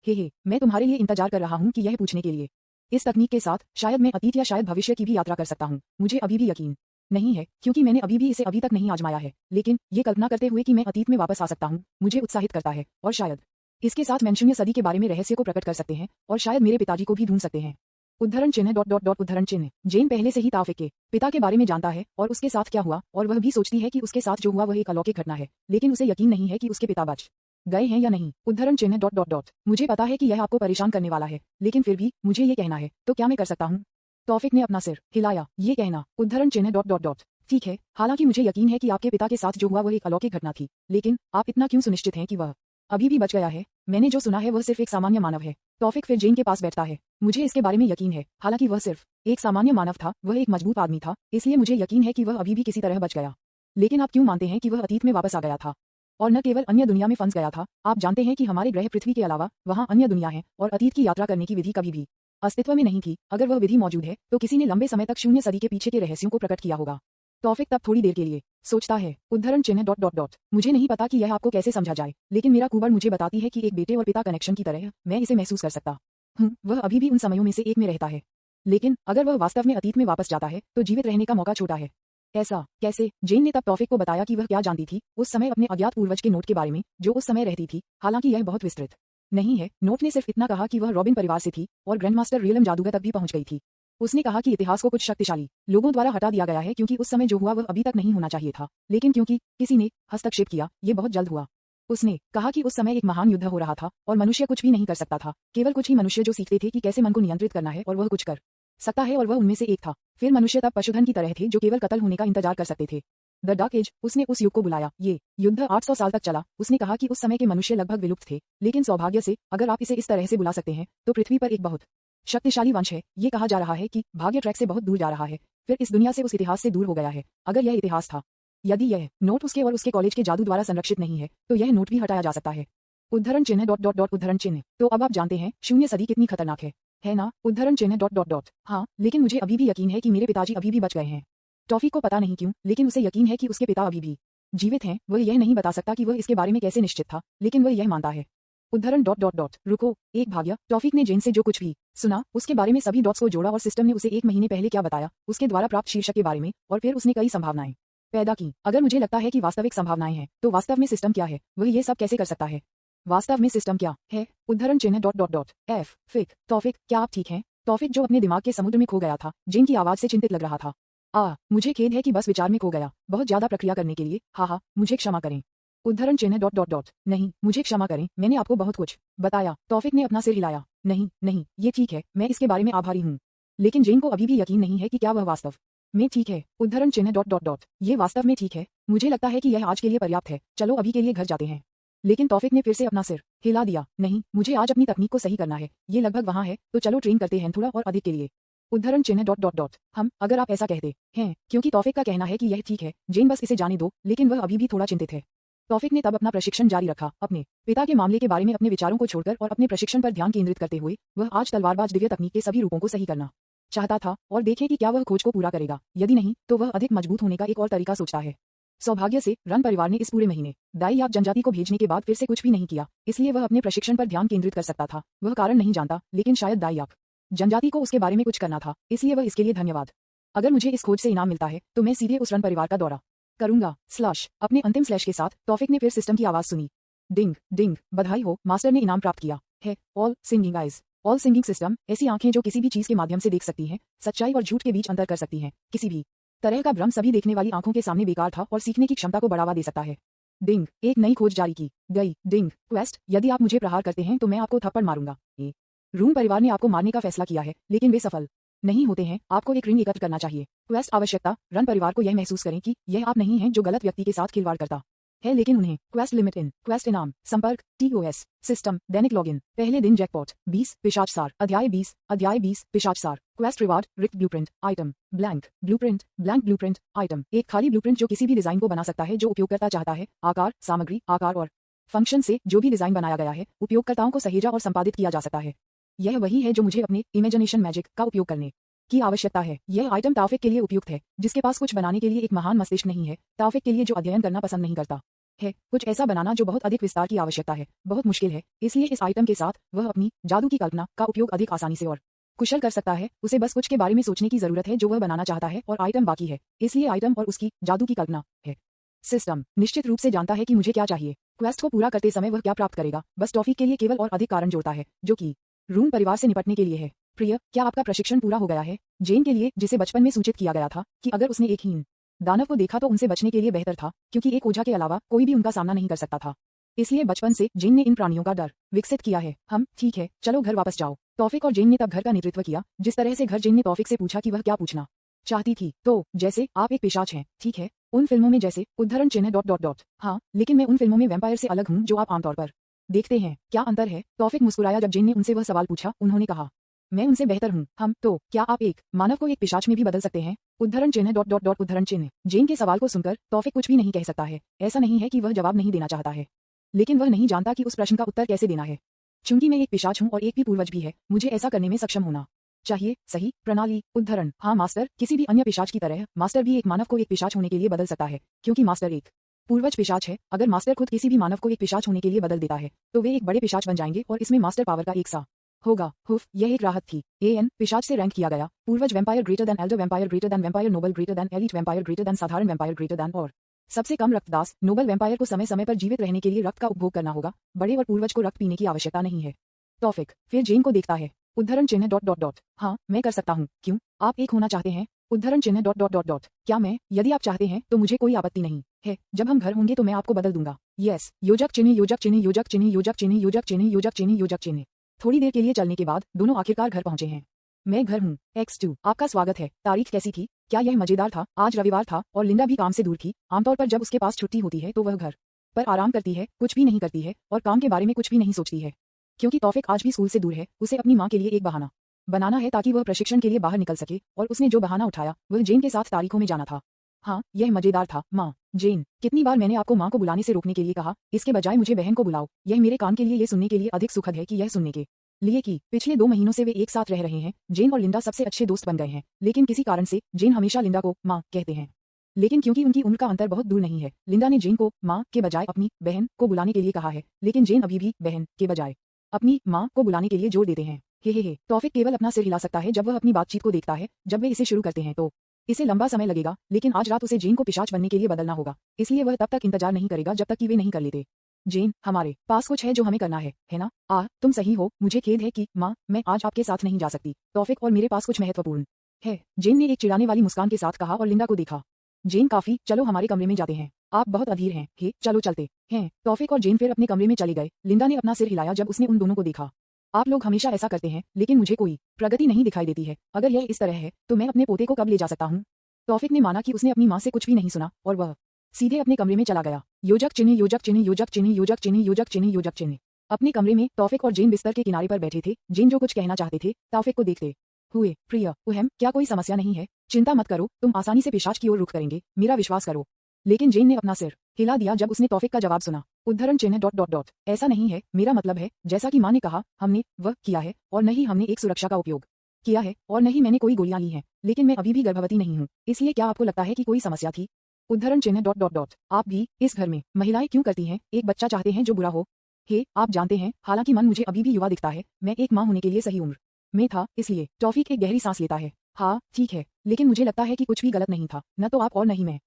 [SPEAKER 1] हे, मैं तुम्हारे लिए इंतजार कर रहा हूँ कि यह पूछने के लिए। इस तकनीक के साथ शायद मैं अतीत या शायद भविष्य की भी यात्रा कर सकता हूँ। मुझे अभी भी यकीन नहीं है, क्योंकि मैंने अभी भी इसे अभी तक नहीं आजमाया है, लेकिन ये कल्पना करते हुए कि मैं अतीत में वापस आ सकता हूँ मुझे उत्साहित करता है। और शायद इसके साथ मैंशून्य सदी के बारे में रहस्य को प्रकट कर सकते हैं, और शायद मेरे पिताजी को भी ढूंढ सकते हैं। उद्धरण चिन्ह डॉट डॉट डॉट उद्धरण चिन्ह। जेन पहले से ही तौफिक के पिता के बारे में जानता है और उसके साथ क्या हुआ, और वह भी सोचती है कि उसके साथ जो हुआ वह एक अलौकिक घटना है, लेकिन उसे यकीन नहीं है कि उसके पिता बच गए हैं या नहीं। उद्धरण चिन्ह डॉट डॉट डॉट। मुझे पता है कि यह आपको परेशान करने वाला है, लेकिन फिर भी मुझे ये कहना है, तो क्या मैं कर सकता हूँ? तौफिक ने अपना सिर हिलाया। ये कहना। उद्धरण चिन्ह डॉट डॉट डॉट। ठीक है, हालांकि मुझे यकीन है कि आपके पिता के साथ जो हुआ वह एक अलौकिक घटना थी, लेकिन आप इतना क्यों सुनिश्चित हैं कि वह अभी भी बच गया है? मैंने जो सुना है वह सिर्फ एक सामान्य मानव है। तौफिक फिर जेन के पास बैठता है। मुझे इसके बारे में यकीन है, हालांकि वह सिर्फ एक सामान्य मानव था, वह एक मजबूत आदमी था, इसलिए मुझे यकीन है कि वह अभी भी किसी तरह बच गया। लेकिन आप क्यों मानते हैं कि वह अतीत में वापस आ गया था, और न केवल अन्य दुनिया में फंस गया था? आप जानते हैं कि हमारे ग्रह पृथ्वी के अलावा वहाँ अन्य दुनिया है, और अतीत की यात्रा करने की विधि कभी भी अस्तित्व में नहीं थी। अगर वह विधि मौजूद है तो किसी ने लंबे समय तक शून्य सदी के पीछे के रहस्यों को प्रकट किया होगा। तौफिक तब थोड़ी देर के लिए सोचता है। उद्धरण चिन्ह डॉट डॉट डॉट मुझे नहीं पता कि यह आपको कैसे समझा जाए, लेकिन मेरा कुबड़ मुझे बताती है कि एक बेटे और पिता कनेक्शन की तरह मैं इसे महसूस कर सकता हूँ। वह अभी भी उन समयों में से एक में रहता है, लेकिन अगर वह वास्तव में अतीत में वापस जाता है तो जीवित रहने का मौका छोटा है। ऐसा कैसे? जेन ने तब तौफिक को बताया कि वह क्या जानती थी उस समय अपने अज्ञात पूर्वज के नोट के बारे में जो उस समय रहती थी। हालांकि यह बहुत विस्तृत नहीं है। नोट ने सिर्फ इतना कहा कि वह रॉबिन परिवार से थी और ग्रैंडमास्टर रियलम जादूगर तक भी पहुंच गई थी। उसने कहा कि इतिहास को कुछ शक्तिशाली लोगों द्वारा हटा दिया गया है क्योंकि उस समय जो हुआ वह अभी तक नहीं होना चाहिए था, लेकिन क्योंकि किसी ने हस्तक्षेप किया ये बहुत जल्द हुआ। उसने कहा कि उस समय एक महान युद्ध हो रहा था और मनुष्य कुछ भी नहीं कर सकता था। केवल कुछ ही मनुष्य जो सीखते थे कि कैसे मन को नियंत्रित करना है और वह कुछ कर सकता है, और वह उनमें से एक था। फिर मनुष्य तब पशुधन की तरह थे जो केवल कत्ल होने का इंतजार कर सकते थे। द डार्क एज उसने उस युग को बुलाया। ये युद्ध 800 साल तक चला। उसने कहा कि उस समय के मनुष्य लगभग विलुप्त थे, लेकिन सौभाग्य से, अगर आप इसे इस तरह से बुला सकते हैं, तो पृथ्वी पर एक बहुत शक्तिशाली वंश है। ये कहा जा रहा है कि भाग्य ट्रैक से बहुत दूर जा रहा है, फिर इस दुनिया से उस इतिहास से दूर हो गया है। अगर यह इतिहास था, यदि यह नोट उसके और उसके कॉलेज के जादू द्वारा संरक्षित नहीं है, तो यह नोट भी हटाया जा सकता है। उद्धरण चिन्ह डॉट डॉट डॉट उद्धरण चिन्ह। तो अब आप जानते हैं शून्य सदी कितनी खतरनाक है ना? उद्धरण चिन्ह डॉट डॉट डॉट। हाँ, लेकिन मुझे अभी भी यकीन है कि मेरे पिताजी अभी भी बच गए हैं। टॉफी को पता नहीं क्यों, लेकिन उसे यकीन है कि उसके पिता अभी भी जीवित हैं। वह यह नहीं बता सकता कि वह इसके बारे में कैसे निश्चित था, लेकिन वह यह मानता है। उद्धरण डॉट डॉट डॉट। रुको एक भाग्य। टॉफिक ने जेन से जो कुछ भी सुना उसके बारे में सभी डॉट्स को जोड़ा और सिस्टम ने उसे 1 महीने पहले क्या बताया उसके द्वारा प्राप्त शीर्षक के बारे में, और फिर उसने कई संभावनाएं पैदा की। अगर मुझे लगता है कि वास्तविक संभावनाएं हैं, तो वास्तव में सिस्टम क्या है? वह ये सब कैसे कर सकता है? वास्तव में सिस्टम क्या है? उद्धरण चिन्ह डॉट डॉट डॉट एफ फिक। टॉफिक, क्या आप ठीक हैं? टॉफिक जो अपने दिमाग के समुद्र में खो गया था, जेन की आवाज से चिंतित लग रहा था। मुझे खेद है कि बस विचार में खो गया। बहुत ज्यादा प्रक्रिया करने के लिए हाँ, मुझे क्षमा करें। उद्धरण चिन्ह डॉट डॉट डॉट। नहीं, मुझे क्षमा करें, मैंने आपको बहुत कुछ बताया। तौफिक ने अपना सिर हिलाया। नहीं नहीं, ये ठीक है, मैं इसके बारे में आभारी हूँ, लेकिन जेन को अभी भी यकीन नहीं है कि क्या वह वास्तव में ठीक है। उद्धरण चिन्ह डॉट डॉट डॉट। ये वास्तव में ठीक है, मुझे लगता है कि यह आज के लिए पर्याप्त है। चलो अभी के लिए घर जाते हैं। लेकिन तौफिक ने फिर से अपना सिर हिला दिया। नहीं, मुझे आज अपनी तकनीक को सही करना है। ये लगभग वहाँ है, तो चलो ट्रेन करते हैं थोड़ा और अधिक के लिए। उद्धरण चिन्ह डॉट डॉट डॉट। हम, अगर आप ऐसा कहते हैं, क्योंकि तौफिक का कहना है कि यह ठीक है, जेन बस इसे जाने दो, लेकिन वह अभी भी थोड़ा चिंतित है। तौफिक ने तब अपना प्रशिक्षण जारी रखा, अपने पिता के मामले के बारे में अपने विचारों को छोड़कर और अपने प्रशिक्षण पर ध्यान केंद्रित करते हुए। वह आज तलवारबाज दिव्य तकनीक के सभी रूपों को सही करना चाहता था और देखें कि क्या वह खोज को पूरा करेगा। यदि नहीं, तो वह अधिक मजबूत होने का एक और तरीका सोचता है। सौभाग्य से रन परिवार ने इस पूरे महीने दाई याक जनजाति को भेजने के बाद फिर से कुछ भी नहीं किया, इसलिए वह अपने प्रशिक्षण पर ध्यान केंद्रित कर सकता था। वह कारण नहीं जानता, लेकिन शायद दाई याक जनजाति को उसके बारे में कुछ करना था, इसलिए वह इसके लिए धन्यवाद। अगर मुझे इस खोज से इनाम मिलता है तो मैं सीधे उस रन परिवार का दौरा करूंगा। स्लैश। अपने अंतिम स्लैश के साथ तौफिक ने फिर सिस्टम की आवाज सुनी। डिंग डिंग, बधाई हो, मास्टर ने इनाम प्राप्त किया है। All singing eyes. All singing system ऐसी आंखें जो किसी भी चीज के माध्यम से देख सकती हैं, सच्चाई और झूठ के बीच अंतर कर सकती हैं। किसी भी तरह का भ्रम सभी देखने वाली आंखों के सामने बेकार था और सीखने की क्षमता को बढ़ावा दे सकता है। डिंग। एक नई खोज जारी की गई। डिंग। क्वेस्ट। यदि आप मुझे प्रहार करते हैं तो मैं आपको थप्पड़ मारूंगा। रूम परिवार ने आपको मारने का फैसला किया है, लेकिन वे सफल नहीं होते हैं। आपको एक रिंग एकत्र करना चाहिए। क्वेस्ट आवश्यकता। रन परिवार को यह महसूस करें कि यह आप नहीं हैं जो गलत व्यक्ति के साथ खिलवाड़ करता है, लेकिन उन्हें। Quest limit in. क्वेस्ट इनाम। संपर्क TOS सिस्टम। दैनिक लॉगिन। पहले दिन जैकपॉट 20 पिशाच सार। अध्याय 20 पिशाच सार। Quest reward. रिक्त blueprint item. Blank blueprint item. एक खाली ब्लूप्रिंट जो किसी भी डिजाइन को बना सकता है जो उपयोगकर्ता चाहता है। आकार, सामग्री, आकार और फंक्शन से जो भी डिजाइन बनाया गया है उपयोगकर्ताओं को सहेजा और संपादित किया जा सकता है। यह वही है जो मुझे अपने इमेजिनेशन मैजिक का उपयोग करने की आवश्यकता है। यह आइटम तौफिक के लिए उपयुक्त है, जिसके पास कुछ बनाने के लिए एक महान मस्तिष्क नहीं है। तौफिक के लिए जो अध्ययन करना पसंद नहीं करता है, कुछ ऐसा बनाना जो बहुत अधिक विस्तार की आवश्यकता है, बहुत मुश्किल है। इसलिए इस आइटम के साथ वह अपनी जादू की कल्पना का उपयोग अधिक आसानी से और कुशल कर सकता है। उसे बस कुछ के बारे में सोचने की जरूरत है जो वह बनाना चाहता है, और आइटम बाकी है। इसलिए आइटम और उसकी जादू की कल्पना है। सिस्टम निश्चित रूप से जानता है कि मुझे क्या चाहिए। क्वेस्ट को पूरा करते समय वह क्या प्राप्त करेगा, बस टॉफिक के लिए केवल और अधिक कारण जोड़ता है, जो कि रूम परिवार से निपटने के लिए है। प्रिय, क्या आपका प्रशिक्षण पूरा हो गया है? जेन के लिए, जिसे बचपन में सूचित किया गया था कि अगर उसने एक हीन दानव को देखा तो उनसे बचने के लिए बेहतर था, क्योंकि एक ओझा के अलावा कोई भी उनका सामना नहीं कर सकता था। इसलिए बचपन से जेन ने इन प्राणियों का डर विकसित किया है। हम, ठीक है, चलो घर वापस जाओ। तौफिक और जेन ने तब घर का नेतृत्व किया। जिस तरह से घर जेन ने तौफिक से पूछा कि वह क्या पूछना चाहती थी, तो जैसे आप एक पिशाच हैं, ठीक है, उन फिल्मों में जैसे। उद्धरण चिन्ह डॉट डॉट डॉट। हाँ, लेकिन मैं उन फिल्मों में वैम्पायर से अलग हूँ जो आप आमतौर पर देखते हैं। क्या अंतर है? तौफिक मुस्कुराया जब जेन ने उनसे वह सवाल पूछा। उन्होंने कहा, मैं उनसे बेहतर हूँ। हम, तो क्या आप एक मानव को एक पिशाच में भी बदल सकते हैं? उद्धरण चिन्ह डॉट डॉट डॉट उद्धरण चिन्ह। जेन के सवाल को सुनकर तौफिक कुछ भी नहीं कह सकता है। ऐसा नहीं है कि वह जवाब नहीं देना चाहता है, लेकिन वह नहीं जानता कि उस प्रश्न का उत्तर कैसे देना है। चूंकि मैं एक पिशाच हूँ और एक भी पूर्वज भी है, मुझे ऐसा करने में सक्षम होना चाहिए सही प्रणाली उद्धरण हाँ मास्टर किसी भी अन्य पिशाच की तरह मास्टर भी एक मानव को एक पिशाच होने के लिए बदल सकता है क्योंकि मास्टर एक पूर्वज पिशाच है। अगर मास्टर खुद किसी भी मानव को एक पिशाच होने के लिए बदल देता है तो वे एक बड़े पिशाच बन जाएंगे और इसमें मास्टर पावर का एक सा होगा। हुफ यह एक राहत थी। एएन पिशाच से रैंक किया गया पूर्वज vampire greater than elder vampire greater than vampire noble greater than elite vampire greater than साधारण वैम्पायर ग्रेटर देन और सबसे कम रक्तदास नोबल वैम्पायर को समय समय पर जीवित रहने के लिए रक्त का उपभोग करना होगा। बड़े और पूर्वज को रक्त पीने की आवश्यकता नहीं है। तौफिक फिर जेन को देखता है उद्धरण चिन्ह डॉट डॉट डॉट हाँ मैं कर सकता हूँ। क्यों आप एक होना चाहते हैं उद्धरण चिन्ह डॉट डॉट डॉट डॉट क्या मैं यदि आप चाहते हैं तो मुझे कोई आपत्ति नहीं है। जब हम घर होंगे तो मैं आपको बदल दूंगा। यस योजक चिन्ह योजक चिन्ह योजक चिन्ह योजक चिन्ह योजक चिन्ह योजक चिन्ह योजक चिन्ह। थोड़ी देर के लिए चलने के बाद दोनों आखिरकार घर पहुंचे हैं। मैं घर हूँ X2 आपका स्वागत है। तारीख कैसी थी क्या यह मजेदार था। आज रविवार था और लिंडा भी काम से दूर थी। आमतौर पर जब उसके पास छुट्टी होती है तो वह घर पर आराम करती है कुछ भी नहीं करती है और काम के बारे में कुछ भी नहीं सोचती है। क्योंकि तौफिक आज भी स्कूल से दूर है उसे अपनी माँ के लिए एक बहाना बनाना है ताकि वह प्रशिक्षण के लिए बाहर निकल सके और उसने जो बहाना उठाया वह जेन के साथ तारीखों में जाना था। हाँ यह मजेदार था। माँ जेन कितनी बार मैंने आपको माँ को बुलाने से रोकने के लिए कहा इसके बजाय मुझे बहन को बुलाओ। यह मेरे कान के लिए ये सुनने के लिए अधिक सुखद है कि यह सुनने के लिए कि पिछले 2 महीनों से वे एक साथ रह रहे हैं। जेन और लिंडा सबसे अच्छे दोस्त बन गए हैं लेकिन किसी कारण से जेन हमेशा लिंडा को माँ कहते हैं। लेकिन क्योंकि उनकी उम्र का अंतर बहुत दूर नहीं है लिंडा ने जेन को माँ के बजाय अपनी बहन को बुलाने के लिए कहा है लेकिन जेन अभी भी बहन के बजाय अपनी माँ को बुलाने के लिए जोर देते हैं। हे तौफिक केवल अपना सिर हिला सकता है जब वह अपनी बातचीत को देखता है। जब वे इसे शुरू करते हैं तो इसे लंबा समय लगेगा लेकिन आज रात उसे जेन को पिशाच बनने के लिए बदलना होगा इसलिए वह तब तक इंतजार नहीं करेगा जब तक कि वे नहीं कर लेते। जेन हमारे पास कुछ है जो हमें करना है ना। तुम सही हो मुझे खेद है कि माँ मैं आज आपके साथ नहीं जा सकती। तौफिक और मेरे पास कुछ महत्वपूर्ण है जेन ने एक चिढ़ाने वाली मुस्कान के साथ कहा और लिंडा को देखा। जेन काफी चलो हमारे कमरे में जाते हैं आप बहुत अधीर हैं। हे चलो चलते हैं। तौफिक और जेन फिर अपने कमरे में चले गए। लिंडा ने अपना सिर हिलाया जब उसने उन दोनों को देखा। आप लोग हमेशा ऐसा करते हैं लेकिन मुझे कोई प्रगति नहीं दिखाई देती है। अगर यह इस तरह है तो मैं अपने पोते को कब ले जा सकता हूँ। तौफिक ने माना कि उसने अपनी माँ से कुछ भी नहीं सुना और वह सीधे अपने कमरे में चला गया। योजक चिन्ह योजक चिन्ह योजक चिन्ह योजक चिन्ह योजक चिन्ह योजक चिन्ह। अपने कमरे में तौफिक और जेन बिस्तर के किनारे पर बैठे थे। जेन जो कुछ कहना चाहते थे तौफिक को देखते हुए प्रिय उहम क्या कोई समस्या नहीं है चिंता मत करो तुम आसानी से पिशाच की ओर रुख करेंगे मेरा विश्वास करो। लेकिन जेन ने अपना सिर हिला दिया जब उसने तौफिक का जवाब सुना। उद्धरण चिन्ह डॉट डॉट डॉट ऐसा नहीं है मेरा मतलब है जैसा कि माँ ने कहा हमने वह किया है और न ही हमने एक सुरक्षा का उपयोग किया है और न ही मैंने कोई गोलियां ली हैं लेकिन मैं अभी भी गर्भवती नहीं हूँ इसलिए क्या आपको लगता है कि कोई समस्या थी। उद्धरण चिन्ह डॉट डॉट डॉट आप भी इस घर में महिलाएं क्यों करती हैं एक बच्चा चाहते हैं जो बुरा हो। हे आप जानते हैं हालांकि मन मुझे अभी भी युवा दिखता है मैं एक माँ होने के लिए सही उम्र में था इसलिए तौफिक एक गहरी सांस लेता है। हाँ ठीक है लेकिन मुझे लगता है कि कुछ भी गलत नहीं था न तो आप और न ही मैं।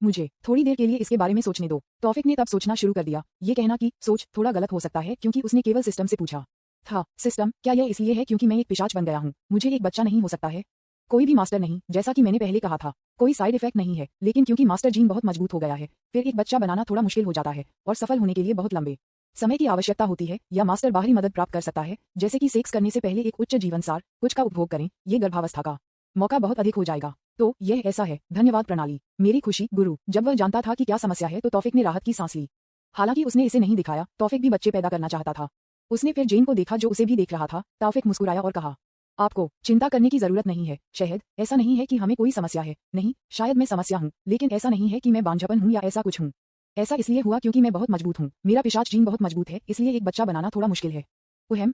[SPEAKER 1] मुझे थोड़ी देर के लिए इसके बारे में सोचने दो। तौफिक ने तब सोचना शुरू कर दिया। ये कहना कि सोच थोड़ा गलत हो सकता है क्योंकि उसने केवल सिस्टम से पूछा था सिस्टम क्या यह इसलिए है क्योंकि मैं एक पिशाच बन गया हूँ मुझे एक बच्चा नहीं हो सकता है। कोई भी मास्टर नहीं जैसा कि मैंने पहले कहा था कोई साइड इफेक्ट नहीं है लेकिन क्योंकि मास्टर जीन बहुत मजबूत हो गया है फिर एक बच्चा बनाना थोड़ा मुश्किल हो जाता है और सफल होने के लिए बहुत लंबे समय की आवश्यकता होती है या मास्टर बाहरी मदद प्राप्त कर सकता है जैसे कि सेक्स करने से पहले एक उच्च जीवनसार कुछ का उपभोग करें ये गर्भावस्था का मौका बहुत अधिक हो जाएगा। तो यह ऐसा है। धन्यवाद प्रणाली मेरी खुशी गुरु। जब वह जानता था कि क्या समस्या है तो तौफिक ने राहत की सांस ली। हालांकि उसने इसे नहीं दिखाया तौफिक भी बच्चे पैदा करना चाहता था। उसने फिर जेन को देखा जो उसे भी देख रहा था। तौफिक मुस्कुराया और कहा आपको चिंता करने की जरूरत नहीं है शहद ऐसा नहीं है कि हमें कोई समस्या है। नहीं शायद मैं समस्या हूँ लेकिन ऐसा नहीं है कि मैं बांझपन हूँ या ऐसा कुछ हूँ। ऐसा इसलिए हुआ क्योंकि मैं बहुत मजबूत हूँ मेरा पिशाच जीन बहुत मजबूत है इसलिए एक बच्चा बनाना थोड़ा मुश्किल है।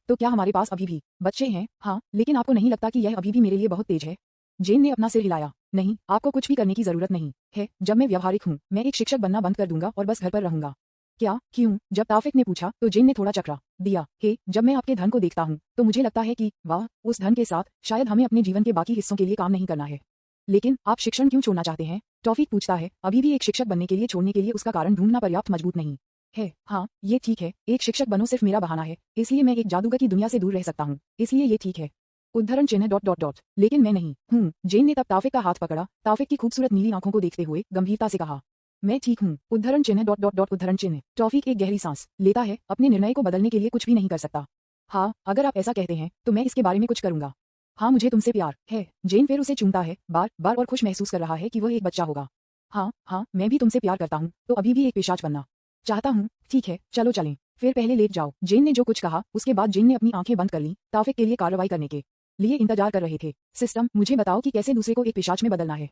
[SPEAKER 1] तो क्या हमारे पास अभी भी बच्चे हैं। हाँ लेकिन आपको नहीं लगता कि यह अभी भी मेरे लिए बहुत तेज है। जेन ने अपना सिर हिलाया। नहीं आपको कुछ भी करने की जरूरत नहीं है। जब मैं व्यावहारिक हूँ मैं एक शिक्षक बनना बंद कर दूंगा और बस घर पर रहूंगा। क्या क्यों जब तौफिक ने पूछा तो जेन ने थोड़ा चकरा दिया। जब मैं आपके धन को देखता हूँ तो मुझे लगता है कि वाह उस धन के साथ शायद हमें अपने जीवन के बाकी हिस्सों के लिए काम नहीं करना है। लेकिन आप शिक्षण क्यों छोड़ना चाहते हैं। तौफिक पूछता है। अभी भी एक शिक्षक बनने के लिए छोड़ने के लिए उसका कारण ढूंढना पर्याप्त मजबूत नहीं है। हाँ ये ठीक है एक शिक्षक बनो सिर्फ मेरा बहाना है इसलिए मैं एक जादूगर की दुनिया से दूर रह सकता हूँ इसलिए ये ठीक है। उद्धरण चिन्ह डॉट डॉट डॉट लेकिन मैं नहीं हूँ। जेन ने तब तौफिक का हाथ पकड़ा। तौफिक की खूबसूरत नीली आंखों को देखते हुए गंभीरता से कहा मैं ठीक हूँ। उद्धरण चिन्ह डॉट डॉट डॉट उद्धरण चिन्ह। तौफिक एक गहरी सांस लेता है। अपने निर्णय को बदलने के लिए कुछ भी नहीं कर सकता। हाँ अगर आप ऐसा कहते हैं तो मैं इसके बारे में कुछ करूंगा। हाँ मुझे तुमसे प्यार है। जेन फिर उसे चूमता है बार बार और खुश महसूस कर रहा है कि वह एक बच्चा होगा। हाँ मैं भी तुमसे प्यार करता हूँ तो अभी भी एक पिशाच बनना चाहता हूँ। ठीक है चलो चलें। फिर पहले लेट जाओ। जेन ने जो कुछ कहा उसके बाद जेन ने अपनी आंखें बंद कर ली। तौफिक के लिए कार्रवाई करने के लिए इंतजार कर रहे थे। सिस्टम मुझे बताओ कि कैसे दूसरे को एक पिशाच में बदलना है।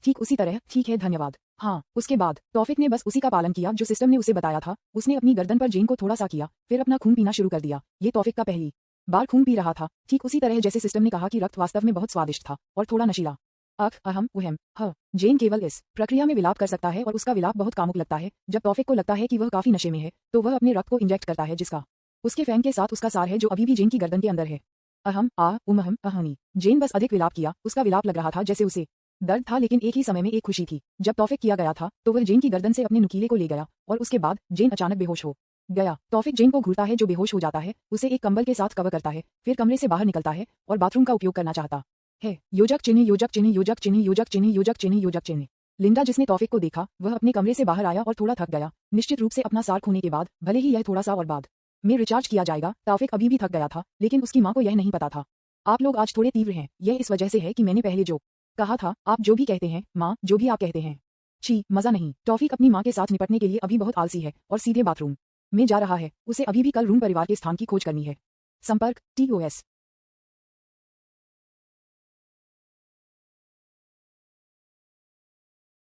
[SPEAKER 1] ठीक उसी तरह। ठीक है धन्यवाद। हाँ उसके बाद तौफिक ने बस उसी का पालन किया जो सिस्टम ने उसे बताया था। उसने अपनी गर्दन पर जेन को थोड़ा सा किया फिर अपना खून पीना शुरू कर दिया। ये तौफिक का पहली बार खून पी रहा था, ठीक उसी तरह जैसे सिस्टम ने कहा कि रक्त वास्तव में बहुत स्वादिष्ट था और थोड़ा नशीला। अख अहम उहम ह जेन केवल इस प्रक्रिया में विलाप कर सकता है और उसका विलाप बहुत कामुक लगता है। जब तौफिक को लगता है कि वह काफी नशे में है तो वह अपने रक्त को इंजेक्ट करता है, जिसका उसके फैम के साथ उसका सार है जो अभी भी जेन की गर्दन के अंदर है। अहम आ उमहम अहमी। जेन बस अधिक विलाप किया, उसका विलाप लग रहा था जैसे उसे दर्द था, लेकिन एक ही समय में एक खुशी थी। जब तौफिक किया गया था तो वह जेन की गर्दन से अपने नुकीले को ले गया और उसके बाद जेन अचानक बेहोश हो गया। तौफिक जेन को घूरता है जो बेहोश हो जाता है, उसे एक कंबल के साथ कवर करता है, फिर कमरे से बाहर निकलता है और बाथरूम का उपयोग करना चाहता है। योजक चिन्ह योजक चिन्ह योजक चिन्ह योजक चिन्ह योजक चिन्ह योजक चिन्ह। लिंडा जिसने तौफिक को देखा वह अपने कमरे से बाहर आया और थोड़ा थक गया। निश्चित रूप से अपना सार खोने के बाद, भले ही यह थोड़ा सा और बाद में रिचार्ज किया जाएगा, तौफिक अभी भी थक गया था, लेकिन उसकी माँ को यह नहीं पता था। आप लोग आज थोड़े तीव्र हैं, यह इस वजह से है कि मैंने पहले जो कहा था। आप जो भी कहते हैं माँ, जो भी आप कहते हैं। छी, मजा नहीं। तौफिक अपनी माँ के साथ निपटने के लिए अभी बहुत आलसी है और सीधे बाथरूम में जा रहा है। उसे अभी भी कल रूम परिवार के स्थान की खोज करनी है। संपर्क TOS